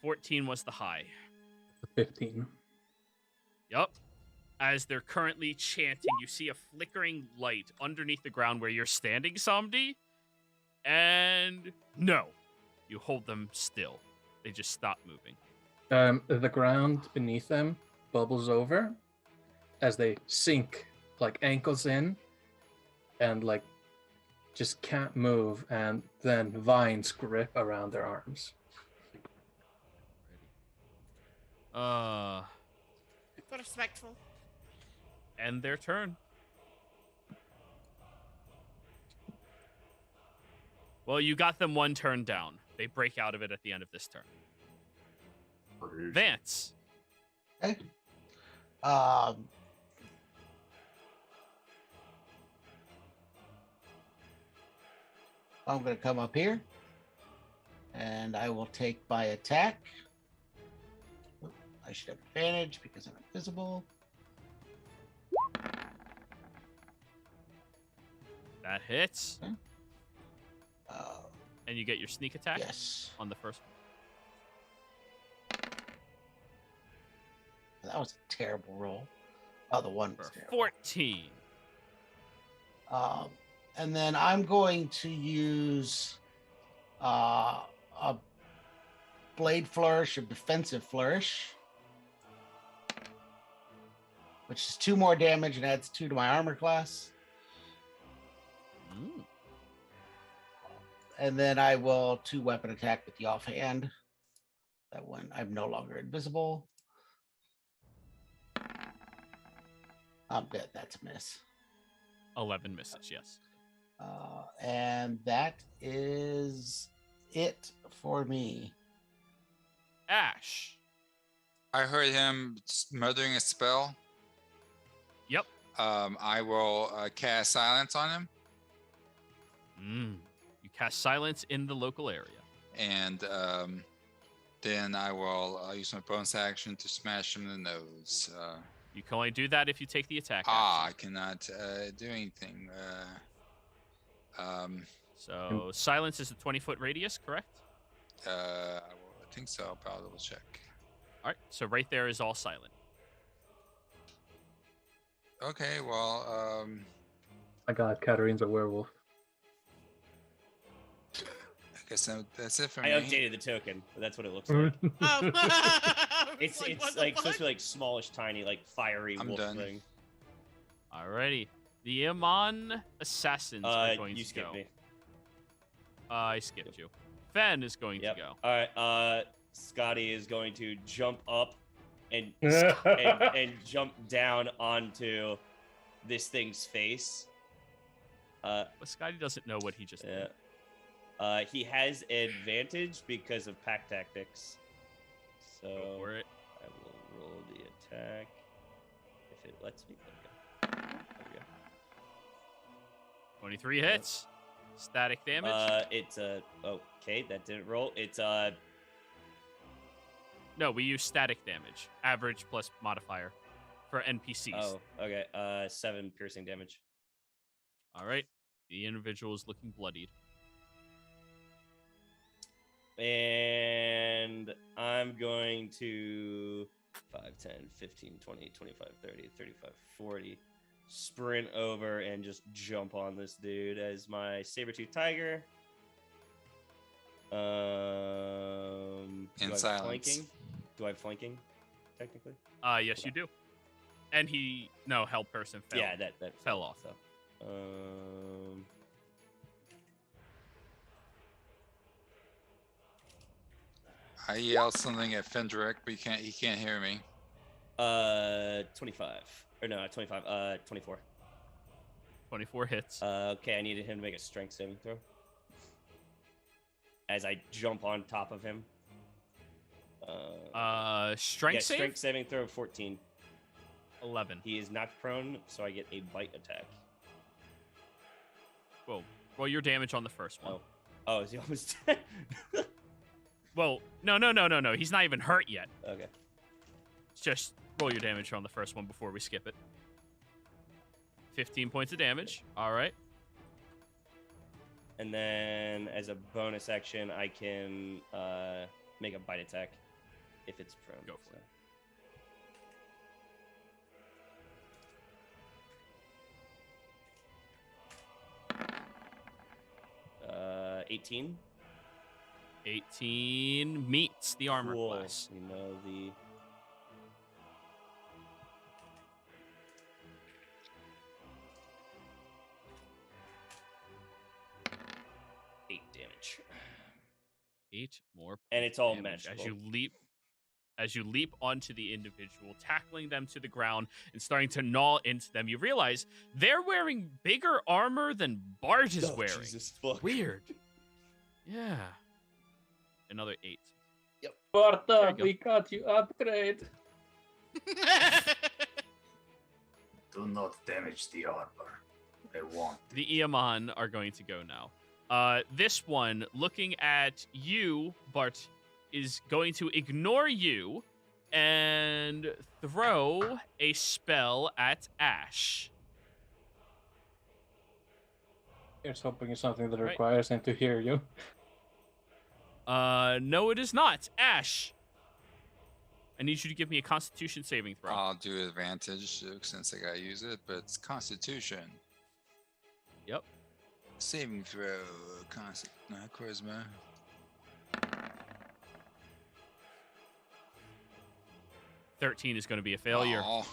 S1: 14 was the high.
S4: 15.
S1: Yup. As they're currently chanting, you see a flickering light underneath the ground where you're standing, Samdi. And no, you hold them still. They just stop moving.
S4: The ground beneath them bubbles over as they sink, like ankles in, and like just can't move, and then vines grip around their arms.
S3: Respectful.
S1: End their turn. Well, you got them one turn down. They break out of it at the end of this turn. Vance.
S6: Okay. I'm going to come up here, and I will take my attack. I should have advantage because I'm invisible.
S1: That hits.
S6: Okay.
S1: And you get your sneak attack
S6: Yes.
S1: on the first one.
S6: That was a terrible roll. Oh, the one was
S1: For
S6: terrible.
S1: 14.
S6: And then I'm going to use a blade flourish, a defensive flourish, which is 2 more damage and adds 2 to my armor class.
S1: Mm.
S6: And then I will 2 weapon attack with the offhand. That one, I'm no longer invisible. I'm dead. That's a miss.
S1: 11 misses, yes.
S6: And that is it for me.
S1: Ash.
S5: I heard him muttering a spell.
S1: Yep.
S5: I will cast silence on him,
S1: You cast silence in the local area.
S5: and then I will use my bonus action to smash him in the nose.
S1: You can only do that if you take the attack
S5: I
S1: action.
S5: cannot do anything.
S1: So silence is a 20-foot radius, correct?
S5: I think so, but I'll double check.
S1: All right. So right there is all silent.
S5: Okay, well,
S4: My God, Katarine's a werewolf.
S5: I guess that's it for
S2: I
S5: me.
S2: updated the token, but that's what it looks like.
S3: Oh.
S2: It's
S3: what
S2: it's
S3: the
S2: like
S3: fuck?
S2: supposed to be like smallish, tiny, like fiery
S5: I'm
S2: wolf
S5: done.
S2: thing.
S1: Alrighty. The Iman assassins are going
S2: You
S1: to
S2: skipped
S1: go.
S2: me.
S1: I skipped you. Fen is going
S2: Yep.
S1: to go.
S2: All right. Scotty is going to jump up and jump down onto this thing's face.
S1: But Scotty doesn't know what he just did.
S2: Yeah. He has advantage because of pack tactics. So
S1: Go for it.
S2: I will roll the attack if it lets me. Okay. There we go.
S1: 23 hits. Static damage.
S2: It's okay. That didn't roll. It's
S1: No, we use static damage. Average plus modifier for NPCs.
S2: Oh, okay. 7 piercing damage.
S1: All right. The individual is looking bloodied.
S2: And I'm going to 5, 10, 15, 20, 25, 30, 35, 40. Sprint over and just jump on this dude as my saber-tooth tiger. Do I have
S5: silence.
S2: flanking? Do I have flanking, technically?
S1: Yes, you do. And held person fell.
S2: Yeah, that
S1: fell off.
S2: So,
S5: I yell something at Fendrick, but he can't hear me.
S2: 25. Or no, not 25. 24.
S1: 24 hits.
S2: Okay, I needed him to make a strength saving throw. As I jump on top of him.
S1: Strength
S2: Yeah,
S1: save?
S2: strength saving throw 14.
S1: 11.
S2: He is knocked prone, so I get a bite attack.
S1: Whoa. Roll your damage on the first one.
S2: Oh, is he almost dead?
S1: Well, no. He's not even hurt yet.
S2: Okay.
S1: Just roll your damage on the first one before we skip it. 15 points of damage. All right.
S2: And then as a bonus action, I can make a bite attack if it's prone.
S1: Go for
S2: it. 18.
S1: 18 meets the armor
S2: Cool.
S1: class.
S2: You know the. Eight damage.
S1: 8 more.
S2: And it's all
S1: damage
S2: magical.
S1: As you leap onto the individual, tackling them to the ground and starting to gnaw into them, you realize they're wearing bigger armor than Bart is wearing.
S2: Jesus fuck.
S1: Weird. Yeah. Another 8. There
S4: Sparta,
S1: you go.
S4: we got you upgrade.
S7: Do not damage the armor. I won't.
S1: The Iamon are going to go now. This one, looking at you, Bart, is going to ignore you and throw a spell at Ash.
S4: Here's hoping it's something that
S1: Right.
S4: requires him to hear you.
S1: No, it is not. Ash, I need you to give me a Constitution saving throw.
S5: I'll do advantage since I gotta use it, but it's Constitution.
S1: Yep.
S5: Saving throw, charisma.
S1: $13 is going to be a failure.
S5: Aw.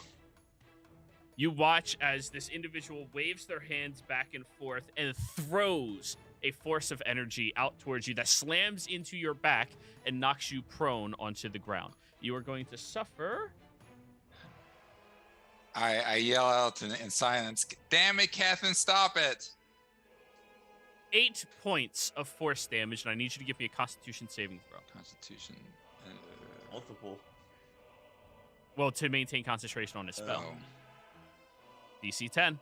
S1: You watch as this individual waves their hands back and forth and throws a force of energy out towards you that slams into your back and knocks you prone onto the ground. You are going to suffer.
S5: I yell out in silence, "Damn it, Catherine, stop it!"
S1: 8 points of force damage, and I need you to give me a Constitution saving throw.
S5: Constitution.
S2: Multiple.
S1: Well, to maintain concentration on a spell.
S5: Oh.
S1: DC 10.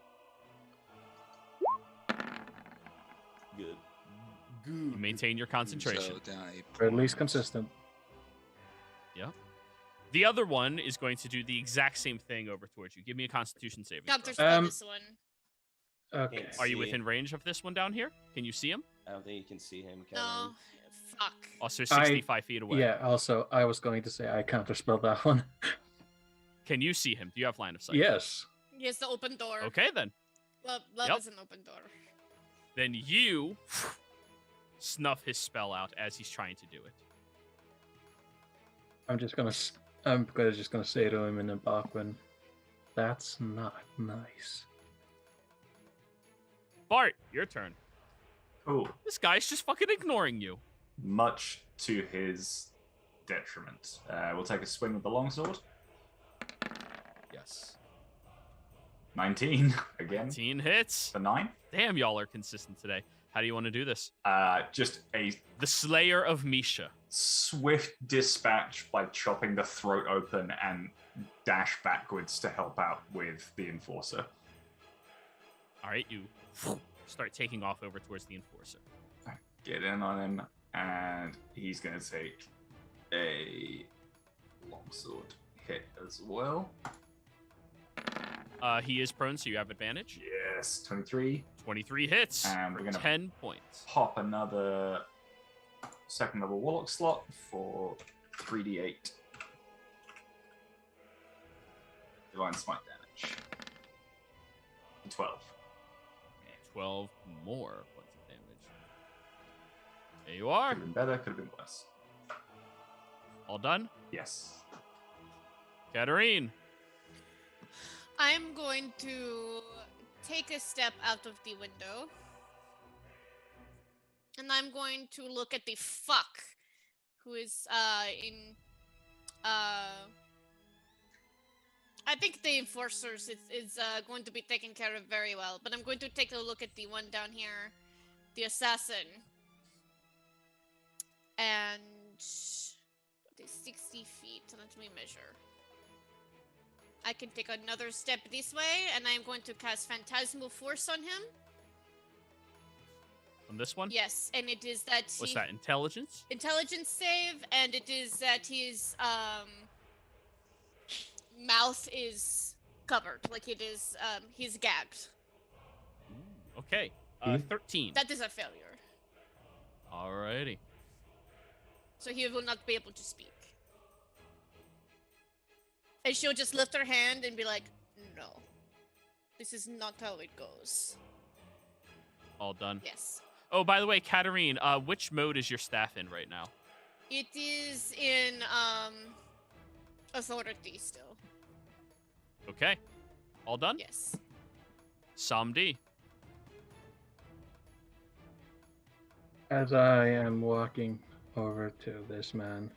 S2: Good.
S1: You maintain your concentration.
S5: So down 8
S4: Or at least
S5: points.
S4: consistent.
S1: The other one is going to do the exact same thing over towards you. Give me a Constitution saving throw.
S3: Counterspell this one.
S4: Okay.
S2: Can't
S1: Are you
S2: see.
S1: within range of this one down here? Can you see him?
S2: I don't think you can see him.
S3: No.
S2: Cameron.
S3: Fuck.
S1: Also 65 feet away.
S4: Yeah, also, I was going to say I counterspell that one.
S1: Can you see him? Do you have line of sight?
S4: Yes.
S3: He has the open door.
S1: Okay, then.
S3: Love
S1: Yep.
S3: is an open door.
S1: Then you snuff his spell out as he's trying to do it.
S4: I'm just gonna say to him in Algonquin, that's not nice.
S1: Bart, your turn.
S7: Cool.
S1: This guy's just fucking ignoring you.
S7: Much to his detriment. We'll take a swing with the longsword.
S1: Yes.
S7: 19 again.
S1: 18 hits.
S7: For 9.
S1: Damn, y'all are consistent today. How do you want to do this?
S7: Just a
S1: The Slayer of Misha.
S7: swift dispatch by chopping the throat open and dash backwards to help out with the enforcer.
S1: All right, you start taking off over towards the Enforcer.
S7: Get in on him, and he's going to take a longsword hit as well.
S1: He is prone, so you have advantage.
S7: Yes, 23.
S1: 23 hits
S7: And
S1: for
S7: we're gonna
S1: 10 points.
S7: Pop another second level warlock slot for 3d8 divine smite damage. 12.
S1: 12 more points of damage. There you are.
S7: Could have been better, could have been worse.
S1: All done.
S7: Yes.
S1: Katarine.
S3: I'm going to take a step out of the window. And I'm going to look at the fuck who is in I think the enforcers is going to be taken care of very well, but I'm going to take a look at the one down here, the assassin. And it is 60 feet. Let me measure. I can take another step this way, and I'm going to cast Phantasmal Force on him.
S1: On this one?
S3: Yes, and it is that
S1: What's that? Intelligence?
S3: intelligence save, and it is that his mouth is covered, like it is he's gagged.
S1: Okay. 13.
S3: That is a failure.
S1: Alrighty.
S3: So he will not be able to speak. And she'll just lift her hand and be like, no. This is not how it goes.
S1: All done.
S3: Yes.
S1: Oh, by the way, Katarine, which mode is your staff in right now?
S3: It is in authority still.
S1: Okay. All done?
S3: Yes.
S1: Samdi.
S4: As I am walking over to this man,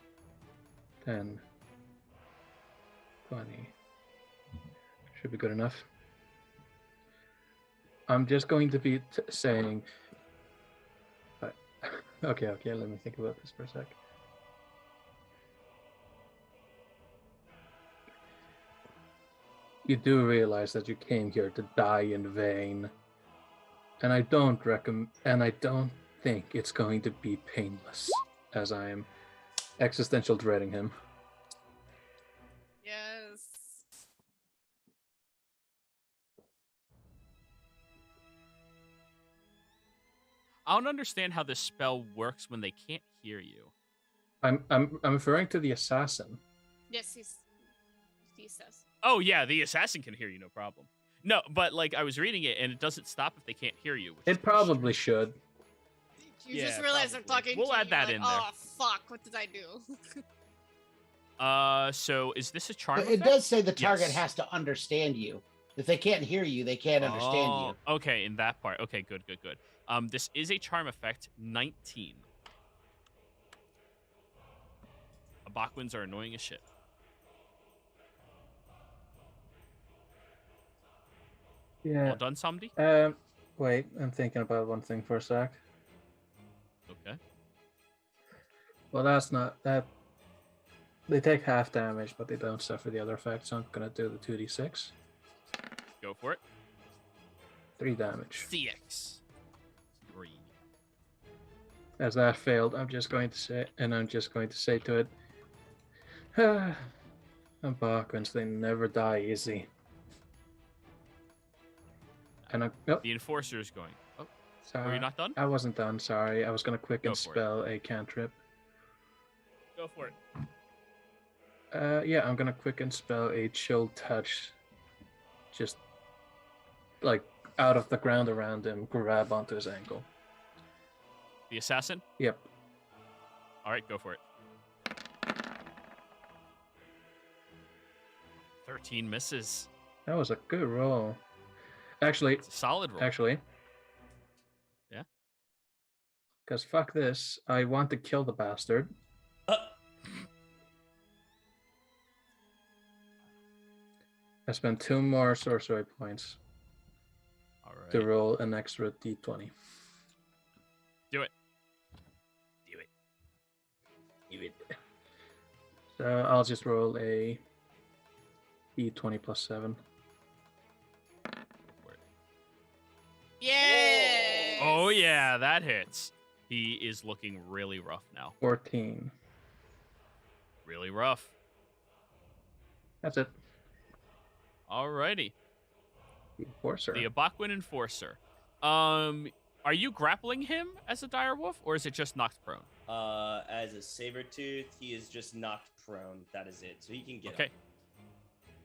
S4: 10, 20, should be good enough. I'm just going to be saying, okay, let me think about this for a sec. You do realize that you came here to die in vain, and I don't think it's going to be painless, as I am existential dreading him.
S3: Yes.
S1: I don't understand how this spell works when they can't hear you.
S4: I'm referring to the assassin.
S3: Yes, he says.
S1: Oh, yeah, the assassin can hear you, no problem. No, but, like, I was reading it, and it doesn't stop if they can't hear you. Which is
S4: It probably should.
S3: You
S1: Yeah,
S3: just realize I'm
S1: probably.
S3: talking
S1: We'll
S3: to
S1: add
S3: you.
S1: that
S3: Like,
S1: in there.
S3: oh, fuck, what did I do?
S1: So is this a charm
S6: But it
S1: effect?
S6: does say the target
S1: Yes.
S6: has to understand you. If they can't hear you, they can't understand
S1: Oh,
S6: you.
S1: okay, in that part. Okay, good. This is a charm effect, 19. Abakwins are annoying as shit.
S4: Yeah.
S1: All done, Samdi?
S4: Wait, I'm thinking about one thing for a sec.
S1: Okay.
S4: Well, that's not that. They take half damage, but they don't suffer the other effects. So I'm gonna do the 2d6.
S1: Go for it.
S4: 3 damage.
S1: CX. 3.
S4: As that failed, I'm just going to say to it, Embarkments, they never die easy. And I, oh,
S1: The enforcer is going. Oh,
S4: sorry.
S1: were you not done?
S4: I wasn't done, sorry. I was going to quicken
S1: Go for it.
S4: spell a cantrip.
S1: Go for it.
S4: Yeah, I'm going to quicken spell a chill touch. Just, like, out of the ground around him, grab onto his ankle.
S1: The assassin?
S4: Yep.
S1: All right, go for it. 13 misses.
S4: That was a good roll. Actually,
S1: It's a solid roll. Yeah?
S4: Because fuck this. I want to kill the bastard. I spent 2 more sorcery points
S1: All right.
S4: to roll an extra d20.
S1: Do it.
S4: So I'll just roll a d20 plus 7.
S3: Yay!
S1: Oh, yeah, that hits. He is looking really rough now.
S4: 14.
S1: Really rough.
S4: That's it.
S1: Alrighty.
S4: The Enforcer.
S1: The Abakwin Enforcer. Are you grappling him as a direwolf, or is it just knocked prone?
S2: As a Sabertooth, he is just knocked prone. That is it. So he can get
S1: Okay.
S2: up.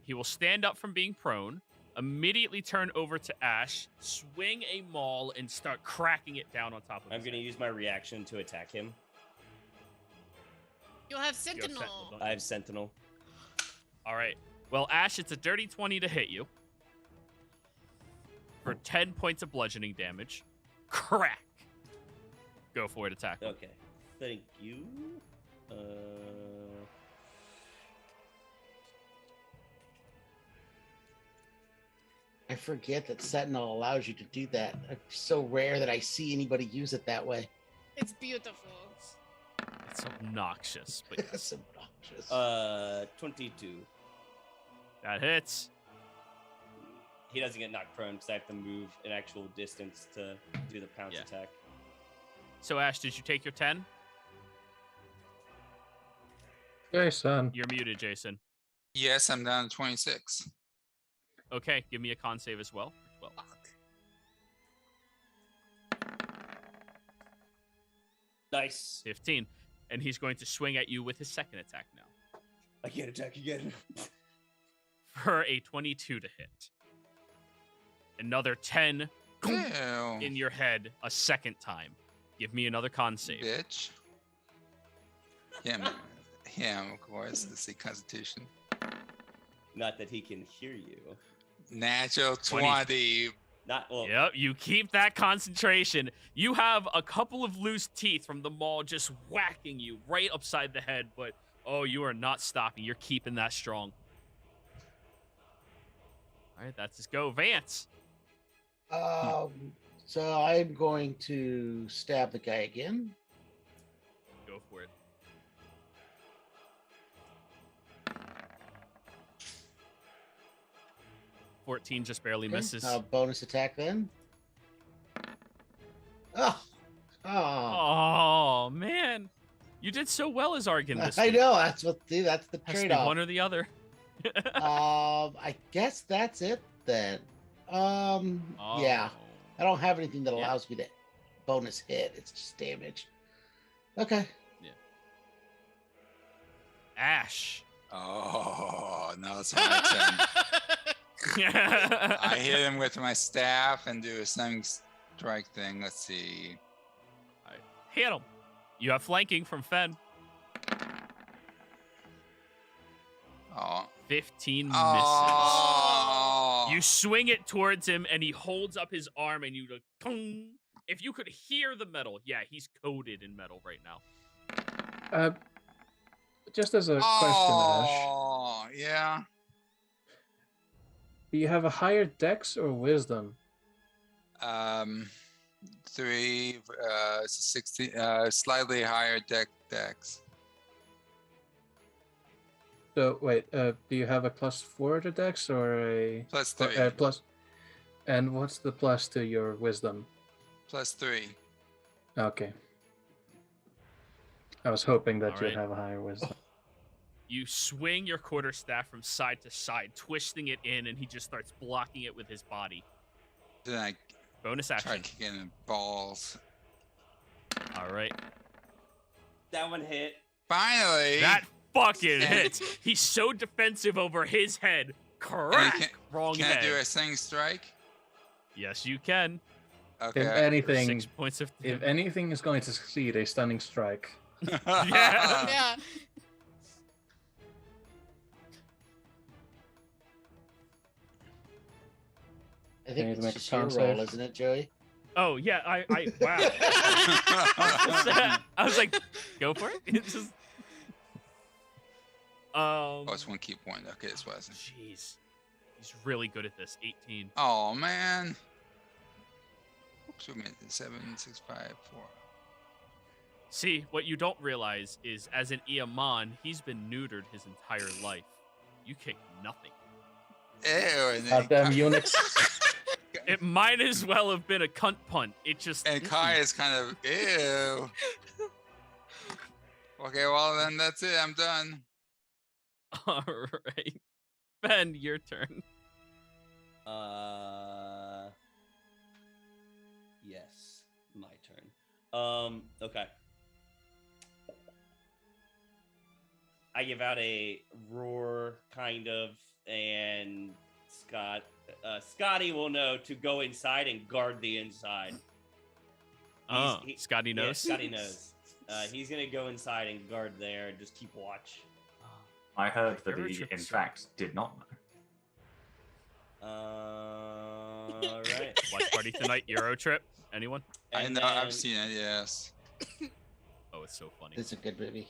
S1: He will stand up from being prone, immediately turn over to Ash, swing a maul, and start cracking it down on top of him.
S2: I'm going to use my reaction to attack him.
S3: You have
S1: Sentinel,
S3: Sentinel.
S1: don't
S2: I have Sentinel.
S1: All right. Well, Ash, it's a dirty 20 to hit you for 10 points of bludgeoning damage. Crack. Go for it, attack.
S2: Okay. Thank you.
S6: I forget that Sentinel allows you to do that. It's so rare that I see anybody use it that way.
S3: It's beautiful.
S1: It's obnoxious, but
S6: That's obnoxious.
S2: 22.
S1: that hits.
S2: He doesn't get knocked prone because I have to move an actual distance to do the pounce
S1: Yeah.
S2: attack.
S1: So, Ash, did you take your 10?
S4: Jason.
S1: You're muted, Jason.
S5: Yes, I'm down to 26.
S1: Okay, give me a con save as well. 12.
S2: Nice.
S1: 15. And he's going to swing at you with his second attack now
S2: I can't attack again.
S1: for a 22 to hit. Another 10
S5: Ew.
S1: in your head a second time. Give me another con save.
S5: Bitch. Him, of course. Let's see, Constitution.
S2: Not that he can hear you.
S5: Natural
S1: 20.
S5: 20.
S2: Not well.
S1: Yep, you keep that concentration. You have a couple of loose teeth from the maul just whacking you right upside the head, but oh, you are not stopping. You're keeping that strong. All right, that's his go. Vance.
S6: So I'm going to stab the guy again.
S1: Go for it. $14 just barely
S6: Okay,
S1: misses.
S6: bonus attack then. Oh,
S1: Oh, man. You did so well as Argon this
S6: I
S1: week.
S6: know. That's the
S1: Has to be
S6: trade-off.
S1: one or the other.
S6: I guess that's it then. Yeah.
S1: Oh.
S6: I don't have anything that
S1: Yeah.
S6: allows me to bonus hit. It's just damage. Okay.
S1: Ash.
S5: Oh, now it's my turn. I hit him with my staff and do a stunning strike thing. Let's see.
S1: Hit him. You have flanking from Fen.
S5: Oh.
S1: 15 misses.
S5: Oh.
S1: You swing it towards him, and he holds up his arm, and you like, "Tung." If you could hear the metal, yeah, he's coated in metal right now.
S4: Just as a question, Ash,
S5: Oh, yeah.
S4: do you have a higher dex or wisdom?
S5: 3, 16, slightly higher dex.
S4: So wait, do you have a +4 to dex or a
S5: Plus
S4: or,
S5: 3.
S4: plus? And what's the plus to your wisdom?
S5: Plus 3.
S4: Okay. I was hoping that
S1: All
S4: you'd
S1: right.
S4: have a higher wisdom.
S1: You swing your quarterstaff from side to side, twisting it in, and he just starts blocking it with his body.
S5: Then I
S1: Bonus
S5: try
S1: action.
S5: kicking in the balls.
S1: All right.
S2: That one hit.
S5: Finally!
S1: That fucking
S5: And-
S1: hits. He's so defensive over his head.
S5: And
S1: Crack! Wrong
S5: can
S1: head.
S5: I do a sling strike?
S1: Yes, you can.
S5: Okay.
S4: If anything,
S1: 6 points of
S4: if anything is going to succeed, a stunning strike.
S1: Yeah.
S3: Yeah.
S6: I
S4: You
S6: think
S4: need to
S6: it's
S4: make a
S6: just your
S4: con
S6: roll,
S4: save.
S6: isn't it, Joey?
S1: Oh yeah, I wow. I was like, go for it. It's just,
S5: Oh, it's 1 key point. Okay, this wasn't.
S1: jeez, he's really good at this. 18.
S5: Oh, man. Oops, we made it. 7, 6, 5, 4.
S1: See, what you don't realize is, as an Iamon, he's been neutered his entire life. You kick nothing.
S5: Ew. And then
S4: Goddamn eunuchs.
S1: It might as well have been a cunt punt. It just
S5: And Kai is kind of ew. Okay, well then that's it. I'm done.
S1: All right, Ben, your turn.
S2: Yes, my turn. Okay. I give out a roar, kind of, and Scotty will know to go inside and guard the inside.
S1: Oh,
S2: he-
S1: Scotty
S2: Yeah,
S1: knows.
S2: Scotty knows. He's gonna go inside and guard there and just keep watch.
S7: I heard that
S1: Euro
S7: he,
S1: trip
S7: in
S1: is-
S7: fact, did not know.
S2: All right.
S1: Watch party tonight. Euro trip. Anyone?
S5: I
S2: And
S5: know.
S2: then
S5: I've seen it. Yes.
S1: Oh, it's so funny.
S6: It's a good movie.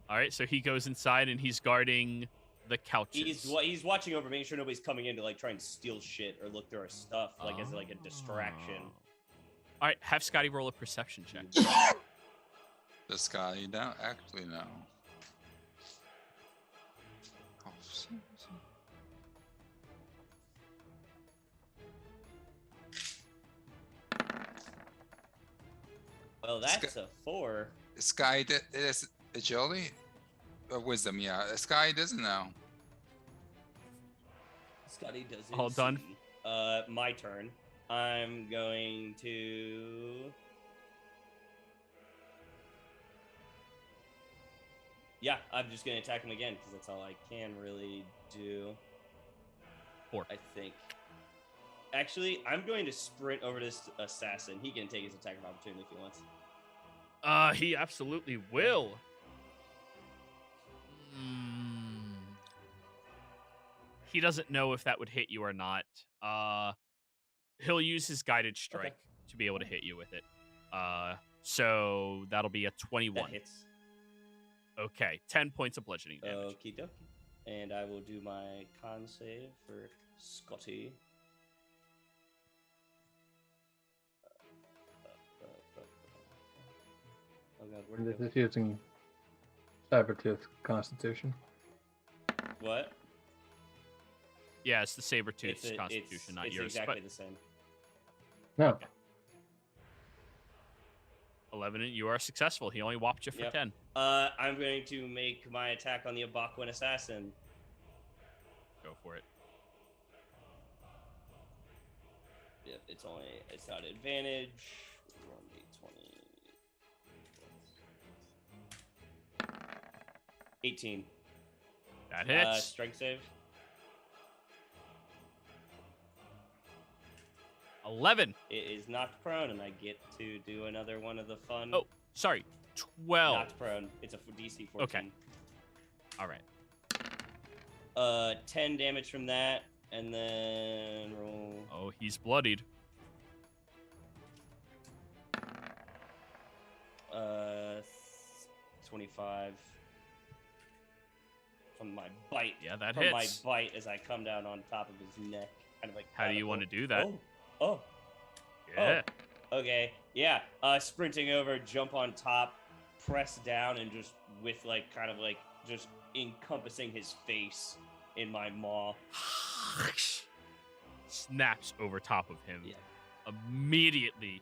S1: All right, so he goes inside and he's guarding the couches.
S2: He's watching over, making sure nobody's coming in to like try and steal shit or look through our stuff, like as like a distraction.
S1: Oh. All right, have Scotty roll a perception check.
S5: Does Scotty don't actually know? Oh, shit.
S2: Well, that's a 4.
S5: Sky is agility or wisdom? Yeah, Sky doesn't know.
S2: Scotty doesn't.
S1: All done?
S2: see. My turn. I'm going to Yeah, I'm just gonna attack him again because that's all I can really do.
S1: 4.
S2: I think. Actually, I'm going to sprint over to this assassin. He can take his attack of opportunity if he wants.
S1: He absolutely will. He doesn't know if that would hit you or not. He'll use his guided strike to be able to hit you with it. So that'll be a 21.
S2: That hits.
S1: Okay, 10 points of bludgeoning damage.
S2: Okie dokie. And I will do my con save for Scotty. Oh god, where did
S4: This
S2: it
S4: is using Sabertooth Constitution.
S2: go? What?
S1: Yeah, it's the Sabertooth's constitution, not
S2: it's
S1: yours.
S2: exactly
S1: But
S2: the same.
S4: No.
S1: 11, you are successful. He only whopped you for
S2: Yep.
S1: 10.
S2: I'm going to make my attack on the Abakuan assassin.
S1: Go for it.
S2: Yep, it's not advantage. 1d20. 18.
S1: That hits.
S2: Strength save.
S1: 11.
S2: It is knocked prone, and I get to do another one of the fun.
S1: Oh, sorry. 12.
S2: Knocked prone. It's a DC 14.
S1: Okay. All right.
S2: 10 damage from that, and then roll.
S1: Oh, he's bloodied.
S2: 25 from my bite.
S1: Yeah, that
S2: from
S1: hits.
S2: my bite as I come down on top of his neck, kind of like.
S1: How do you want to
S2: catapult.
S1: do that?
S2: Oh.
S1: Yeah.
S2: Okay. Yeah. Sprinting over, jump on top, press down, and just with kind of just encompassing his face in my maw.
S1: Snaps over top of him.
S2: Yeah.
S1: Immediately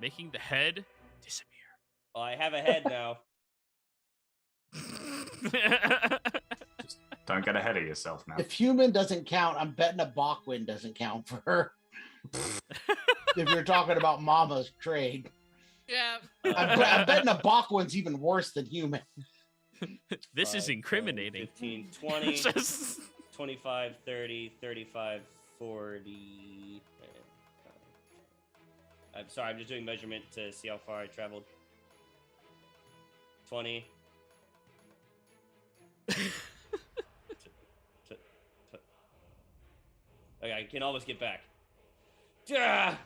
S1: making the head disappear.
S2: Well, I have a head now.
S7: Don't get ahead of yourself now.
S6: If human doesn't count, I'm betting a Bachwin doesn't count for her. If you're talking about Mama's trade,
S3: Yeah.
S6: I'm betting a Bachwin's even worse than human.
S1: This is
S2: 5, 10,
S1: incriminating.
S2: 15, 20,
S1: Just-
S2: 25, 30, 35, 40. I'm sorry, I'm just doing measurement to see how far I traveled. 20. Okay, I can almost get back. Ah!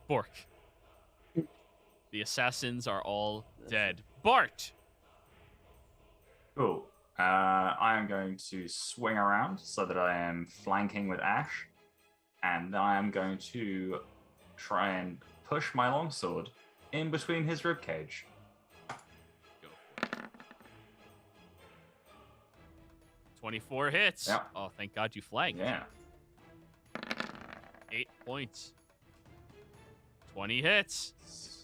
S1: Bork. The assassins are all dead. Bart!
S7: Cool. I am going to swing around so that I am flanking with Ash, and I am going to try and push my longsword in between his ribcage.
S1: Go for it. 24 hits.
S7: Yep.
S1: Oh, thank God you flanked.
S7: Yeah.
S1: 8 points. 20 hits.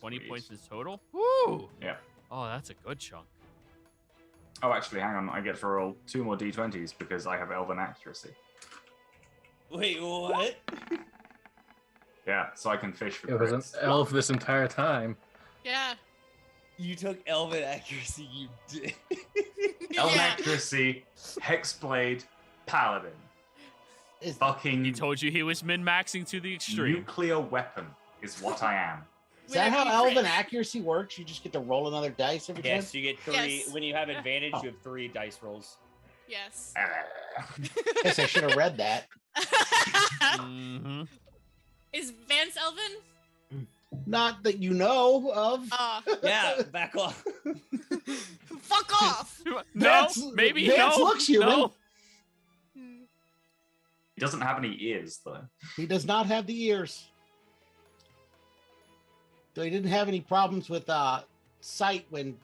S1: 20
S7: Sweet.
S1: points in total. Woo!
S7: Yeah.
S1: Oh, that's a good chunk.
S7: Oh, actually, hang on. I get to roll 2 more d20s because I have Elven Accuracy.
S2: Wait, what?
S7: Yeah, so I can fish for
S4: It was an
S7: crits.
S4: elf this entire time.
S3: Yeah.
S2: You took Elven accuracy, you did.
S7: Elven
S3: Yeah.
S7: Accuracy, Hexblade, Paladin.
S6: Is
S7: Fucking
S1: He told you he was min-maxing to the extreme.
S7: nuclear weapon is what I am.
S6: Is that how
S3: Whenever you
S6: Elven
S3: crit.
S6: accuracy works? You just get to roll another dice every time?
S2: Yes, you get 3.
S3: Yes.
S2: When you have advantage, you have 3 dice rolls.
S3: Yes.
S6: Guess I should have read that.
S1: Mhm.
S3: Is Vance Elven?
S6: Not that you know of.
S2: Yeah, back off.
S3: Fuck off.
S1: No,
S6: Vance-
S1: maybe
S6: Vance
S1: no.
S6: looks human.
S1: No.
S7: He doesn't have any ears, though.
S6: He does not have the ears. Though he didn't have any problems with sight when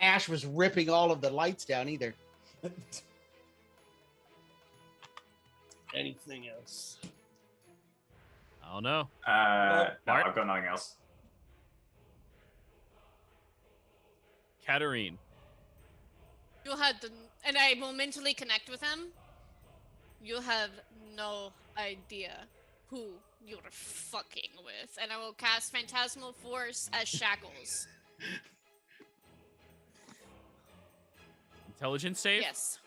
S6: Ash was ripping all of the lights down either.
S2: Anything else?
S1: I don't know.
S7: No,
S1: Bart?
S7: I've got nothing else.
S1: Katarine.
S3: You had, and I will mentally connect with him. You have no idea who you're fucking with, and I will cast Phantasmal Force as shackles.
S1: Intelligence save?
S3: Yes.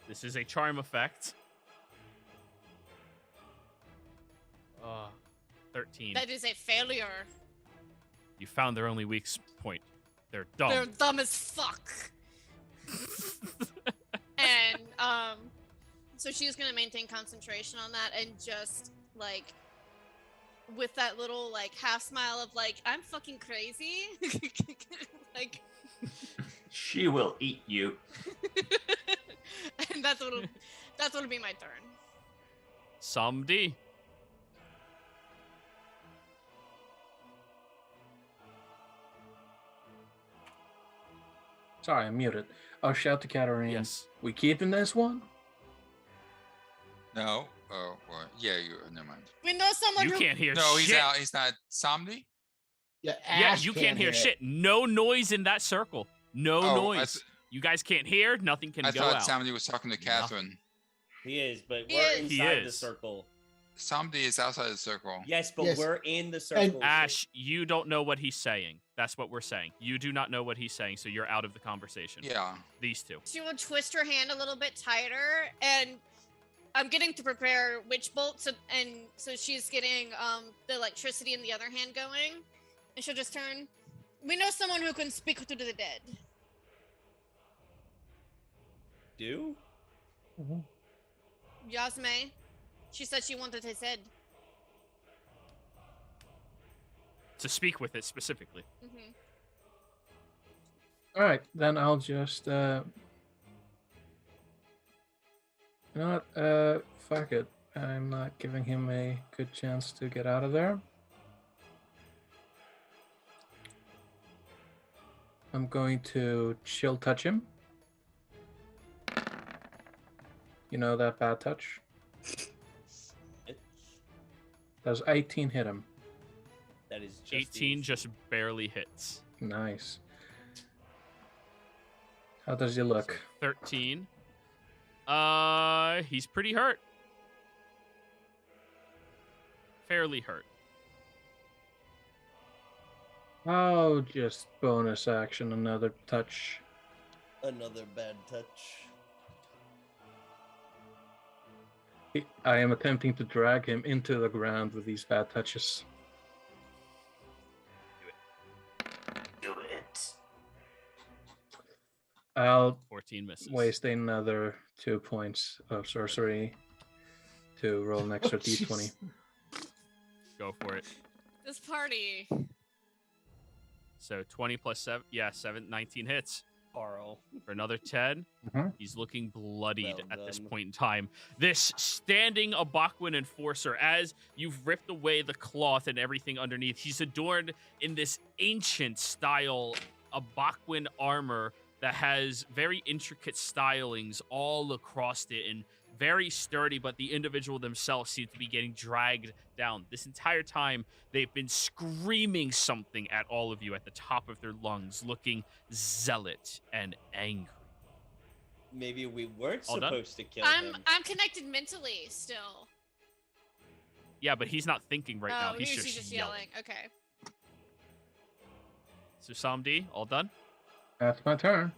S1: This is a charm effect. 13.
S3: That is a failure.
S1: You found their only weak point. They're dumb.
S3: They're dumb as fuck. And so she's gonna maintain concentration on that and just like with that little like half smile of like I'm fucking crazy. Like
S8: She will eat you.
S3: and that'll be my turn.
S1: Somebody.
S4: Sorry, I'm muted. I'll shout to Katarine.
S1: Yes.
S4: We keeping this one?
S5: No. Oh, well, yeah. You. Never mind.
S3: We know someone
S1: You
S3: who
S1: can't hear
S5: No, he's
S1: shit.
S5: out. He's not. Somebody.
S6: Yeah,
S1: Yeah,
S6: Ash
S1: you can't hear
S6: it.
S1: shit. No noise in that circle. No
S5: Oh,
S1: noise. You guys can't hear. Nothing can
S5: I
S1: go
S5: thought
S1: out.
S5: somebody was talking to Catherine.
S2: He is, but
S3: He
S2: we're
S3: is.
S1: He
S2: inside the
S1: is.
S2: circle.
S5: Somebody is outside the circle.
S2: Yes, but
S6: Yes.
S2: we're in the circle.
S1: Ash, you don't know what he's saying. That's what we're saying. You do not know what he's saying, so you're out of the conversation.
S5: Yeah.
S1: These two.
S3: she will twist her hand a little bit tighter and I'm getting to prepare witch bolts and so she's getting the electricity in the other hand going and she'll just turn. We know someone who can speak to the dead.
S2: Do?
S3: Yasme. She said she wanted his head.
S1: To speak with it specifically.
S3: Mm-hmm.
S4: All right, then I'll just. You know what? Fuck it. I'm not giving him a good chance to get out of there. I'm going to chill touch him. You know that bad touch? Does 18 hit him?
S2: That is just
S1: 18 just barely hits.
S4: Nice. How does he look?
S1: 13. He's pretty hurt. Fairly hurt.
S4: Oh, just bonus action, another touch.
S2: another bad touch.
S4: I am attempting to drag him into the ground with these bad touches.
S8: Do it.
S4: I'll
S1: 14 misses.
S4: waste another 2 points of sorcery to roll an extra d20.
S1: Go for it.
S3: This party.
S1: So 20 plus 7. Yeah, 19 hits.
S2: Carl.
S1: For another 10.
S4: Mhm.
S1: He's looking bloodied
S2: Well
S1: at this
S2: done.
S1: point in time. This standing Abakwin enforcer, as you've ripped away the cloth and everything underneath, he's adorned in this ancient style Abakwin armor that has very intricate stylings all across it and very sturdy, but the individual themselves seem to be getting dragged down. This entire time, they've been screaming something at all of you at the top of their lungs, looking zealot and angry.
S2: Maybe we weren't
S1: All done?
S2: supposed to kill
S3: I'm
S2: him.
S3: connected mentally still.
S1: Yeah, but he's not thinking right now. He's just yelling.
S3: Okay.
S1: So Samdi, all done?
S4: That's my turn.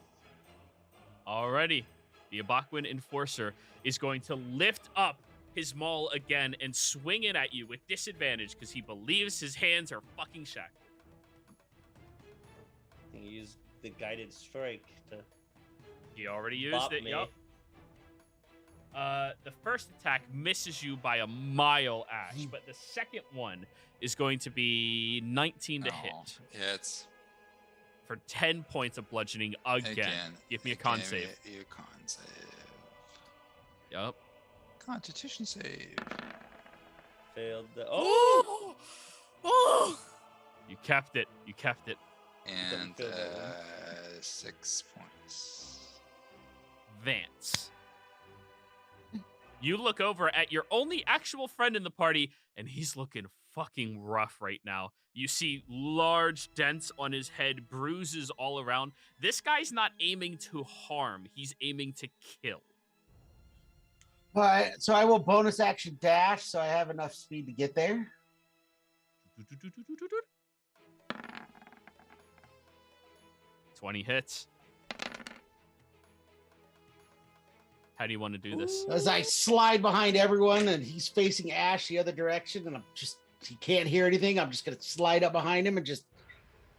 S1: Alrighty. The Abakwin Enforcer is going to lift up his maul again and swing it at you with disadvantage because he believes his hands are fucking shackled.
S2: He used the guided strike to
S1: He already used
S2: bop
S1: it,
S2: me.
S1: yup. The first attack misses you by a mile, Ash, but the second one is going to be 19 to hit
S5: Yeah, it's
S1: for 10 points of bludgeoning again. Give me a con save.
S5: A con save.
S1: Yup.
S5: Constitution save.
S2: Failed the. Oh!
S3: Oh!
S1: You kept it. You kept it.
S5: And
S2: feel that one.
S5: 6 points.
S1: Vance. You look over at your only actual friend in the party, and he's looking fucking rough right now. You see large dents on his head, bruises all around. This guy's not aiming to harm, he's aiming to kill.
S6: But so I will bonus action dash, so I have enough speed to get there.
S1: 20 hits. How do you want to do this?
S6: As I slide behind everyone and he's facing Ash the other direction, and he can't hear anything. I'm just gonna slide up behind him and just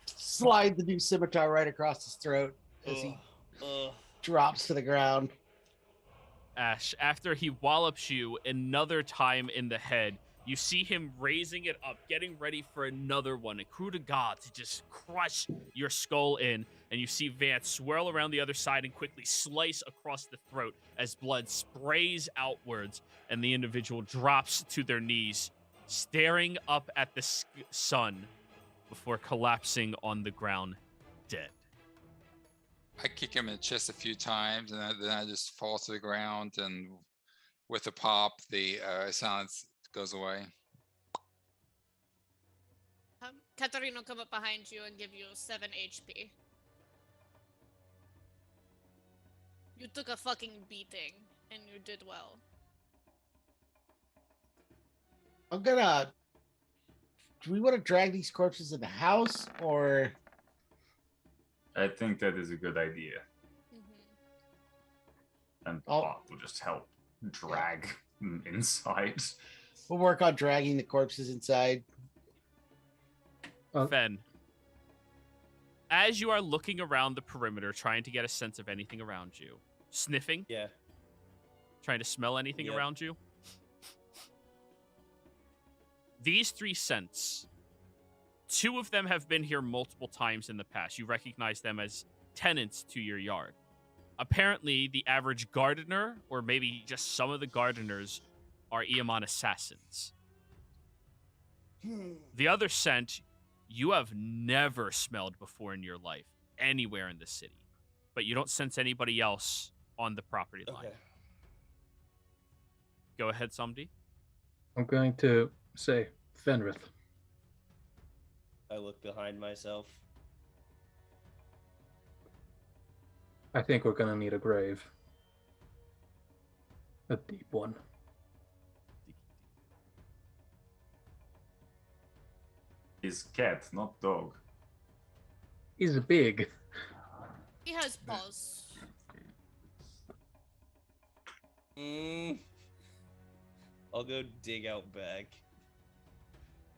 S6: slide the new scimitar right across his throat as he drops to the ground.
S1: Ash, after he wallops you another time in the head, you see him raising it up, getting ready for another one. A coup de grace to just crush your skull in, and you see Vance swirl around the other side and quickly slice across the throat as blood sprays outwards, and the individual drops to their knees, staring up at the sun before collapsing on the ground, dead.
S5: I kick him in the chest a few times, and then I just fall to the ground, and with a pop, the silence goes away.
S3: Katarina will come up behind you and give you 7 HP. You took a fucking beating, and you did well.
S6: Do we want to drag these corpses in the house, or?
S7: I think that is a good idea. And Pop will just help drag them inside.
S6: We'll work on dragging the corpses inside.
S1: Fen, as you are looking around the perimeter, trying to get a sense of anything around you, sniffing, trying to smell anything around you, these 3 scents, 2 of them have been here multiple times in the past. You recognize them as tenants to your yard. Apparently, the average gardener, or maybe just some of the gardeners, are Eamon assassins. The other scent you have never smelled before in your life, anywhere in the city. But you don't sense anybody else on the property line. Go ahead, Somdi.
S4: I'm going to say Fenrith.
S2: I look behind myself.
S4: I think we're gonna need a grave. A deep one.
S7: He's cat, not dog.
S4: He's big.
S3: He has paws.
S2: I'll go dig out back.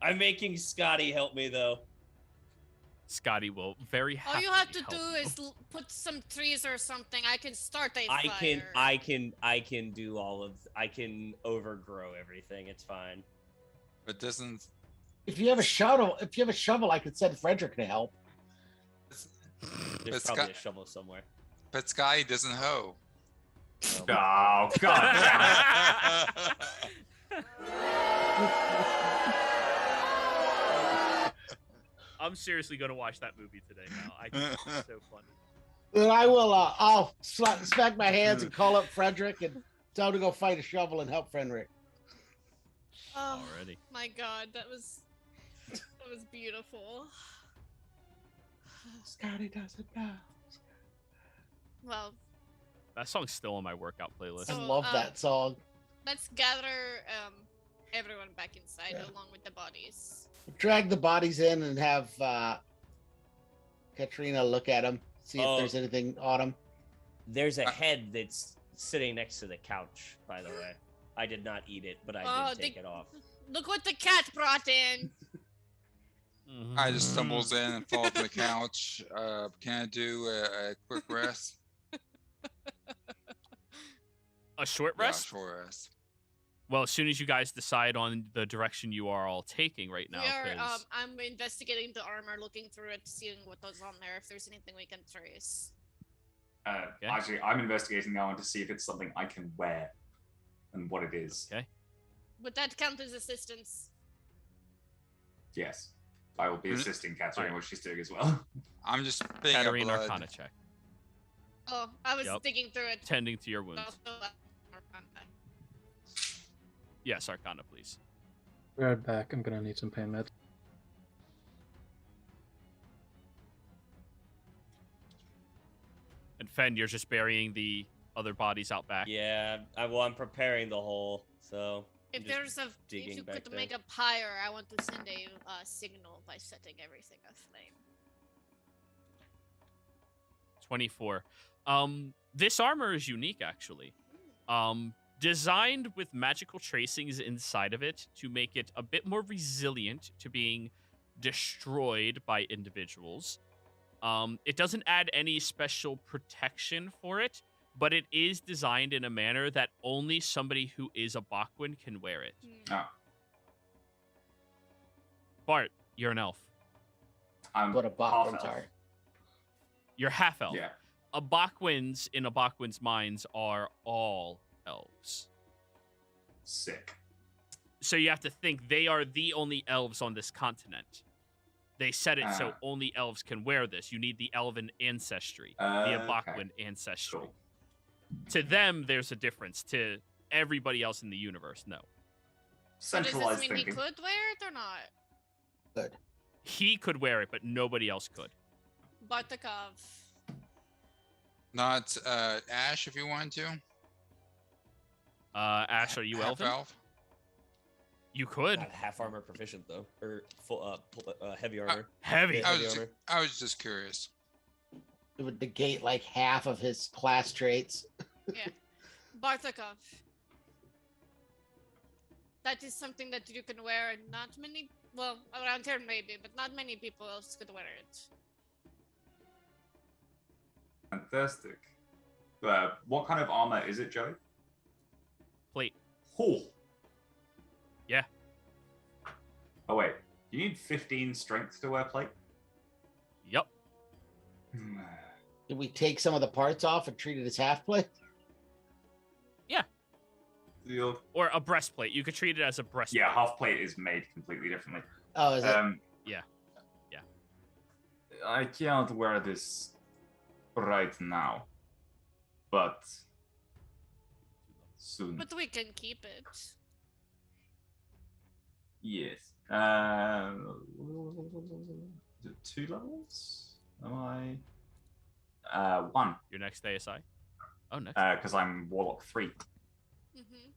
S2: I'm making Scotty help me though.
S1: Scotty will very
S3: All
S1: happily
S3: you have to
S1: help
S3: do
S1: you.
S3: is put some trees or something. I can start a fire.
S2: I can do all of. I can overgrow everything. It's fine.
S5: But doesn't.
S6: If you have a shovel, I could send Frederick to help.
S2: There's probably a shovel somewhere.
S5: But Sky doesn't hoe.
S7: Oh, God damn it.
S1: I'm seriously going to watch that movie today now. I think it's so funny.
S6: Then I will. I'll smack my hands and call up Frederick and tell him to go find a shovel and help Frederick.
S3: Oh,
S1: Already.
S3: my God, that was beautiful.
S6: Scotty doesn't know.
S3: Well,
S1: That song's still on my workout playlist.
S6: I
S3: So,
S6: love that song.
S3: let's gather everyone back inside along with the bodies.
S6: Drag the bodies in and have Katrina look at them, see if there's anything on them.
S2: There's a head that's sitting next to the couch, by the way. I did not eat it, but I did take it off.
S3: Look what the cat brought in.
S5: I just stumbles in and falls to the couch. Can I do a quick rest?
S1: A short rest?
S5: Yeah, short rest.
S1: Well, as soon as you guys decide on the direction you are all taking right now,
S3: We are,
S1: 'cause-
S3: I'm investigating the armor, looking through it, seeing what was on there, if there's anything we can trace.
S7: Actually, I'm investigating now to see if it's something I can wear and what it is.
S1: Okay.
S3: Would that count as assistance?
S7: Yes. I will be assisting Katarina in what she's doing as well.
S5: I'm just being
S1: Katarina
S5: a blood.
S1: Arcana check.
S3: Oh, I was
S1: Yep.
S3: digging through it.
S1: Tending to your wounds.
S3: Also, Arcana.
S1: Yes, Arcana, please.
S4: Be right back. I'm gonna need some pain meds.
S1: And Fen, you're just burying the other bodies out back.
S2: Yeah, I'm preparing the hole, so. I'm
S3: If
S2: just
S3: there's if
S2: digging
S3: you
S2: back
S3: could
S2: there.
S3: make a pyre, I want to send a signal by setting everything aflame.
S1: 24. This armor is unique, actually. Designed with magical tracings inside of it to make it a bit more resilient to being destroyed by individuals. It doesn't add any special protection for it, but it is designed in a manner that only somebody who is a Bachwin can wear it.
S7: Ah,
S1: Bart, you're an elf.
S7: I'm
S6: What a Bachwins
S7: half-elf.
S6: are.
S1: You're half elf.
S7: Yeah.
S1: A Bachwins, in a Bachwin's minds, are all elves.
S7: Sick.
S1: So you have to think they are the only elves on this continent. They said it so
S7: Ah.
S1: only elves can wear this. You need the elven ancestry, the
S7: Okay.
S1: Bachwin ancestry.
S7: Cool.
S1: To them, there's a difference. To everybody else in the universe, no.
S3: So does this
S7: Centralized
S3: mean he
S7: thinking.
S3: could wear it or not?
S6: Good.
S1: He could wear it, but nobody else could.
S3: Bartakov.
S5: Not Ash, if you want to.
S1: Ash, are you
S5: Half
S1: elven?
S5: elf.
S1: You could.
S2: Not half armor proficient though, or full heavy armor.
S1: Heavy.
S2: Yeah. Heavy armor.
S5: I was just curious.
S6: It would negate like half of his class traits.
S3: Bartakov. That is something that you can wear, and not many. Well, around here maybe, but not many people else could wear it.
S7: Fantastic. What kind of armor is it, Joey?
S1: Plate.
S7: Oh.
S1: Yeah.
S7: Oh wait, you need 15 strength to wear plate.
S1: Yep.
S6: Did we take some of the parts off and treat it as half plate?
S7: You'll-
S1: Or a breastplate. You could treat it as a breastplate.
S7: Yeah, half plate is made completely differently.
S6: Oh, is it?
S1: Yeah.
S7: I can't wear this right now, but soon.
S3: But we can keep it.
S7: Yes. Is it 2 levels? Am I? 1.
S1: Your next ASI. Oh, next.
S7: Because I'm Warlock 3.
S3: Mm-hmm.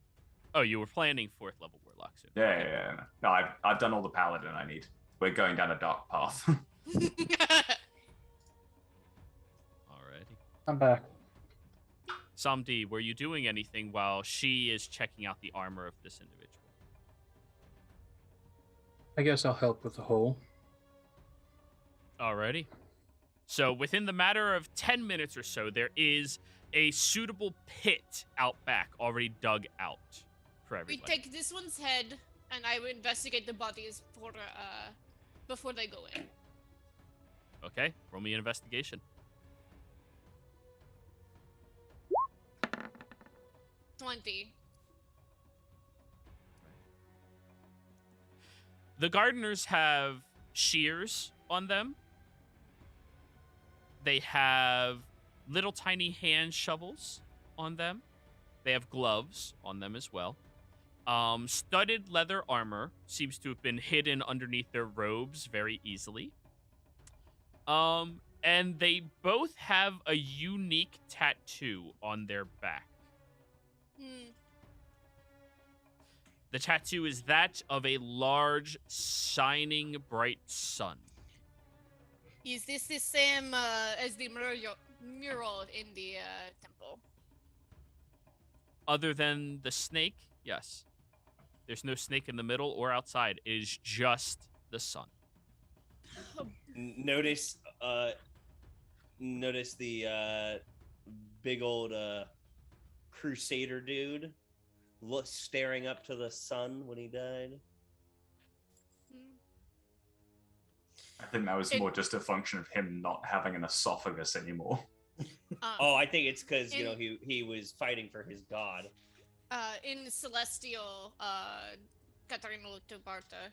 S1: Oh, you were planning 4th level Warlock soon.
S7: Yeah. No, I've done all the paladin I need. We're going down a dark path.
S1: Alrighty.
S4: I'm back.
S1: Samdi, were you doing anything while she is checking out the armor of this individual?
S4: I guess I'll help with the hole.
S1: Alrighty. So within the matter of 10 minutes or so, there is a suitable pit out back already dug out for
S3: We
S1: everybody.
S3: take this one's head, and I will investigate the bodies before they go in.
S1: Okay, roll me an investigation.
S3: 20.
S1: The gardeners have shears on them. They have little tiny hand shovels on them. They have gloves on them as well. Studded leather armor seems to have been hidden underneath their robes very easily. And they both have a unique tattoo on their back. The tattoo is that of a large, shining, bright sun.
S3: Is this the same as the mural in the temple?
S1: Other than the snake, yes. There's no snake in the middle or outside. It is just the sun.
S2: Notice the big old crusader dude staring up to the sun when he died.
S7: I think that was more just a function of him not having an esophagus anymore.
S2: Oh, I think it's because he was fighting for his god.
S3: In Celestial, Katarina to Barta.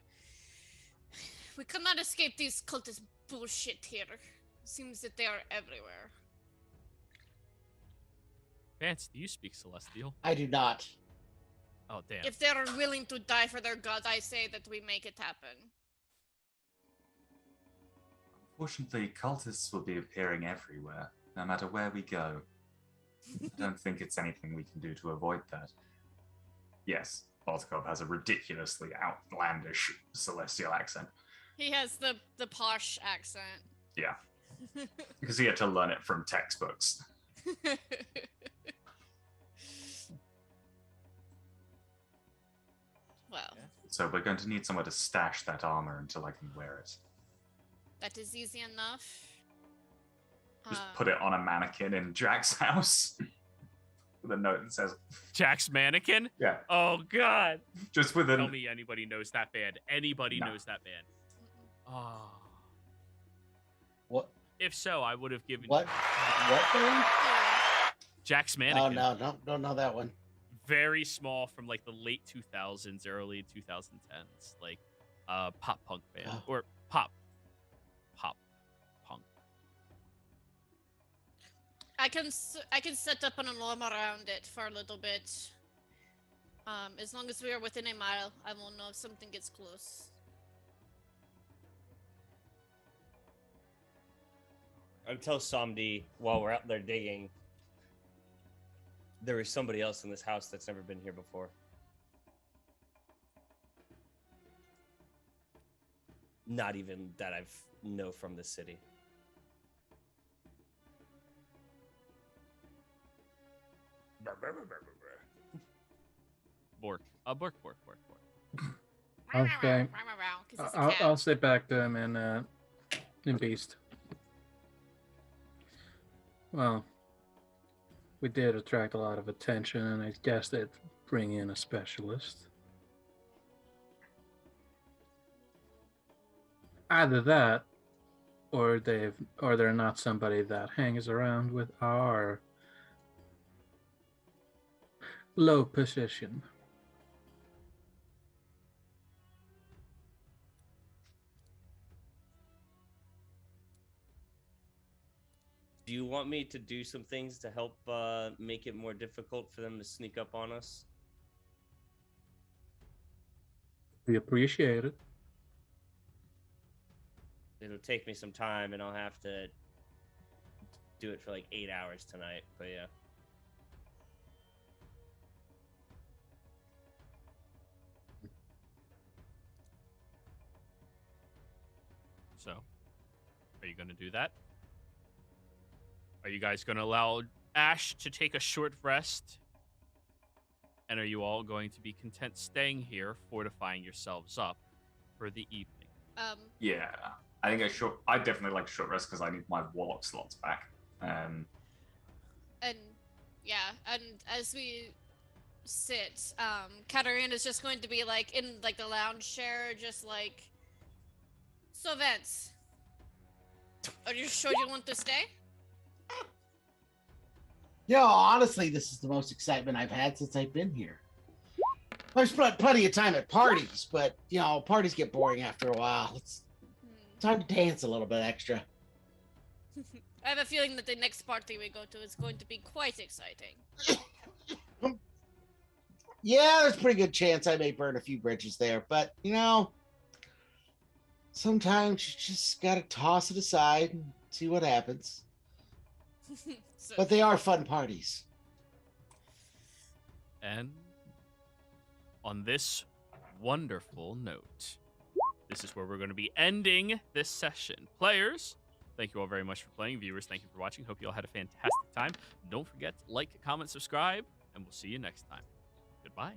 S3: We cannot escape these cultist bullshit here. Seems that they are everywhere.
S1: Vance, do you speak Celestial?
S6: I do not.
S1: Oh, damn.
S3: If they're willing to die for their gods, I say that we make it happen.
S7: Unfortunately, cultists will be appearing everywhere, no matter where we go. I don't think it's anything we can do to avoid that. Yes, Bartkov has a ridiculously outlandish celestial accent.
S3: He has the posh accent.
S7: Yeah, because he had to learn it from textbooks.
S3: Well,
S7: So we're going to need somewhere to stash that armor until I can wear it.
S3: that is easy enough.
S7: Just put it on a mannequin in Jack's house with a note that says,
S1: Jack's mannequin?
S7: yeah,
S1: Oh, God.
S7: just with
S1: Tell
S7: an.
S1: me anybody knows that band. Anybody
S7: No.
S1: knows that band. Oh.
S6: What?
S1: If so, I would have given
S6: What? What thing?
S1: Jack's
S6: Oh
S1: mannequin.
S6: no, don't know that one.
S1: Very small from like the late 2000s, early 2010s. Like pop punk band.
S6: Oh.
S1: Or pop punk.
S3: I can set up an alarm around it for a little bit. As long as we are within a mile, I will know if something gets close.
S2: I would tell Somdi while we're out there digging, there is somebody else in this house that's never been here before. Not even that I've know from the city.
S1: Bork. Bork.
S4: Okay.
S3: 'Cause it's a
S4: I'll
S3: cat.
S4: say back to him in Beast. Well, we did attract a lot of attention, and I guess they'd bring in a specialist. Either that, or they're not somebody that hangs around with our low position.
S2: Do you want me to do some things to help make it more difficult for them to sneak up on us?
S4: We appreciate it.
S2: It'll take me some time, and I'll have to do it for like 8 hours tonight. But yeah.
S1: So, are you going to do that? Are you guys going to allow Ash to take a short rest? And are you all going to be content staying here, fortifying yourselves up for the evening?
S7: Yeah, I think I definitely like a short rest because I need my warlock slots back.
S3: And yeah, and as we sit, Katarina is just going to be like in like the lounge chair, just like, so Vance, are you sure you want to stay?
S6: Yeah, honestly, this is the most excitement I've had since I've been here. I've spent plenty of time at parties, but parties get boring after a while. It's time to dance a little bit extra.
S3: I have a feeling that the next party we go to is going to be quite exciting.
S6: Yeah, there's a pretty good chance I may burn a few bridges there, but sometimes you just gotta toss it aside and see what happens.
S3: So,
S6: But they are fun parties.
S1: And on this wonderful note, this is where we're going to be ending this session. Players, thank you all very much for playing. Viewers, thank you for watching. Hope you all had a fantastic time. Don't forget to like, comment, subscribe, and we'll see you next time. Goodbye.